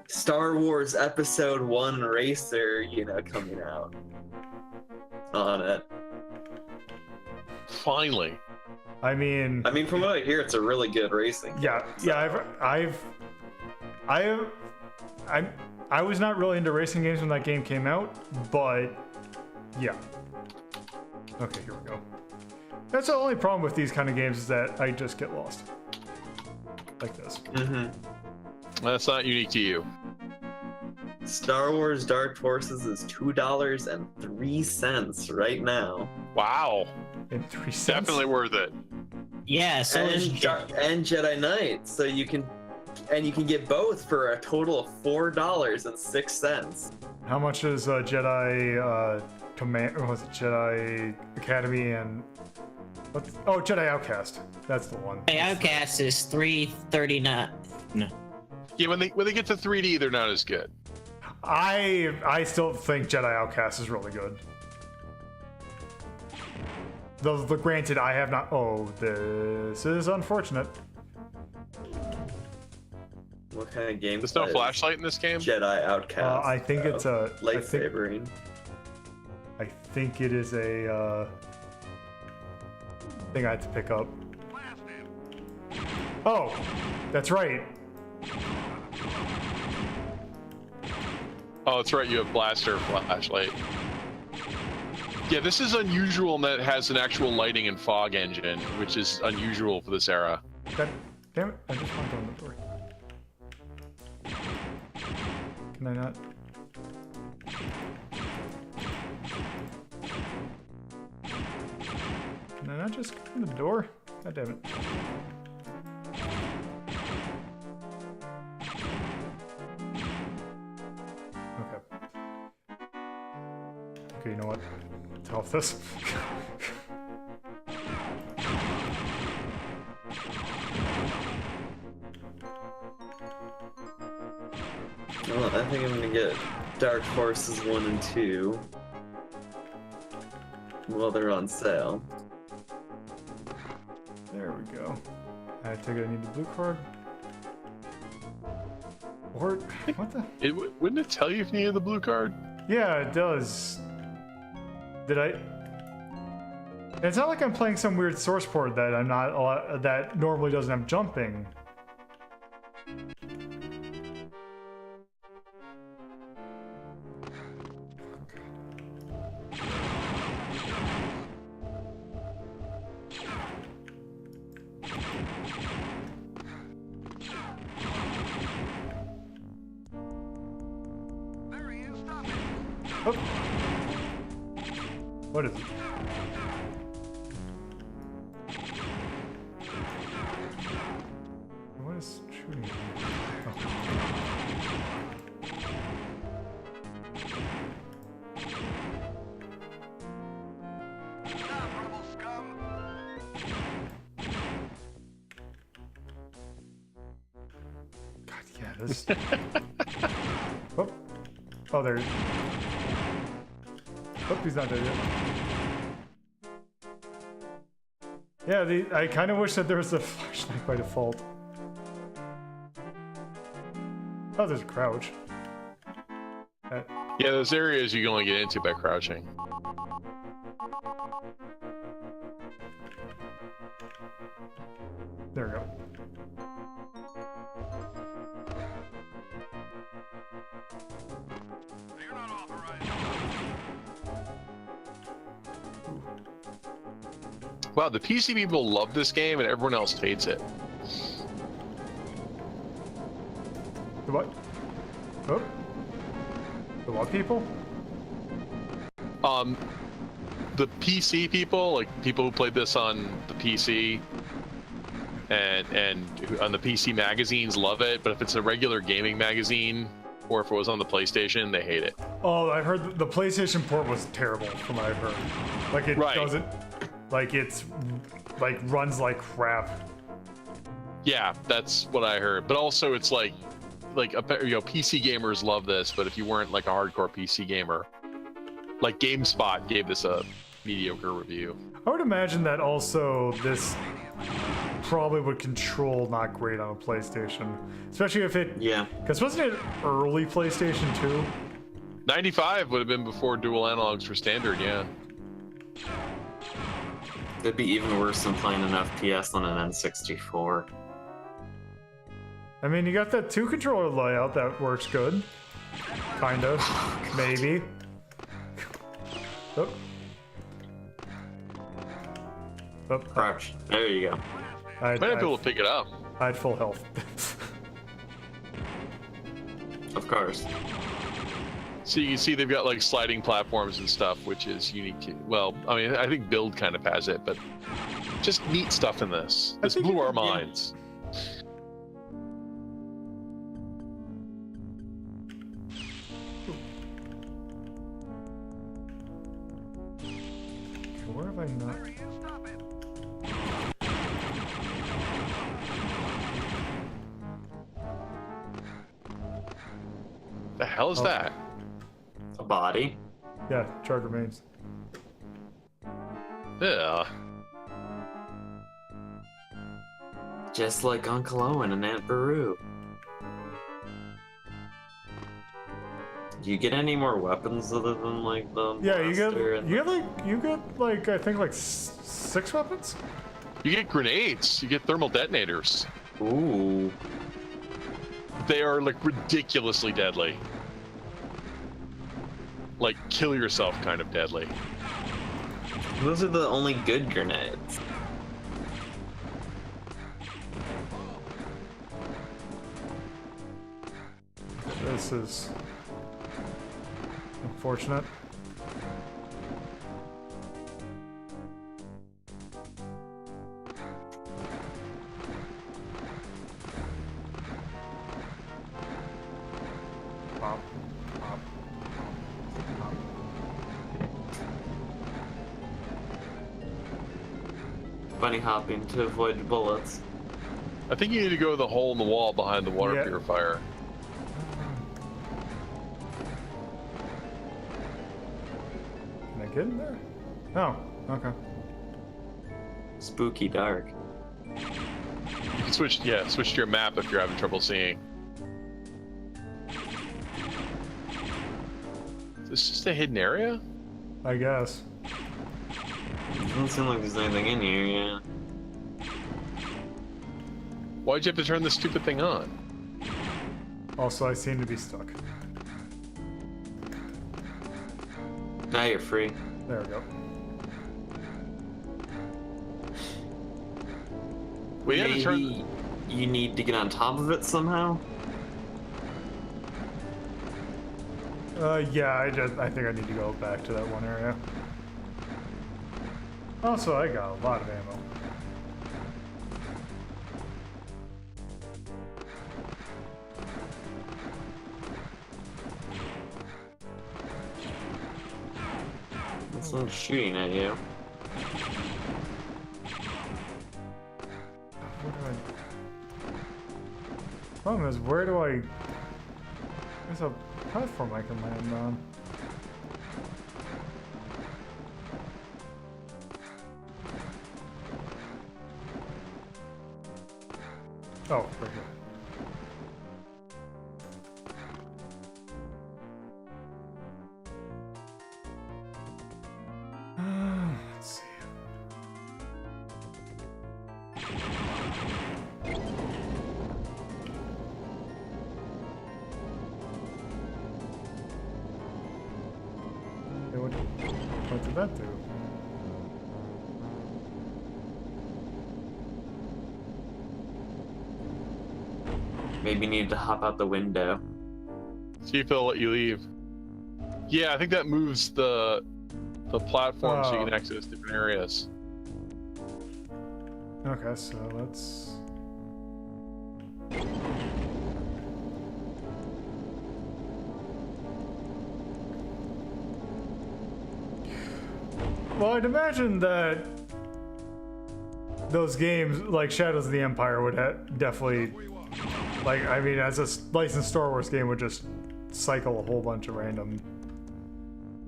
Star Wars Episode 1 Racer, coming out on it. Finally. I mean, from what I hear, it's a really good racing game. Yeah. I was not really into racing games when that game came out, but yeah. Okay, here we go. That's the only problem with these kind of games is that I just get lost. Like this. Mm-hmm. That's not unique to you. Star Wars Dark Forces is $2.03 right now. Wow. And 3 cents. Definitely worth it. Yeah, so and, is and Jedi Knight, so you can And you can get both for a total of $4.06. How much is Jedi Command? Or was it Jedi Academy and Jedi Outcast? That's the one. Hey, Outcast is $3.39. No. Yeah, when they get to 3D, they're not as good. I still think Jedi Outcast is really good. Though, granted, I have not. Oh, this is unfortunate. What kind of game? There's no flashlight in this game? Jedi Outcast. I think it's a lightsabering. I think it is a thing I had to pick up. Oh, that's right. Oh, that's right. You have blaster flashlight. Yeah, this is unusual in that it has an actual lighting and fog engine, which is unusual for this era. God damn it! I just want to open the door. Can I not? Can I not just open the door? God damn it. Okay, you know what? Let's help this. Well, I think I'm gonna get Dark Forces 1 and 2 while they're on sale. There we go. I take it I need the blue card. Or, what the? Wouldn't it tell you if you needed the blue card? Yeah, it does. Did I? It's not like I'm playing some weird source port that I'm not that normally doesn't have jumping. Oh. What is it? What is shooting? God, yeah, this. Oh, there. Oh, he's not there yet. Yeah, I kind of wish that there was a flashlight by default. Oh, there's a crouch. Yeah, those areas you can only get into by crouching. There we go. Wow, the PC people love this game and everyone else hates it. The what? Oh? The what people? The PC people, like people who played this on the PC and on the PC magazines love it, but if it's a regular gaming magazine or if it was on the PlayStation, they hate it. Oh, I heard the PlayStation port was terrible from what I've heard. Like it doesn't, like it's, like runs like crap. Yeah, that's what I heard. But also it's like PC gamers love this, but if you weren't like a hardcore PC gamer, like GameSpot gave this a mediocre review. I would imagine that also this probably would control not great on a PlayStation, especially if it. Yeah. Because wasn't it early PlayStation 2? 95 would have been before dual analogs for standard, yeah. It'd be even worse than playing an FPS on an N64. I mean, you got that 2-controller layout that works good. Kind of. Maybe. Oh. Oh. Crouch. There you go. Might have people pick it up. I had full health. Of course. So you can see they've got like sliding platforms and stuff, which is unique to, well, I mean, I think Build kind of has it, but just neat stuff in this. This blew our minds. Where have I not? The hell is that? A body. Yeah, charred remains. Yeah. Just like Uncle Owen and Aunt Beru. Do you get any more weapons other than like the Yeah, you blaster and get like I think like 6 weapons. You get grenades. You get thermal detonators. Ooh. They are like ridiculously deadly. Like kill yourself kind of deadly. Those are the only good grenades. This is unfortunate. Bunny hopping to avoid bullets. I think you need to go to the hole in the wall behind the water Yeah. purifier. Can I get in there? Oh, okay. Spooky dark. You can switch to your map if you're having trouble seeing. Is this just a hidden area? I guess. Doesn't seem like there's anything in here, yeah. Why'd you have to turn this stupid thing on? Also, I seem to be stuck. Now you're free. There we go. We had to Maybe turn. you need to get on top of it somehow? Yeah, I think I need to go back to that one area. Also, I got a lot of ammo. It's not shooting at you. What do I... Problem is, where do I... There's a platform I can land on. Oh, right here. Let's see. Hey, what did that do? Maybe you need to hop out the window. See if they'll let you leave. Yeah, I think that moves the platform so you can access different areas. Okay, so let's... Well, I'd imagine that those games, like Shadows of the Empire, would definitely, like, I mean, as a licensed Star Wars game, would just cycle a whole bunch of random,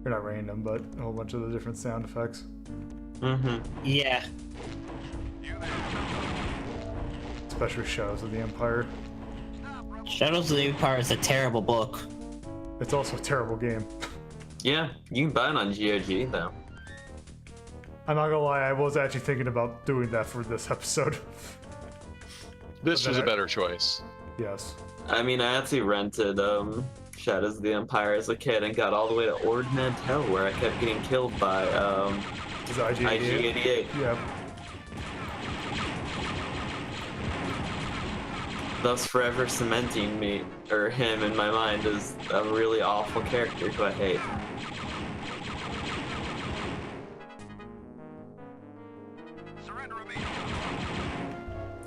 or not random, but a whole bunch of the different sound effects. Mm-hmm. Yeah. Especially Shadows of the Empire. Shadows of the Empire is a terrible book. It's also a terrible game. Yeah, you can buy it on GOG though. I'm not gonna lie, I was actually thinking about doing that for this episode. This was a better choice. Yes. I mean, I actually rented Shadows of the Empire as a kid and got all the way to Ord Mantell, where I kept getting killed by Is it IG-88? IG-88. Yeah. Thus forever cementing me, or him in my mind, as a really awful character who I hate.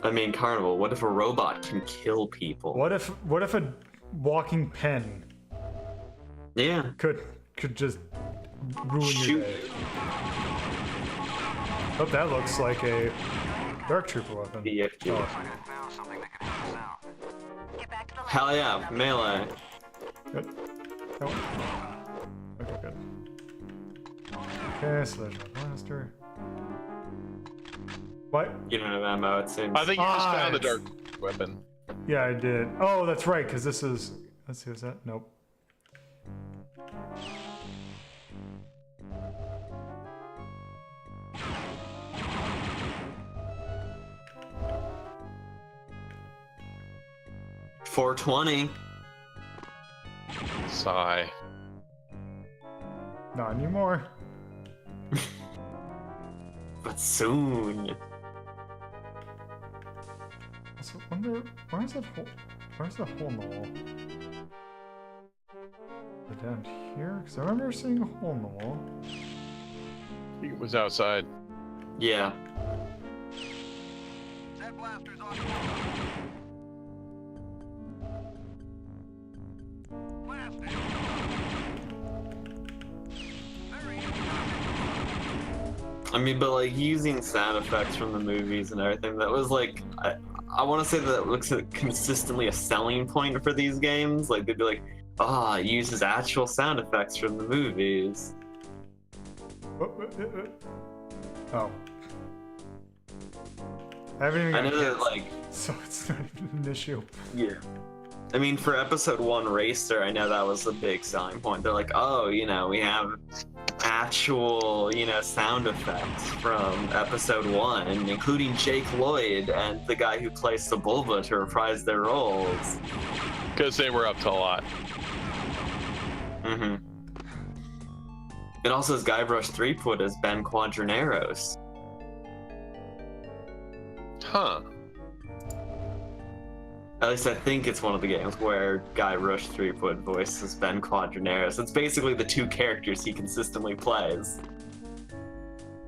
I mean, Carnival, what if a robot can kill people? What if a walking pen Yeah. could just ruin your Shoot. day? Oh, that looks like a Dark Trooper weapon. BFG. Oh. Hell yeah, melee. Good. Oh. Okay, good. Okay, so there's my blaster. What? You don't have ammo, it seems. I think you just found the it's- dark weapon. Yeah, I did. Oh, that's right, because this is... Let's see, is that? Nope. $420. Sigh. Not anymore. But soon. Also, wonder... Where's that hole? Where's the hole in the wall? Is it down here? Because I remember seeing a hole in the wall. I think it was outside. Yeah. I mean, but like using sound effects from the movies and everything, that was like, I want to say that it looks like consistently a selling point for these games. Like they'd be like, ah, it uses actual sound effects from the movies. Oh. I haven't even I got know that hits, like, so it's not even an issue. yeah. I mean, for episode 1 Racer, I know that was a big selling point. They're like, oh, you know, we have actual, you know, sound effects from episode 1, including Jake Lloyd and the guy who plays Sebulba to reprise their roles. Because they were up to a lot. Mm-hmm. It also has Guybrush Threepwood as Ben Quadraneros. Huh. At least I think it's one of the games where Guybrush Threepwood voices Ben Quadraneros. It's basically the two characters he consistently plays.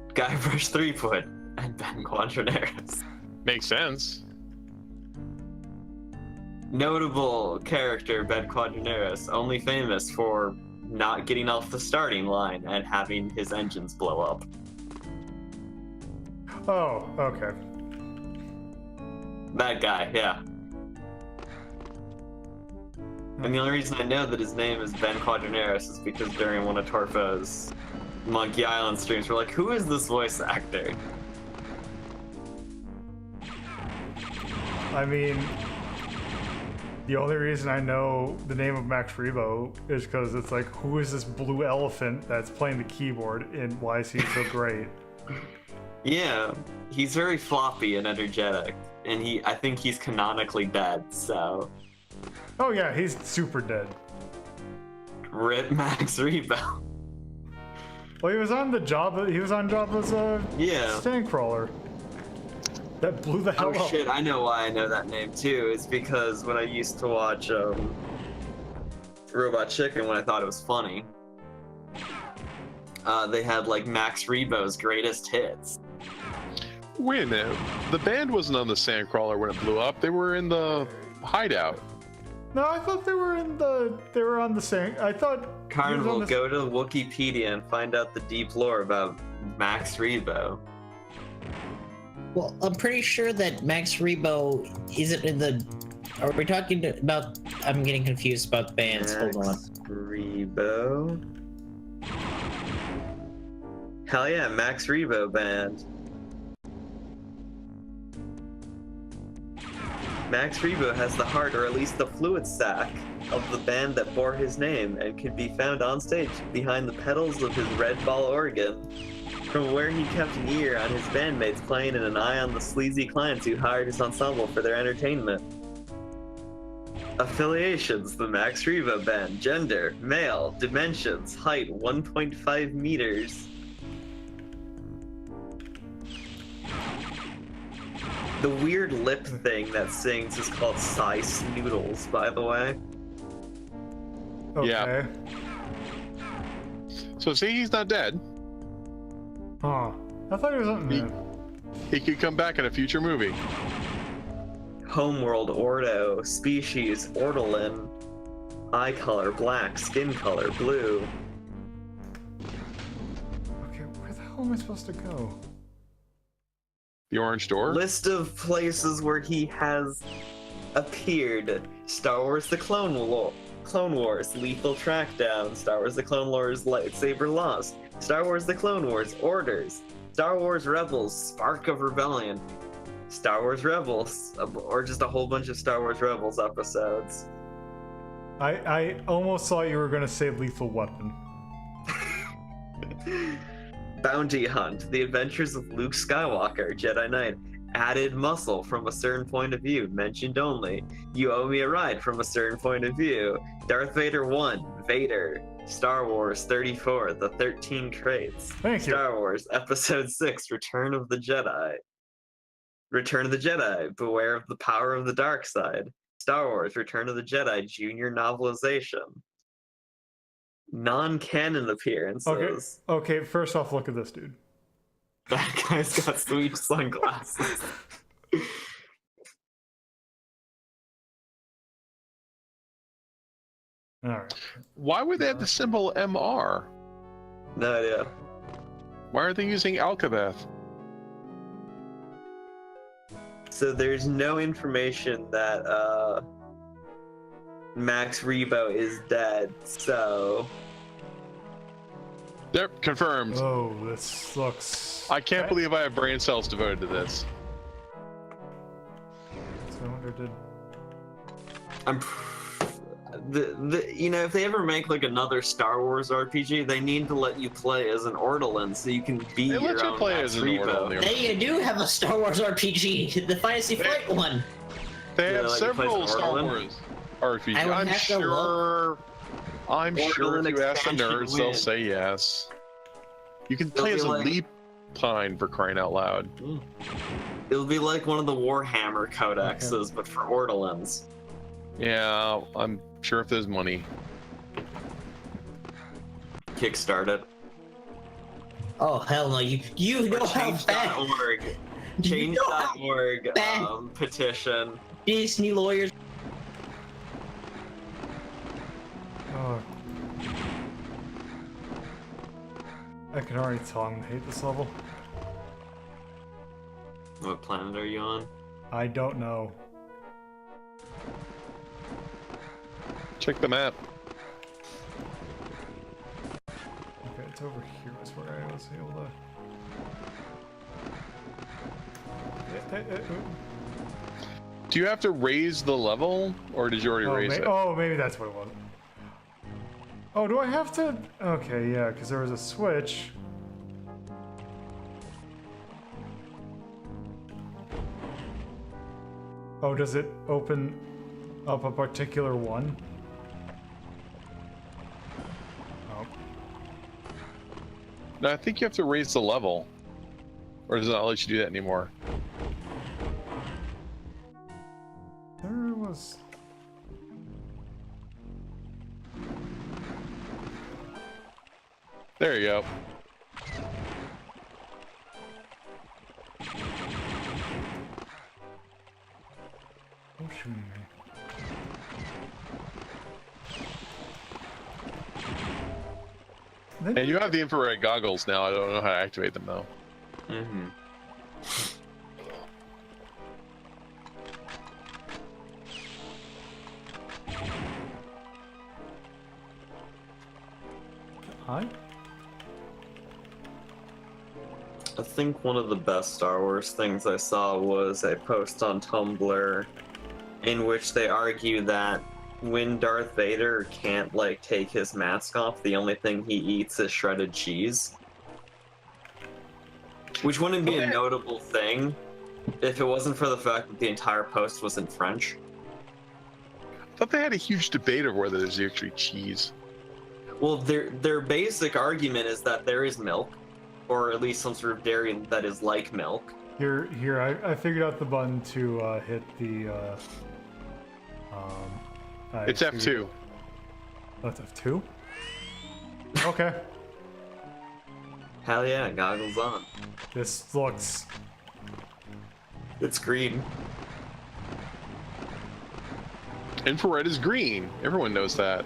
Guybrush Threepwood and Ben Quadraneros. Makes sense. Notable character Ben Quadraneros, only famous for not getting off the starting line and having his engines blow up. Oh, okay. That guy, yeah. And the only reason I know that his name is Ben Quadraneros is because during one of Torfo's Monkey Island streams, we're like, who is this voice actor? I mean, the only reason I know the name of Max Rebo is because it's like, who is this blue elephant that's playing the keyboard and why is he so great? Yeah, he's very floppy and energetic, and I think he's canonically dead, so... Oh yeah, he's super dead. RIP Max Rebo. Well, he was on Jabba's Yeah. Sandcrawler. That blew the hell Oh up. shit, I know why I know that name too. It's because when I used to watch Robot Chicken when I thought it was funny, they had like Max Rebo's greatest hits. Wait a minute. The band wasn't on the Sandcrawler when it blew up. They were in the hideout. No, I thought they were on the same. I thought. Carnival, go to Wikipedia and find out the deep lore about Max Rebo. Well, I'm pretty sure that Max Rebo isn't in the. Are we talking about? I'm getting confused about bands. Max Hold on. Rebo. Hell yeah, Max Rebo band. Max Rebo has the heart, or at least the fluid sac, of the band that bore his name and could be found on stage behind the pedals of his red ball organ, from where he kept an ear on his bandmates playing and an eye on the sleazy clients who hired his ensemble for their entertainment. Affiliations: the Max Rebo Band. Gender: male. Dimensions: height 1.5 meters. The weird lip thing that sings is called Psy Snoodles, by the way. Okay. Yeah. So see, he's not dead. Huh. I thought he was on. He could come back in a future movie. Homeworld: Ordo. Species: Ortolan. Eye color: black. Skin color: blue. Okay, where the hell am I supposed to go? The orange door? List of places where he has appeared. Star Wars The Clone Wars, Lethal Trackdown, Star Wars The Clone Wars, Lightsaber Lost, Star Wars The Clone Wars, Orders, Star Wars Rebels, Spark of Rebellion, Star Wars Rebels, or just a whole bunch of Star Wars Rebels episodes. I almost thought you were gonna say Lethal Weapon. Bounty Hunt, The Adventures of Luke Skywalker, Jedi Knight, Added Muscle from a Certain Point of View, Mentioned Only, You Owe Me a Ride from a Certain Point of View, Darth Vader 1, Vader, Star Wars 34, The 13 Traits, Thank you. Star Wars Episode 6, Return of the Jedi, Beware of the Power of the Dark Side, Star Wars Return of the Jedi Junior Novelization, non-canon appearances. Okay, first off, look at this dude. That guy's got sweet sunglasses. Alright. Why would they have the symbol MR? No idea. Why are they using Alcabeth? So there's no information that Max Rebo is dead, so... Yep, confirmed. Oh, this looks... I can't believe I have brain cells devoted to this. So I wonder did... I'm... you know, if they ever make like another Star Wars RPG, they need to let you play as an Ortolan so you can be They your let you own play Max as an Rebo. Ortolan. They do have a Star Wars RPG, the Fantasy Flight one. They Yeah, have like you play several as Star Ortolan? Wars RPG. I would I'm have to sure. I'm sure Ortolan if you ask the expansion nerds, they'll win. say yes. You can It'll play be as a like- Leap Pine for crying out loud. It'll be like one of the Warhammer codexes, but for Ortolans. Yeah, I'm sure if there's money. Kickstart it. Oh hell no! You know how bad Change.org. You know how Change.org bad- petition. Disney lawyers. Oh. I can already tell I'm gonna hate this level. What planet are you on? I don't know. Check the map. Okay, it's over here is where I was able to... Do you have to raise the level, or did you already raise it? Oh, maybe that's what it was. Oh, do I have to? Okay, yeah, because there was a switch. Oh, does it open up a particular one? Oh. No, I think you have to raise the level. Or does it not let you do that anymore? There was... There you go. Who's shooting me? Then And you have the infrared goggles now. I don't know how to activate them though. Mm-hmm. Hi? I think one of the best Star Wars things I saw was a post on Tumblr in which they argue that when Darth Vader can't like take his mask off, the only thing he eats is shredded cheese. Which wouldn't be a notable thing if it wasn't for the fact that the entire post was in French. I thought they had a huge debate over whether there's actually cheese. Well, their basic argument is that there is milk, or at least some sort of dairy that is like milk. Here, I figured out the button to hit the, It's F2. Oh, it's F2? Okay. Hell yeah, goggles on. This looks... It's green. Infrared is green. Everyone knows that.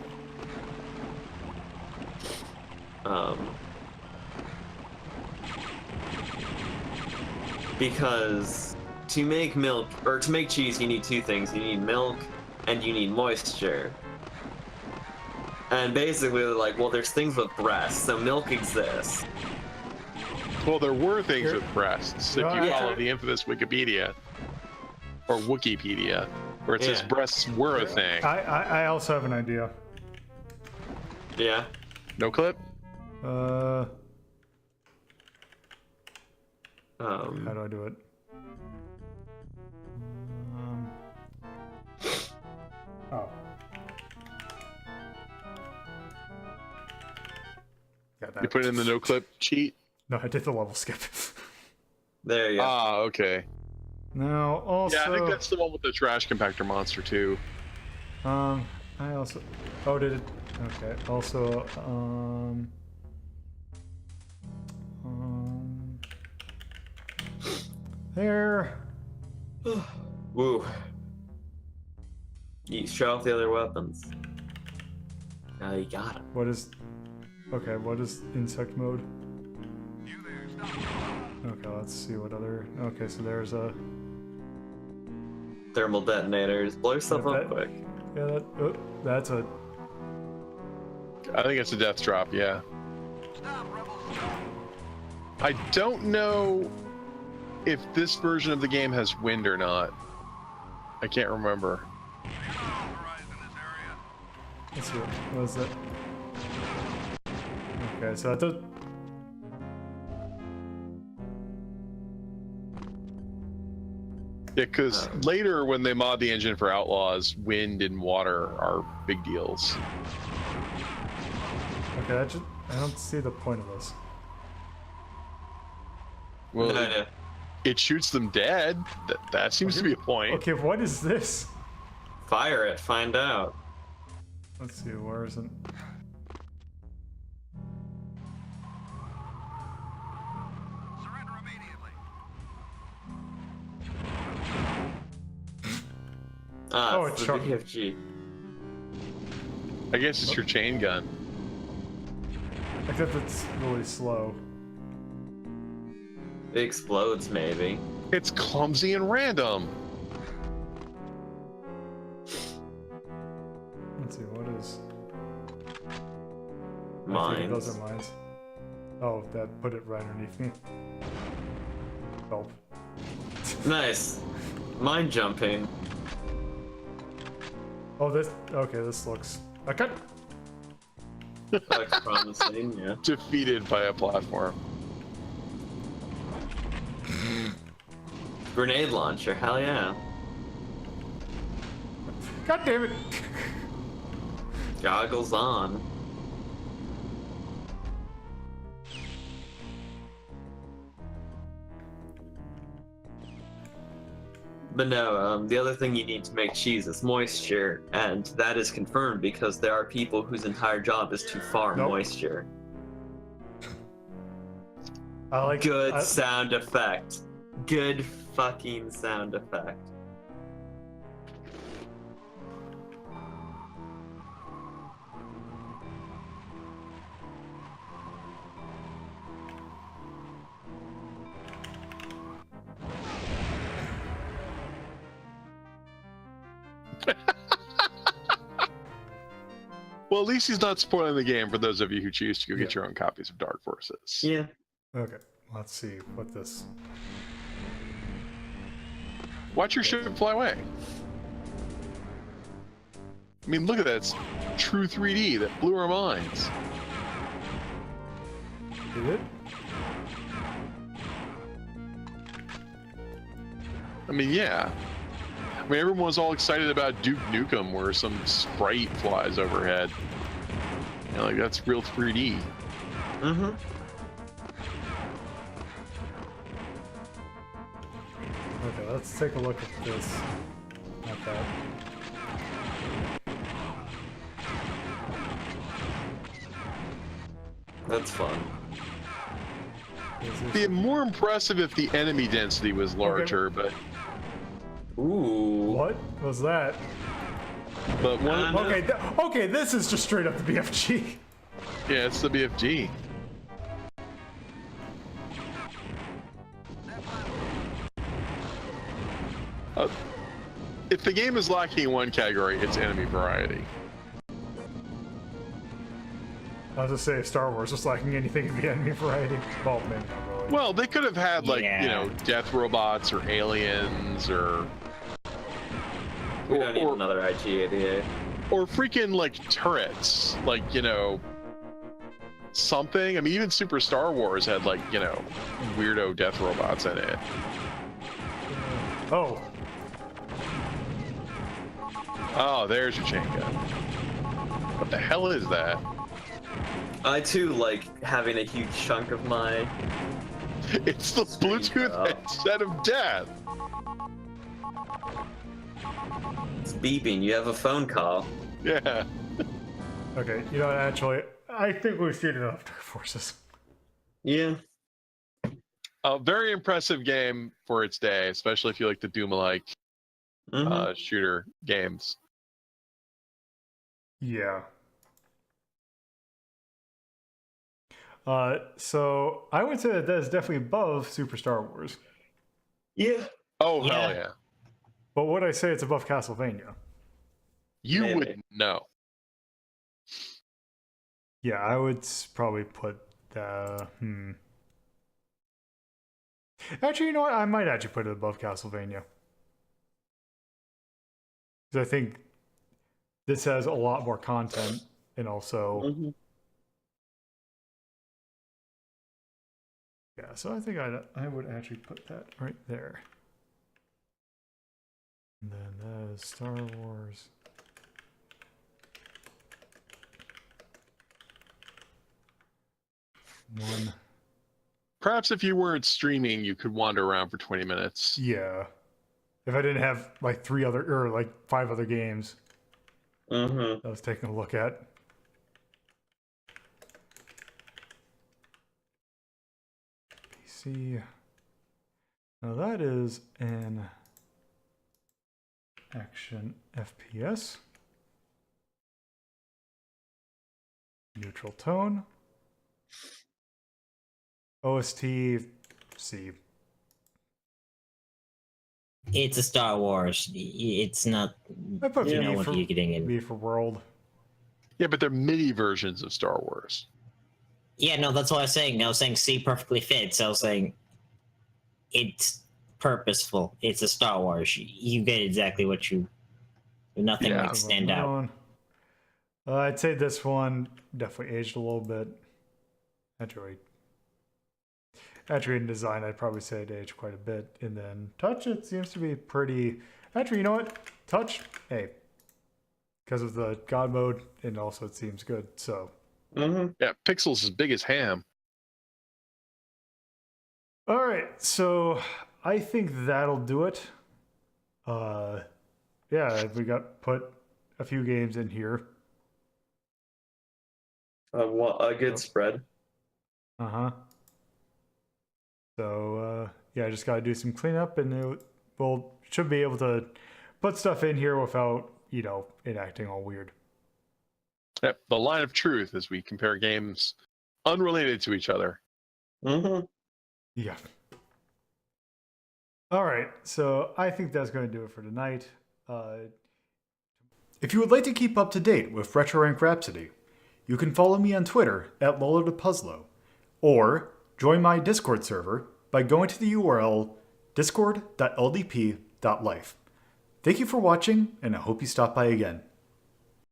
because to make milk, or to make cheese, you need two things. You need milk and you need moisture. And basically, they're like, well, there's things with breasts, so milk exists. Well, there were things with breasts. If you follow the infamous Wikipedia, or Wikipedia, where it says breasts were a thing. I also have an idea. Yeah. No clip? How do I do it? Oh. You put in the no clip cheat? No, I did the level skip. There you go. Ah, okay. Now, also... Yeah, I think that's the one with the trash compactor monster, too. I also... Oh, did it... Okay, also, there... Woo. You show off the other weapons. Now you got him. What is... Okay, what is insect mode? Okay, let's see what other... Okay, so there's a... Thermal detonators. Blow yourself up quick. Yeah, that... Oh, that's a... I think it's a death drop, yeah. I don't know if this version of the game has wind or not. I can't remember. Let's see, what is that? Okay, so that does... Yeah, because later when they mod the engine for Outlaws, wind and water are big deals. Okay, I don't see the point of this. Well, it shoots them dead. That seems to be a point. Okay, what is this? Fire it, find out. Let's see, where is it? Ah, it's the sharp. BFG. I guess it's your chain gun. Except it's really slow. It explodes, maybe. It's clumsy and random. Let's see, what is... Mines. Those are mines. Oh, that put it right underneath me. Help. Nice. Mine jumping. Oh, this... Okay, this looks... Okay. Looks promising, yeah. Defeated by a platform. Grenade launcher, hell yeah. God damn it! Goggles on. But no, the other thing you need to make cheese is moisture, and that is confirmed because there are people whose entire job is to farm moisture. I like good sound effect. Good fucking sound effect. Well, at least he's not spoiling the game for those of you who choose to go get your own copies of Dark Forces. Yeah. Okay, let's see what this... Watch your ship fly away. I mean, look at that. It's true 3D. That blew our minds. Did it? I mean, yeah. I mean, everyone's all excited about Duke Nukem, where some sprite flies overhead. You know, like, that's real 3D. Mm-hmm. Okay, let's take a look at this. Not that. That's fun. It'd be more impressive if the enemy density was larger, but... Ooh. What was that? But one... Okay, this is just straight up the BFG. Yeah, it's the BFG. If the game is lacking in one category, it's enemy variety. I was just say if Star Wars was lacking anything in the enemy variety. Well, maybe not really. Well, they could have had like Yeah. death robots or aliens or We don't need another IG-88. or freaking like turrets, like something. I mean, even Super Star Wars had like weirdo death robots in it. Oh, Oh, there's your chain gun. What the hell is that? I too like having a huge chunk of my. It's the Bluetooth up. headset of death. It's beeping. You have a phone call. Yeah. okay. You know what? Actually, I think we've seen enough Dark Forces. Yeah. A very impressive game for its day, especially if you like the Doom-alike shooter games. Yeah. So I would say that is definitely above Super Star Wars. Yeah. Oh, Yeah. hell yeah. But would I say it's above Castlevania? You Maybe. wouldn't know. Yeah, I would probably put Actually, you know what? I might actually put it above Castlevania. Because I think this has a lot more content and also... Yeah, so I think I would actually put that right there. And then that is Star Wars. One. Perhaps if you weren't streaming, you could wander around for 20 minutes. Yeah. If I didn't have like 5 other games I was taking a look at. PC. Now that is an action FPS. Neutral tone. OST C. It's a Star Wars. It's not. I put You B know what for, you're getting in. B for world. Yeah, but they're MIDI versions of Star Wars. Yeah, no, that's what I was saying. I was saying C perfectly fits. I was saying it's purposeful. It's a Star Wars. You get exactly what you. Nothing Yeah. like stand out. I'd say this one definitely aged a little bit. Actually, in design, I'd probably say it aged quite a bit. And then touch, it seems to be pretty. Actually, you know what? Touch, hey, because of the God mode, and also it seems good. So. Yeah, pixels as big as ham. All right, so I think that'll do it. Yeah, we put a few games in here. A good spread. So yeah, I just got to do some cleanup, and we'll should be able to put stuff in here without it acting all weird. Yep, the line of truth as we compare games unrelated to each other. Yeah. All right, so I think that's going to do it for tonight. If you would like to keep up to date with Retro Rank Rhapsody, you can follow me on Twitter at Lolo to Puzlo, or join my Discord server by going to the URL discord.ldp.life. Thank you for watching, and I hope you stop by again.